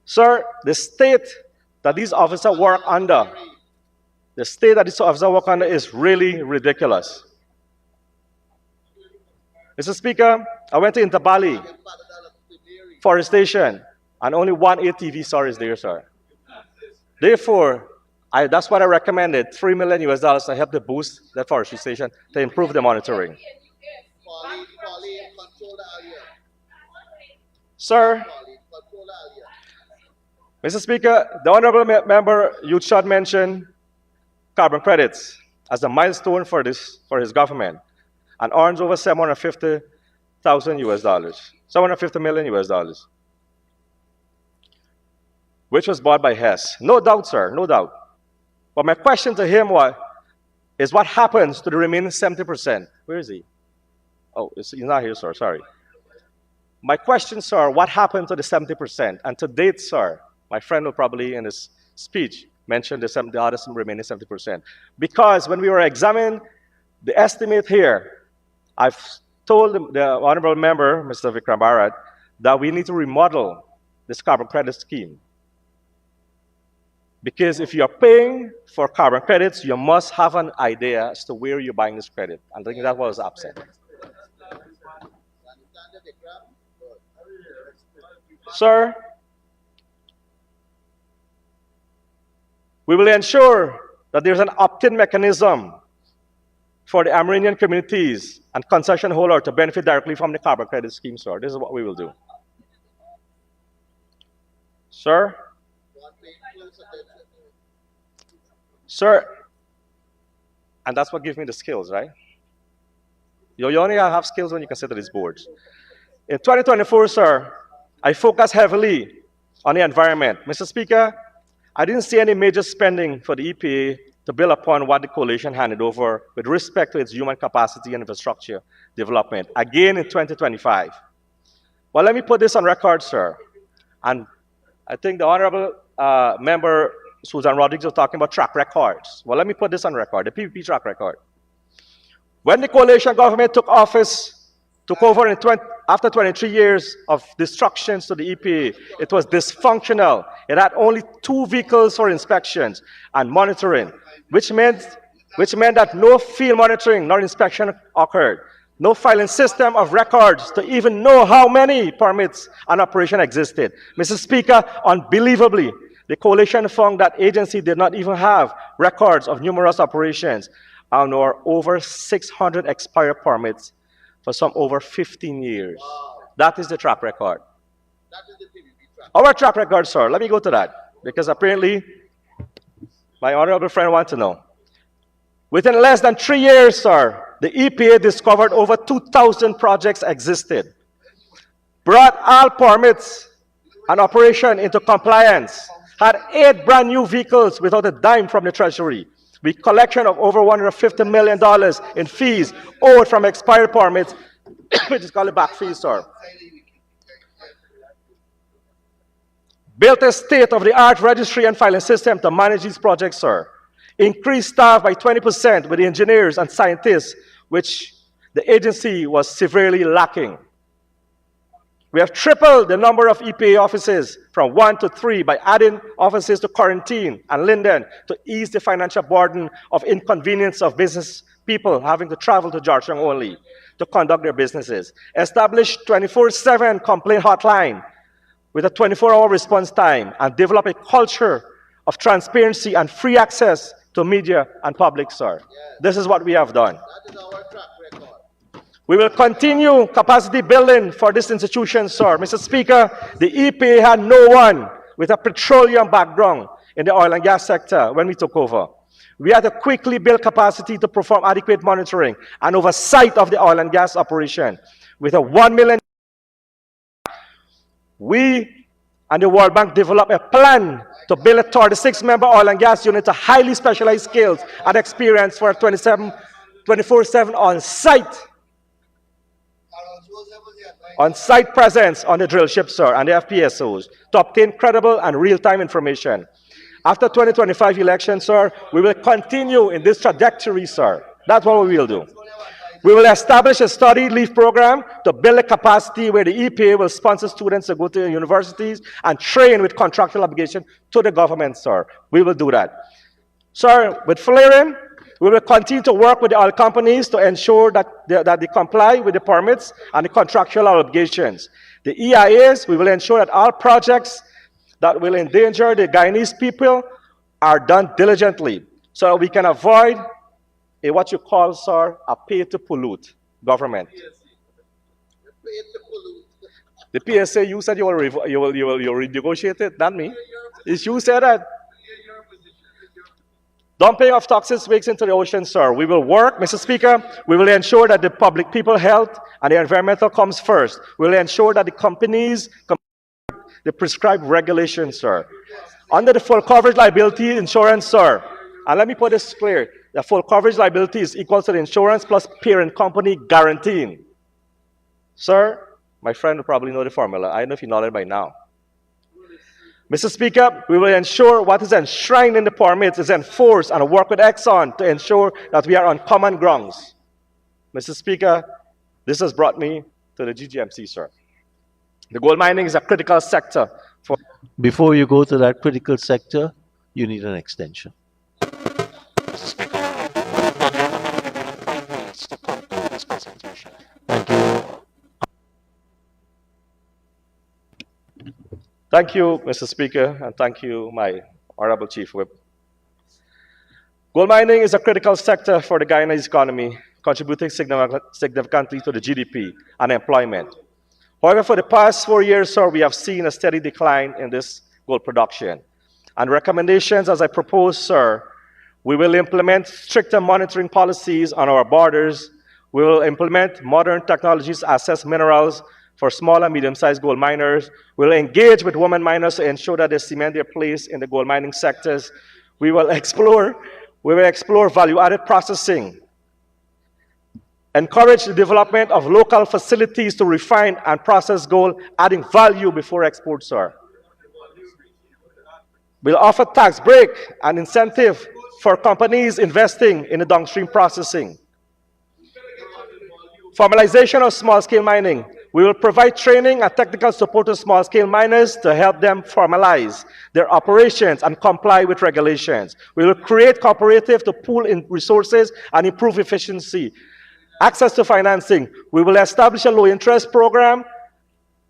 Sir, the state that these officers work under, is really ridiculous. Mr. Speaker, I went to Intabali Forestation, and only one ATV sir is there, sir. Therefore, that's what I recommended, $3 million to help to boost that forestry station to improve the monitoring. Sir, Mr. Speaker, the honorable member Yuchad mentioned carbon credits as a milestone for his government, and earns over $750 million, which was bought by Hess. No doubt, sir, no doubt. But my question to him is what happens to the remaining 70%? Where is he? Oh, he's not here, sir, sorry. My question, sir, what happened to the 70%? And to date, sir, my friend will probably in his speech mention the other remaining 70%. Because when we were examining the estimate here, I've told the honorable member, Mr. Vikram Bharat, that we need to remodel this carbon credit scheme. Because if you're paying for carbon credits, you must have an idea as to where you're buying this credit. And I think that was absent. Sir, we will ensure that there's an opt-in mechanism for the Armenian communities and concession holders to benefit directly from the carbon credit scheme, sir. This is what we will do. Sir? Sir, and that's what gives me the skills, right? You only have skills when you consider these boards. In 2024, sir, I focus heavily on the environment. Mr. Speaker, I didn't see any major spending for the EPA to build upon what the coalition handed over with respect to its human capacity and infrastructure development, again in 2025. Well, let me put this on record, sir. And I think the honorable member Susan Rodriguez was talking about track records. Well, let me put this on record, the PPP track record. When the coalition government took over after 23 years of destructions to the EPA, it was dysfunctional. It had only 2 vehicles for inspections and monitoring, which meant that no field monitoring nor inspection occurred. No filing system of records to even know how many permits an operation existed. Mr. Speaker, unbelievably, the coalition found that agency did not even have records of numerous operations and there were over 600 expired permits for some over 15 years. That is the track record. Our track record, sir, let me go to that, because apparently my honorable friend wants to know. Within less than 3 years, sir, the EPA discovered over 2,000 projects existed, brought all permits and operation into compliance, had 8 brand new vehicles without a dime from the Treasury, We collection of over $150 million in fees owed from expired permits, which is called a back fees, sir. Built a state-of-the-art registry and filing system to manage these projects, sir. Increased staff by 20% with the engineers and scientists, which the agency was severely lacking. We have tripled the number of EPA offices from 1 to 3 by adding offices to Quarantine and Linden to ease the financial burden of inconvenience of business people having to travel to Georgetown only to conduct their businesses. Established 24/7 complaint hotline with a 24-hour response time, and develop a culture of transparency and free access to media and public, sir. This is what we have done. That is our track record. We will continue capacity building for this institution, sir. Mr. Speaker, the EPA had no one with a petroleum background in the oil and gas sector when we took over. We had to quickly build capacity to perform adequate monitoring and oversight of the oil and gas operation. With a $1 million, we and the World Bank developed a plan to build a 36-member oil and gas unit to highly specialized skills and experience for 24/7 on-site presence on the drill ship, sir, and the FPSOs to obtain credible and real-time information. After 2025 election, sir, we will continue in this trajectory, sir. That's what we will do. We will establish a study leave program to build a capacity where the EPA will sponsor students to go to universities and train with contractual obligation to the government, sir. We will do that. Sir, with flaring, we will continue to work with the oil companies to ensure that they comply with the permits and the contractual obligations. The EIAs, we will ensure that all projects that will endanger the Guyanese people are done diligently so we can avoid what you call, sir, a pay-to-pollute government. The PSA, you said you will renegotiate it, not me. It's you said that. Dumping of toxic waste into the ocean, sir. We will work, Mr. Speaker. We will ensure that the public people health and the environmental comes first. We will ensure that the companies comply with the prescribed regulations, sir. Under the full coverage liability insurance, sir. And let me put this clear. The full coverage liability is equal to the insurance plus parent company guaranteeing. Sir, my friend will probably know the formula. I don't know if you know it by now. Mr. Speaker, we will ensure what is enshrined in the permits is enforced and work with Exxon to ensure that we are on common grounds. Mr. Speaker, this has brought me to the GGMC, sir. The gold mining is a critical sector for... Before you go to that critical sector, you need an extension. Thank you. Thank you, Mr. Speaker, and thank you, my Honorable Chief Whip. Gold mining is a critical sector for the Guyanese economy, contributing significantly to the GDP and employment. However, for the past 4 years, sir, we have seen a steady decline in this gold production. And recommendations, as I propose, sir, we will implement stricter monitoring policies on our borders. We will implement modern technologies to assess minerals for small and medium-sized gold miners. We'll engage with women miners to ensure that they cement their place in the gold mining sectors. We will explore value-added processing. Encourage the development of local facilities to refine and process gold, adding value before export, sir. We'll offer tax break and incentive for companies investing in the downstream processing. Formalization of small-scale mining. We will provide training and technical support to small-scale miners to help them formalize their operations and comply with regulations. We will create cooperative to pool in resources and improve efficiency. Access to financing. We will establish a low-interest program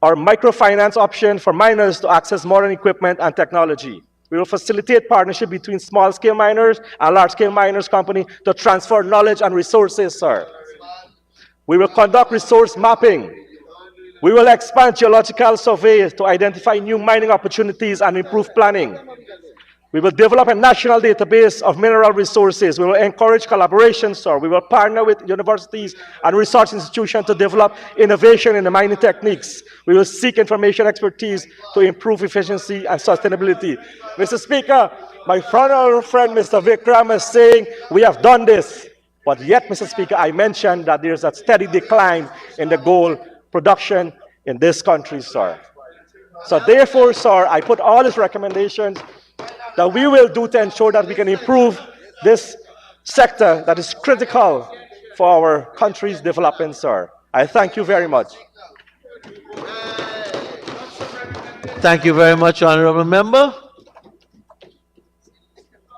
or microfinance option for miners to access modern equipment and technology. We will facilitate partnership between small-scale miners and large-scale miners company to transfer knowledge and resources, sir. We will conduct resource mapping. We will expand geological surveys to identify new mining opportunities and improve planning. We will develop a national database of mineral resources. We will encourage collaboration, sir. We will partner with universities and research institutions to develop innovation in the mining techniques. We will seek information expertise to improve efficiency and sustainability. Mr. Speaker, my friend, Mr. Vikram, is saying we have done this. But yet, Mr. Speaker, I mentioned that there's a steady decline in the gold production in this country, sir. So therefore, sir, I put all these recommendations that we will do to ensure that we can improve this sector that is critical for our country's development, sir. I thank you very much. Thank you very much, Honorable Member.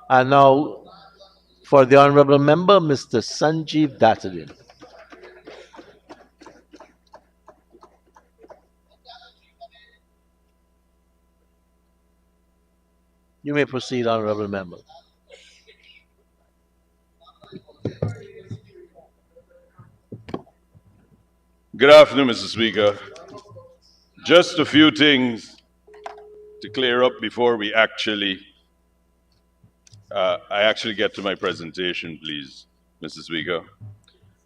And now, for the Honorable Member, Mr. Sanjeev Dattadin. You may proceed, Honorable Member. Good afternoon, Mr. Speaker. Just a few things to clear up before we I actually get to my presentation, please, Mr. Speaker.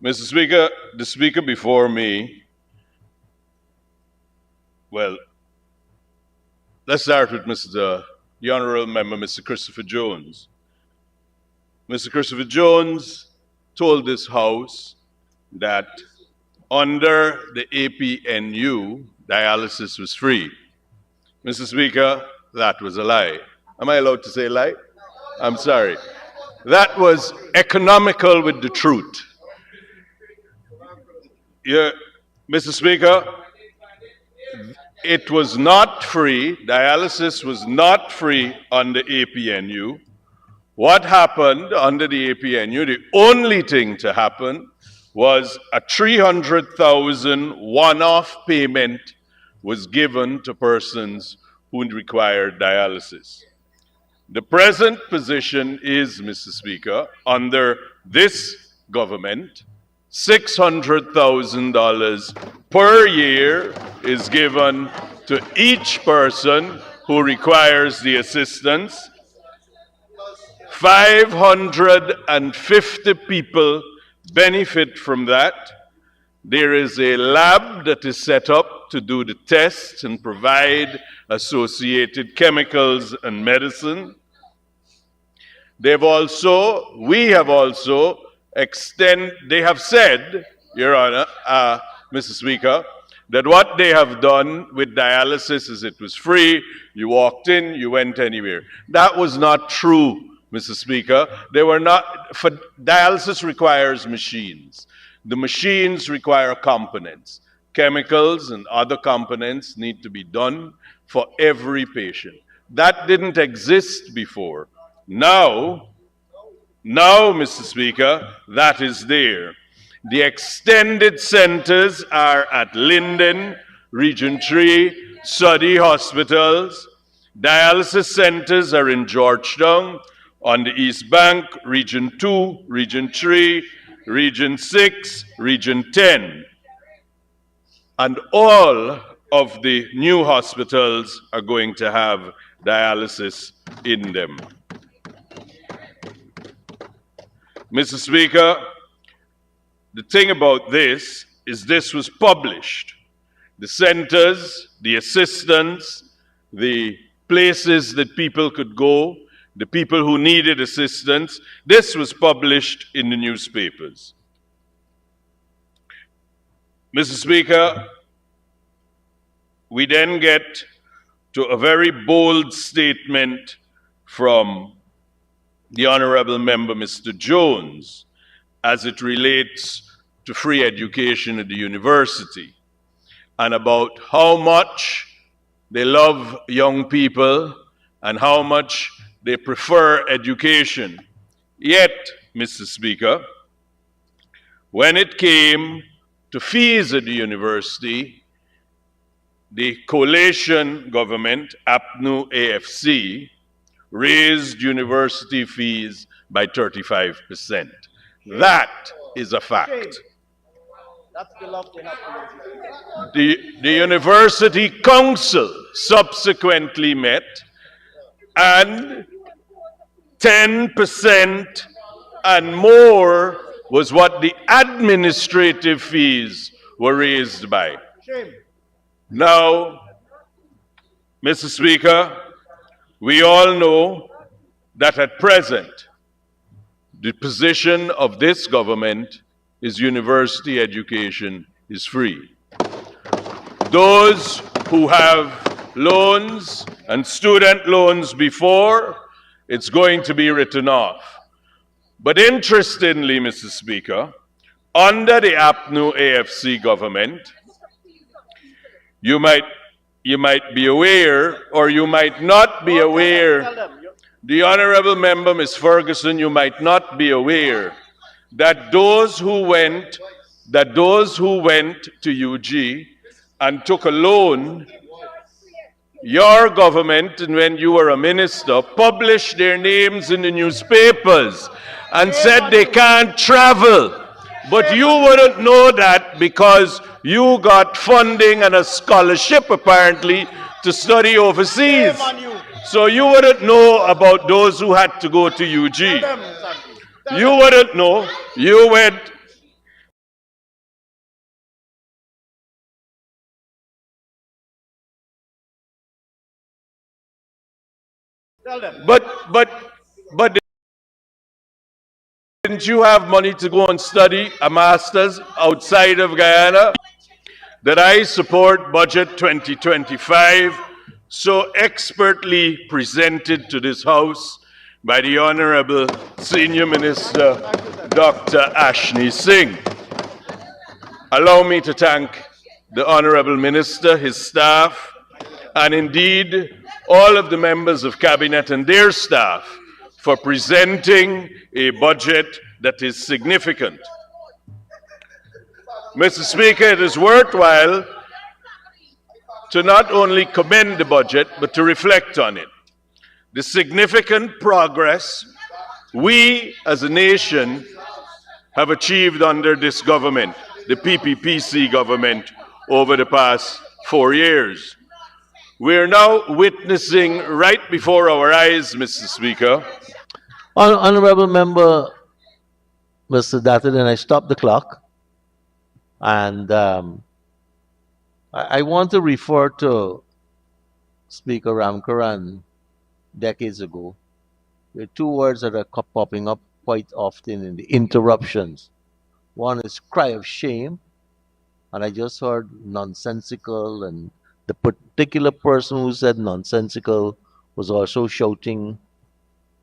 Mr. Speaker, the speaker before me, well, let's start with the Honourable Member, Mr. Christopher Jones. Mr. Christopher Jones told this House that under the APNU, dialysis was free. Mr. Speaker, that was a lie. Am I allowed to say lie? I'm sorry. That was economical with the truth. Yeah, Mr. Speaker, it was not free. Dialysis was not free under APNU. What happened under the APNU, the only thing to happen was a 300,000 one-off payment was given to persons who required dialysis. The present position is, Mr. Speaker, under this government, $600,000 per year is given to each person who requires the assistance. 550 people benefit from that. There is a lab that is set up to do the tests and provide associated chemicals and medicine. We have also they have said, Your Honor, Mr. Speaker, that what they have done with dialysis is it was free, you walked in, you went anywhere. That was not true, Mr. Speaker. They were not, for dialysis requires machines. The machines require components. Chemicals and other components need to be done for every patient. That didn't exist before. Now, Mr. Speaker, that is there. The extended centers are at Linden, Region 3, Suddy hospitals. Dialysis centers are in Georgetown, on the East Bank, Region 2, Region 3, Region 6, Region 10. And all of the new hospitals are going to have dialysis in them. Mr. Speaker, the thing about this is this was published. The centers, the assistants, the places that people could go, the people who needed assistance, this was published in the newspapers. Mr. Speaker, we then get to a very bold statement from the Honourable Member, Mr. Jones, as it relates to free education at the university, and about how much they love young people and how much they prefer education. Yet, Mr. Speaker, when it came to fees at the university, the coalition government, APNU-AFC, raised university fees by 35%. That is a fact. The University Council subsequently met and 10% and more was what the administrative fees were raised by. Now, Mr. Speaker, we all know that at present, the position of this government is university education is free. Those who have loans and student loans before, it's going to be written off. But interestingly, Mr. Speaker, under the APNU AFC government, you might be aware or you might not be aware, the Honorable Member, Ms. Ferguson, you might not be aware that those who went to UG and took a loan, your government, and when you were a minister, published their names in the newspapers and said they can't travel. But you wouldn't know that because you got funding and a scholarship, apparently, to study overseas. So you wouldn't know about those who had to go to UG. You wouldn't know. You went. But didn't you have money to go and study a master's outside of Guyana? That I support Budget 2025, so expertly presented to this House by the Honorable Senior Minister, Dr. Ashni Singh. Allow me to thank the Honorable Minister, his staff, and indeed all of the members of Cabinet and their staff for presenting a budget that is significant. Mr. Speaker, it is worthwhile to not only commend the budget, but to reflect on it. The significant progress we as a nation have achieved under this government, the PPPC government, over the past 4 years. We are now witnessing right before our eyes, Mr. Speaker. Honorable Member, Mr. Dattin, and I stopped the clock. And I want to refer to Speaker Ramkaran decades ago. There are two words that are popping up quite often in the interruptions. One is cry of shame, and I just heard nonsensical, and the particular person who said nonsensical was also shouting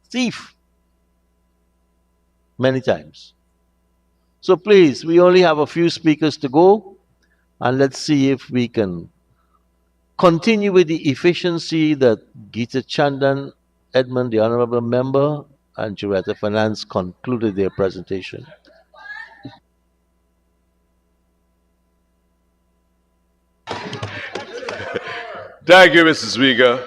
thief many times. So please, we only have a few speakers to go, and let's see if we can continue with the efficiency that Geeta Chandan, Edmund, the Honorable Member, and Juretta Finance concluded their presentation. Thank you, Mr. Speaker.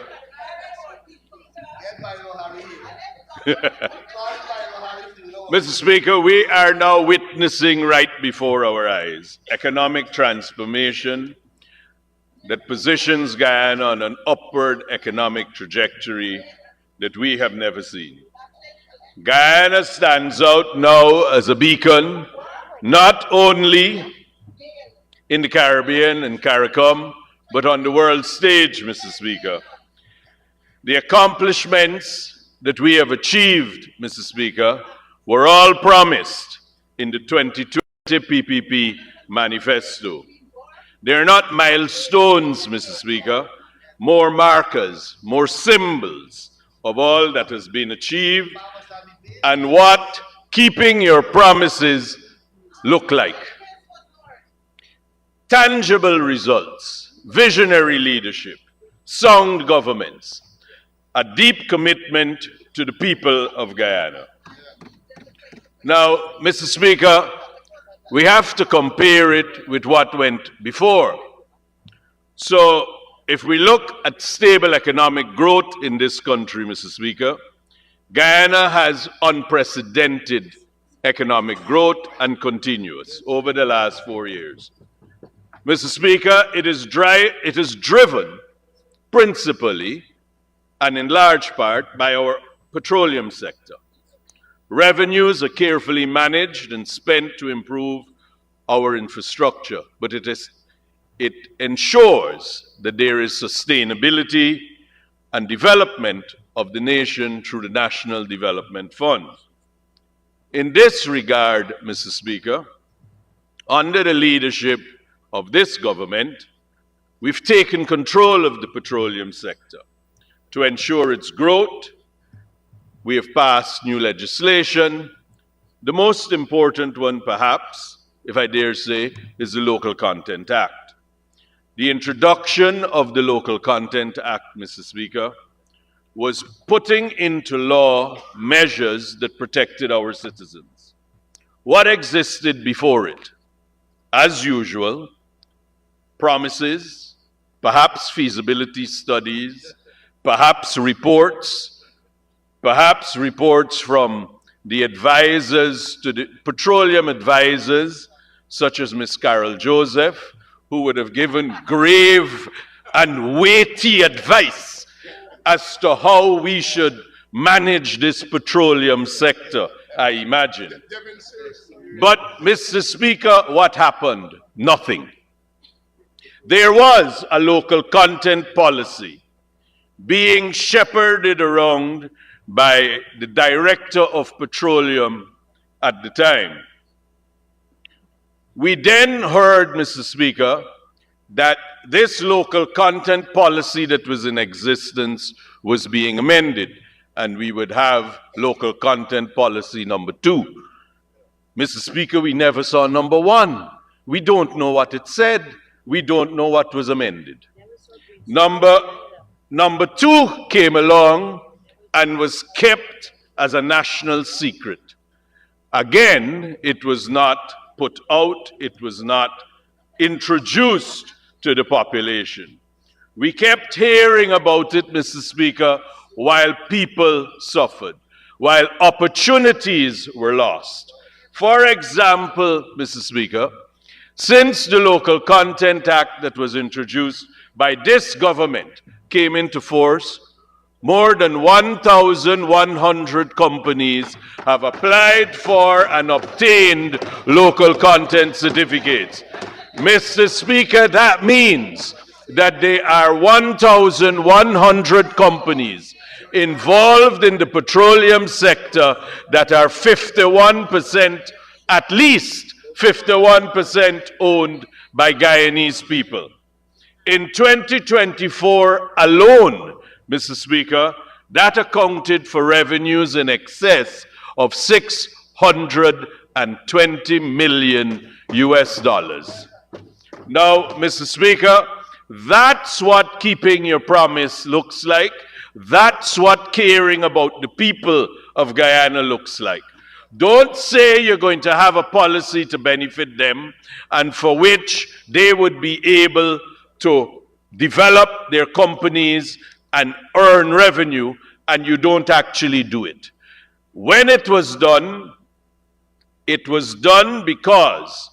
Mr. Speaker, we are now witnessing right before our eyes economic transformation that positions Guyana on an upward economic trajectory that we have never seen. Guyana stands out now as a beacon, not only in the Caribbean and CARICOM, but on the world stage, Mr. Speaker. The accomplishments that we have achieved, Mr. Speaker, were all promised in the 2020 PPP manifesto. They are not milestones, Mr. Speaker, more markers, more symbols of all that has been achieved and what keeping your promises look like. Tangible results, visionary leadership, sound governments, a deep commitment to the people of Guyana. Now, Mr. Speaker, we have to compare it with what went before. So, if we look at stable economic growth in this country, Mr. Speaker, Guyana has unprecedented economic growth and continuous over the last 4 years. Mr. Speaker, it is driven principally and in large part by our petroleum sector. Revenues are carefully managed and spent to improve our infrastructure, but it ensures that there is sustainability and development of the nation through the National Development Fund. In this regard, Mr. Speaker, under the leadership of this government, we've taken control of the petroleum sector. To ensure its growth, we have passed new legislation. The most important one, perhaps, if I dare say, is the Local Content Act. The introduction of the Local Content Act, Mr. Speaker, was putting into law measures that protected our citizens. What existed before it? As usual, promises, perhaps feasibility studies, perhaps reports from the advisors to the petroleum advisors, such as Ms. Carol Joseph, who would have given grave and weighty advice as to how we should manage this petroleum sector, I imagine. But, Mr. Speaker, what happened? Nothing. There was a local content policy being shepherded around by the Director of Petroleum at the time. We then heard, Mr. Speaker, that this local content policy that was in existence was being amended, and we would have local content policy number 2. Mr. Speaker, we never saw number 1. We don't know what it said. We don't know what was amended. Number 2 came along and was kept as a national secret. Again, it was not put out, it was not introduced to the population. We kept hearing about it, Mr. Speaker, while people suffered, while opportunities were lost. For example, Mr. Speaker, since the Local Content Act that was introduced by this government came into force, more than 1,100 companies have applied for and obtained local content certificates. Mr. Speaker, that means that there are 1,100 companies involved in the petroleum sector that are 51%, at least 51% owned by Guyanese people. In 2024 alone, Mr. Speaker, that accounted for revenues in excess of $620 million US. Now, Mr. Speaker, that's what keeping your promise looks like. That's what caring about the people of Guyana looks like. Don't say you're going to have a policy to benefit them and for which they would be able to develop their companies and earn revenue, and you don't actually do it. When it was done because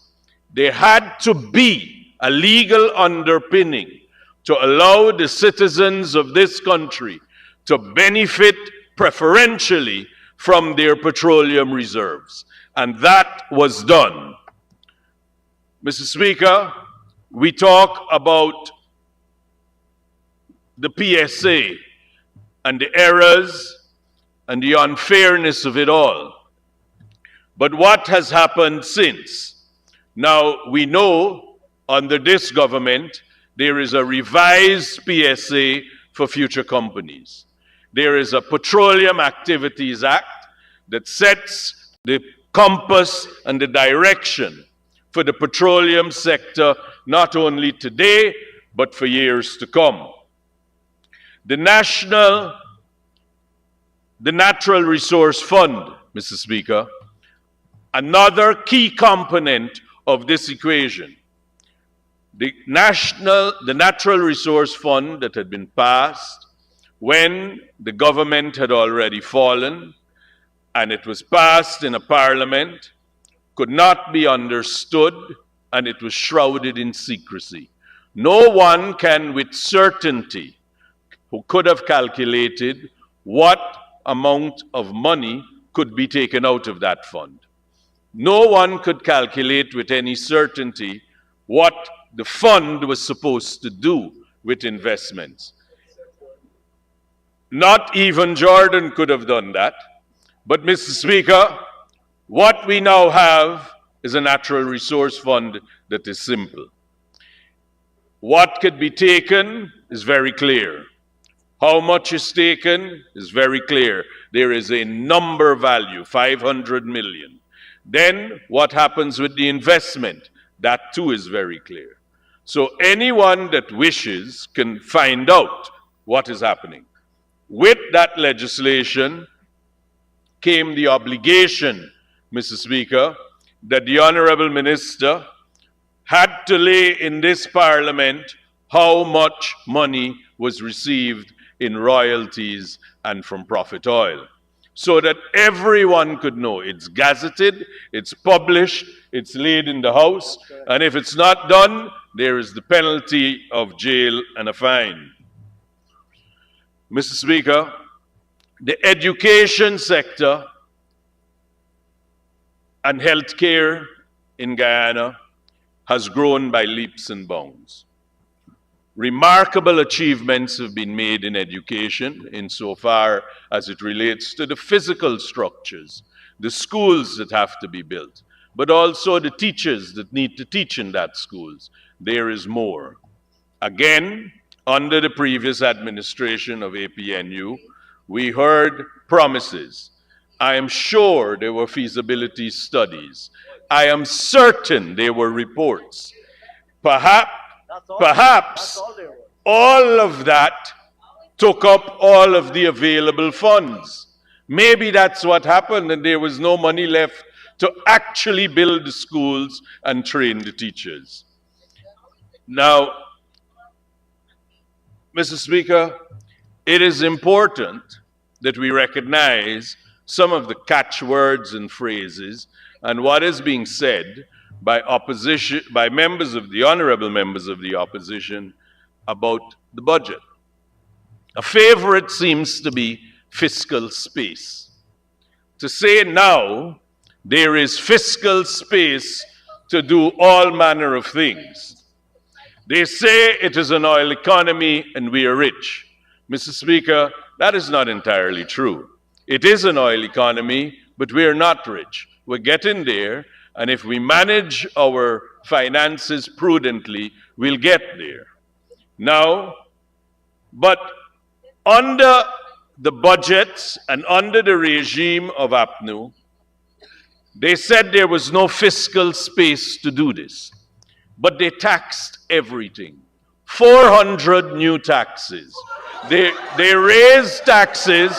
there had to be a legal underpinning to allow the citizens of this country to benefit preferentially from their petroleum reserves. And that was done. Mr. Speaker, we talk about the PSA and the errors and the unfairness of it all. But what has happened since? Now, we know under this government, there is a revised PSA for future companies. There is a Petroleum Activities Act that sets the compass and the direction for the petroleum sector, not only today, but for years to come. The Natural Resource Fund, Mr. Speaker, another key component of this equation. The Natural Resource Fund that had been passed when the government had already fallen, and it was passed in a parliament, could not be understood, and it was shrouded in secrecy. No one can with certainty who could have calculated what amount of money could be taken out of that fund. No one could calculate with any certainty what the fund was supposed to do with investments. Not even Jordan could have done that. But, Mr. Speaker, what we now have is a natural resource fund that is simple. What could be taken is very clear. How much is taken is very clear. There is a number value, 500 million. Then what happens with the investment? That too is very clear. So anyone that wishes can find out what is happening. With that legislation came the obligation, Mr. Speaker, that the Honorable Minister had to lay in this Parliament how much money was received in royalties and from profit oil, so that everyone could know. It's gazetted, it's published, it's laid in the House, and if it's not done, there is the penalty of jail and a fine. Mr. Speaker, the education sector and healthcare in Guyana has grown by leaps and bounds. Remarkable achievements have been made in education insofar as it relates to the physical structures, the schools that have to be built, but also the teachers that need to teach in that schools. There is more. Again, under the previous administration of APNU, we heard promises. I am sure there were feasibility studies. I am certain there were reports. Perhaps all of that took up all of the available funds. Maybe that's what happened, and there was no money left to actually build the schools and train the teachers. Now, Mr. Speaker, it is important that we recognize some of the catchwords and phrases and what is being said by opposition, by members of the honorable members of the opposition about the budget. A favorite seems to be fiscal space. To say now there is fiscal space to do all manner of things. They say it is an oil economy and we are rich. Mr. Speaker, that is not entirely true. It is an oil economy, but we are not rich. We're getting there, and if we manage our finances prudently, we'll get there. Now, but under the budgets and under the regime of APNU, they said there was no fiscal space to do this, but they taxed everything. 400 new taxes. They raised taxes,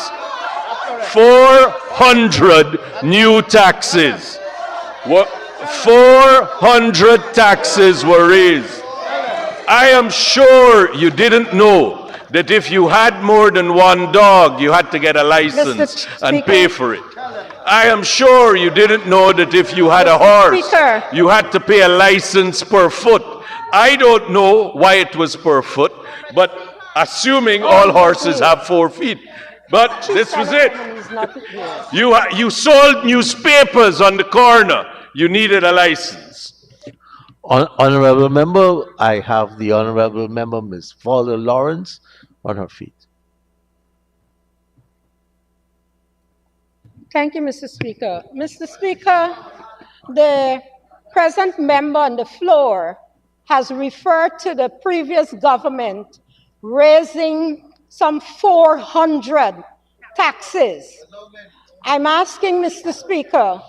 400 new taxes. 400 taxes were raised. I am sure you didn't know that if you had more than one dog, you had to get a license and pay for it. I am sure you didn't know that if you had a horse, you had to pay a license per foot. I don't know why it was per foot, but assuming all horses have 4 feet. But this was it. You sold newspapers on the corner. You needed a license. Honorable member, I have the honorable member, Ms. Fowler Lawrence, on her feet. Thank you, Mr. Speaker. Mr. Speaker, the present member on the floor has referred to the previous government raising some 400 taxes. I'm asking, Mr. Speaker,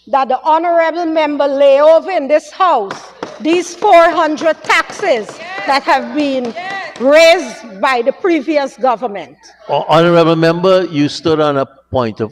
that the honorable member lay over in this House these 400 taxes that have been raised by the previous government. Honorable member, you stood on a point of